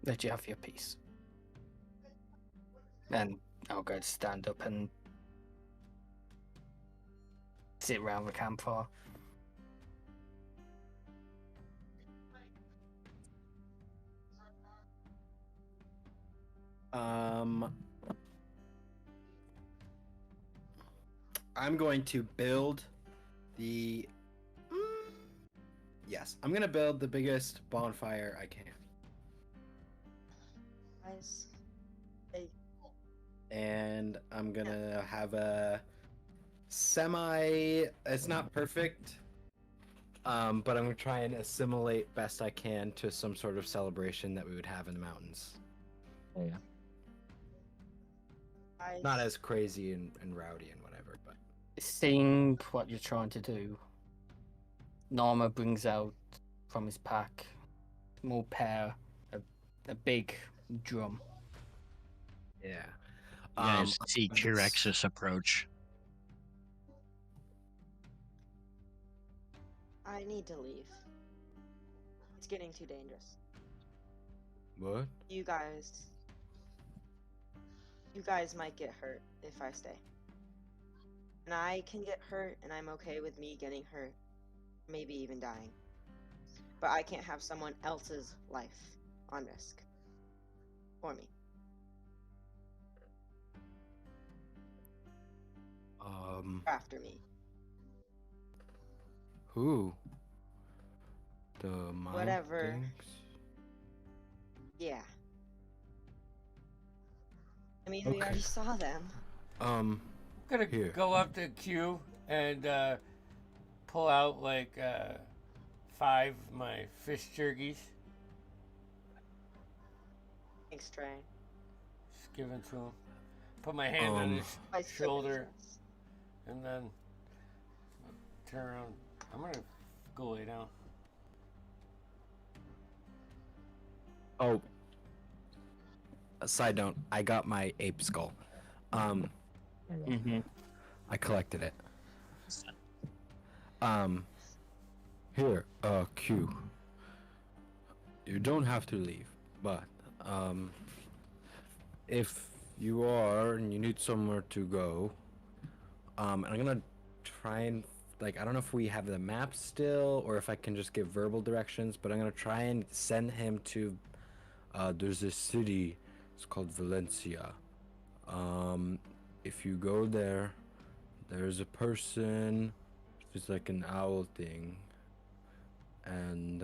let you have your piece. And I'll go to stand up and sit around the campfire. I'm going to build the... Yes, I'm going to build the biggest bonfire I can. Nice. Hey. And I'm going to have a it's not perfect, but I'm going to try and assimilate best I can to some sort of celebration that we would have in the mountains. Oh, yeah. Nice. Not as crazy and rowdy and whatever, but... Seeing what you're trying to do, Norma brings out from his pack a small pear, a big drum. Yeah. You guys see Curexus approach. I need to leave. It's getting too dangerous. What? You guys might get hurt if I stay. And I can get hurt, and I'm okay with me getting hurt, maybe even dying. But I can't have someone else's life on risk for me. After me. Who? The mind Whatever. things? Yeah. I mean, we already saw them. I'm gonna Here. go up to Q and pull out like 5 of my fish jerkies. Thanks, Trey. Just give it to him. Put my hand on his shoulder, and then turn around. I'm gonna go lay down. Oh, a side note, I got my ape skull. I collected it. Here, Q. You don't have to leave, but if you are and you need somewhere to go, I'm gonna try and I don't know if we have the map still or if I can just give verbal directions, but I'm gonna try and send him to there's this city, it's called Valencia. If you go there, there's a person, it's like an owl thing, and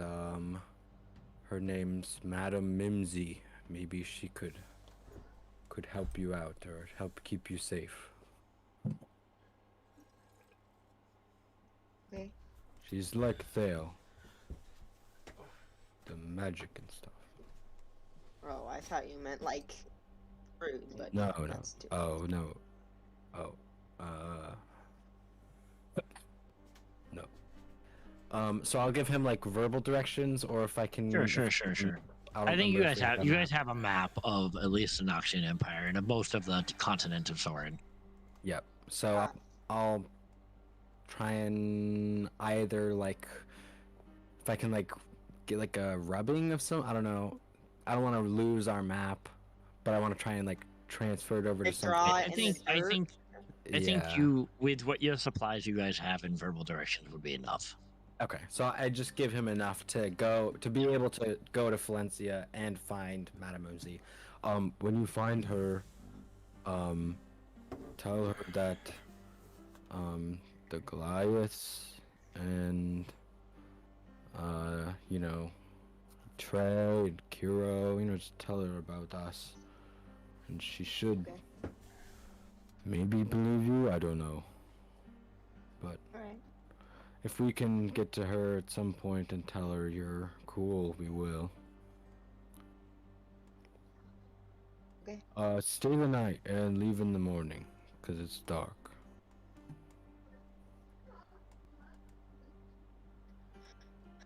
her name's Madame Mimsy. Maybe she could help you out or help keep you safe. Okay. She's like Thale. The magic and stuff. Oh, I thought you meant like rude, but No. that's too Oh, no. Oh, no. So I'll give him like verbal directions, or if I can. Sure. I think you guys have a map of at least the Noxian Empire and of most of the continent of Soren. Yep. So I'll try and either if I can get like a rubbing of some. I don't know. I don't want to lose our map, but I want to try and transfer it over to something. I think you, with what your supplies you guys have in verbal directions, would be enough. Okay, so I just give him enough to be able to go to Valencia and find Madame Mimsy. When you find her, tell her that, the Goliaths and, Trey and Kiro, just tell her about us. And she should maybe believe you, I don't know. But Alright. if we can get to her at some point and tell her you're cool, we will. Okay. Stay the night and leave in the morning, 'cause it's dark.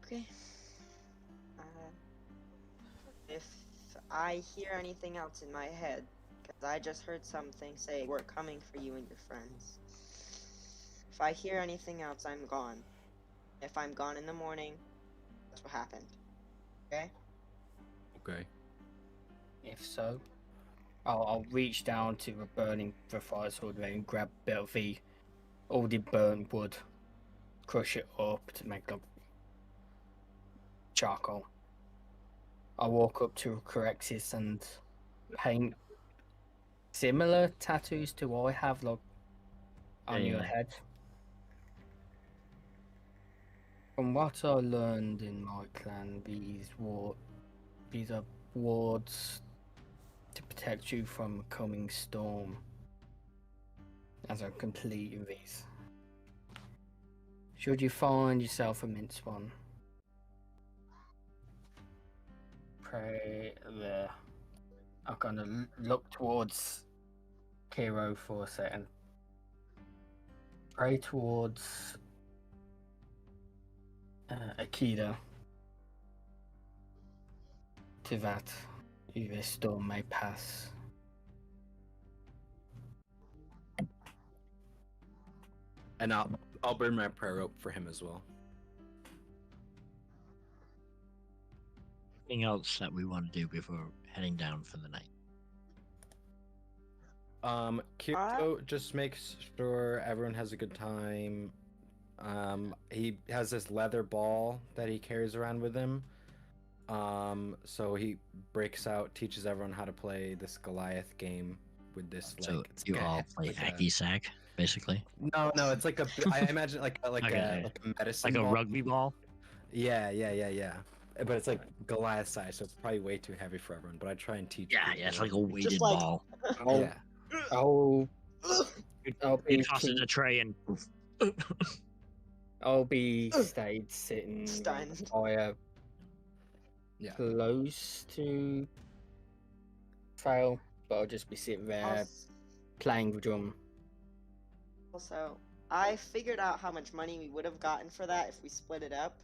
Okay. If I hear anything else in my head, because I just heard something say, we're coming for you and your friends. If I hear anything else, I'm gone. If I'm gone in the morning, that's what happened. Okay? Okay. If so, I'll reach down to the burning the fire sword and grab a bit of the already burnt wood, crush it up to make up charcoal. I walk up to Corexis and paint similar tattoos to what I have on your head. From what I learned in my clan, these are wards to protect you from a coming storm. As I'm completing these, should you find yourself amidst one, pray there. I'm gonna look towards Kiro for a second. Pray towards Akida, to that this storm may pass. And I'll burn my prayer rope for him as well. Anything else that we want to do before heading down for the night? Kirito just makes sure everyone has a good time. He has this leather ball that he carries around with him. So he breaks out, teaches everyone how to play this Goliath game with this. So it's you like all play hacky sack, basically, No, it's like I imagine like a Okay. medicine like a ball. rugby ball. Yeah. But it's like Goliath size, so it's probably way too heavy for everyone. But I try and teach. Yeah, people it's like a what- weighted like- ball. I'll, Yeah. I'll, I'll You be toss it in a tray and I'll be stayed sitting around the Stunned. fire, Yeah. close to Trail, but I'll just be sitting there playing the drum. Also, I figured out how much money we would have gotten for that if we split it up.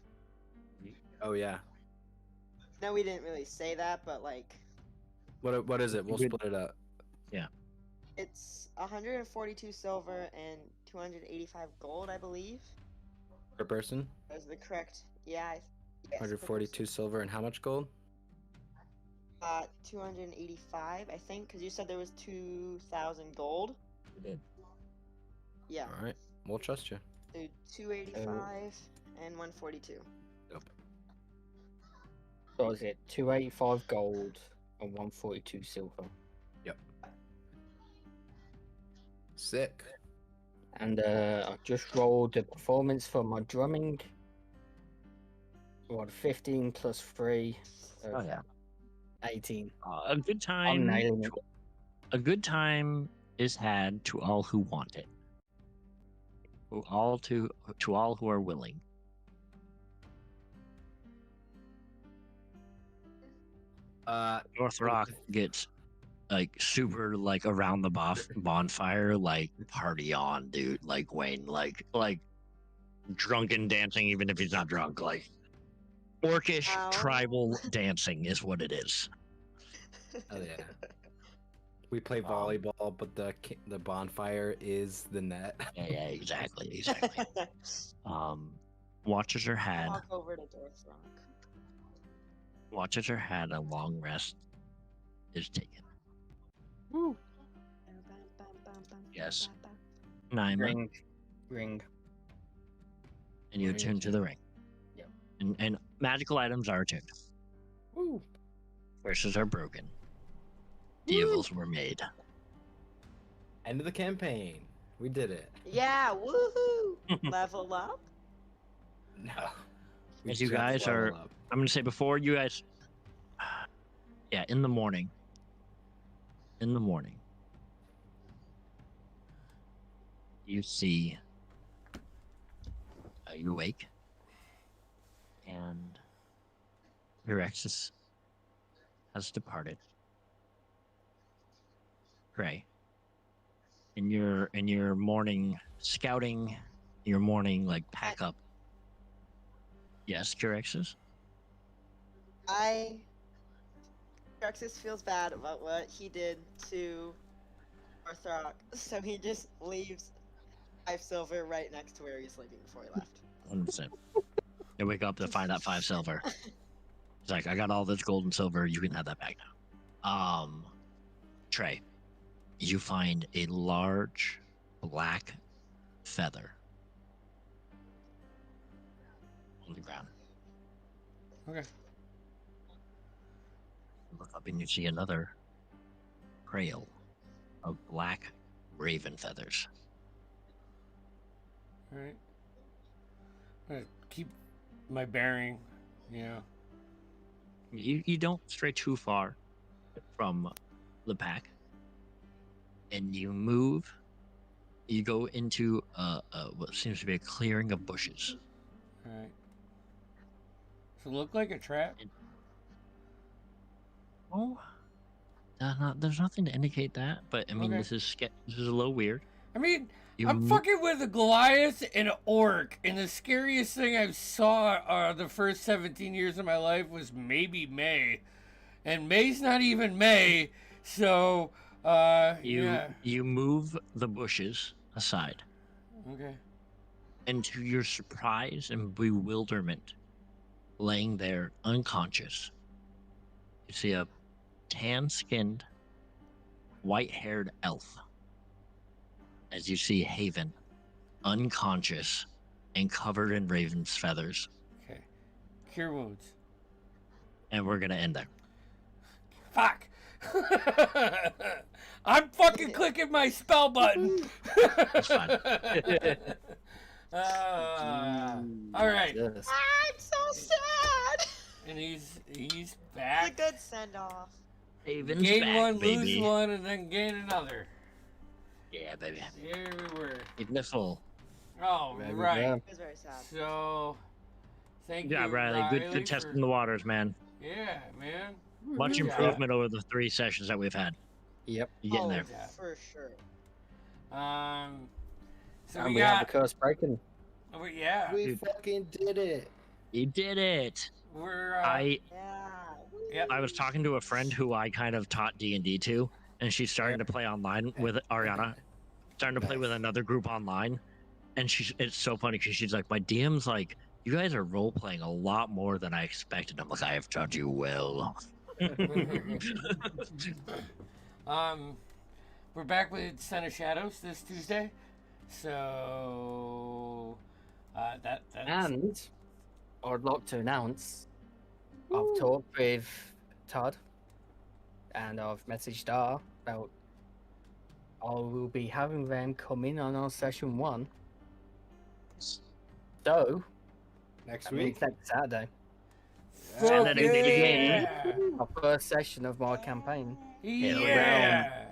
Oh yeah. No, we didn't really say that, but like, What is it? We'll Good. split it up. it's 142 silver and 285 gold, I believe. Per person. That's the correct. Yeah. Yes, 142 silver and how much gold? 285, I think, because you said there was 2,000 gold. Yeah. All right. We'll trust you. So 285 and 142. So is it 285 gold and 142 silver? Sick. And I just rolled the performance for my drumming. What, 15 plus 3? oh yeah, 18. a good I'm time. nailing it. A good time is had to all who want it. To all who are willing. North Rock gets like super like around the bonfire, like party on, dude. Like Wayne, like drunken dancing, even if he's not drunk. Like orcish Ow. tribal dancing is what it is. Oh yeah. We play volleyball, but the bonfire is the net. Yeah, exactly. Watches are had. Walk over to North Rock. Watches are had. A long rest is taken. Woo. Yes. Naima, Ring. and you attune to the ring. Yep. And magical items are attuned. Woo. Curses are broken. Deals were made. End of the campaign. We did it. Yeah, woohoo! Level up. No. As you just guys level are- up. I'm gonna say before you guys. Yeah, in the morning. You see. You awake. And Eurexus has departed. Gray. In your morning scouting, your morning like pack up. Yes, Curexus? Drexus feels bad about what he did to North Rock, so he just leaves 5 silver right next to where he's sleeping before he left. 100%. You wake up to find that 5 silver. It's like, I got all this gold and silver, you can have that back now. Trey, you find a large black feather on the ground. Okay. Look up and you see another trail of black raven feathers. All right. I'm gonna keep my bearing. Yeah. You don't stray too far from the pack, and you move. You go into what seems to be a clearing of bushes. All right. Does it look like a trap? Oh, there's nothing to indicate that, but I mean, Okay. this is a little weird. I mean, You I'm mo- fucking with a Goliath and an orc, and the scariest thing I saw the first 17 years of my life was maybe May, and May's not even May, so yeah. You move the bushes aside, Okay. and to your surprise and bewilderment, laying there unconscious, you see a tan-skinned, white-haired elf as you see Haven unconscious and covered in raven's feathers. Okay. Cure wounds. And we're gonna end there. Fuck. I'm fucking clicking my spell button. That's fine. All right. Yes. I'm so sad. And he's It's a back. good send off. Haven's Gain back, one, baby. lose one, and then gain another. Yeah, baby. Here we were. Ignifull. Oh, There we right. go. It was very sad. So, thank Yeah, you, Riley. Good for- testing the waters, man. Yeah, man. Much Yeah. improvement over the 3 sessions that we've had. Yep. You getting Oh, there? Yeah. for sure. So And we we have the got. curse breaking. Yeah, We fucking did it. You did it. we're. I Yeah. was talking to a friend who I kind of taught D&D to, and she's starting to play online with Ariana. Starting to play with another group online, and it's so funny because she's like, my DM's like, you guys are role playing a lot more than I expected. I'm like, I have taught you well. We're back with Son of Shadows this Tuesday. So. That's. And I'd like to announce I've talked with Todd and I've messaged Dar about I will be having them come in on our session 1. So, Next that means week. next Saturday. Fuck Saturday again. yeah! Our first session of my campaign Yeah!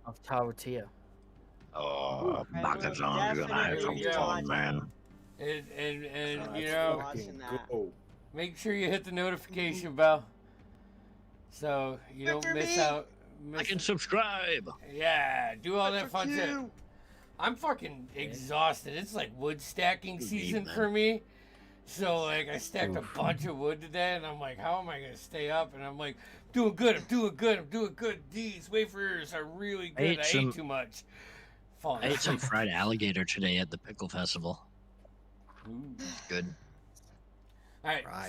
of Taratia. Oh, I Buckets will on, you're gonna have some definitely fun, watch man. And you Let's know, watching that. go. make sure you hit the notification bell so you Good don't for miss me. out. I can subscribe. Yeah, do all Good that for fun shit. you. I'm fucking exhausted. It's like wood stacking Good season man. for me. So like I stacked a bunch of wood today, and I'm like, how am I gonna stay up? And I'm like, doing good. I'm doing good. These wafers are really I good. ate I some- ate too much. Falling I ate some asleep. fried alligator today at the pickle festival. Ooh. Good. All right. Right.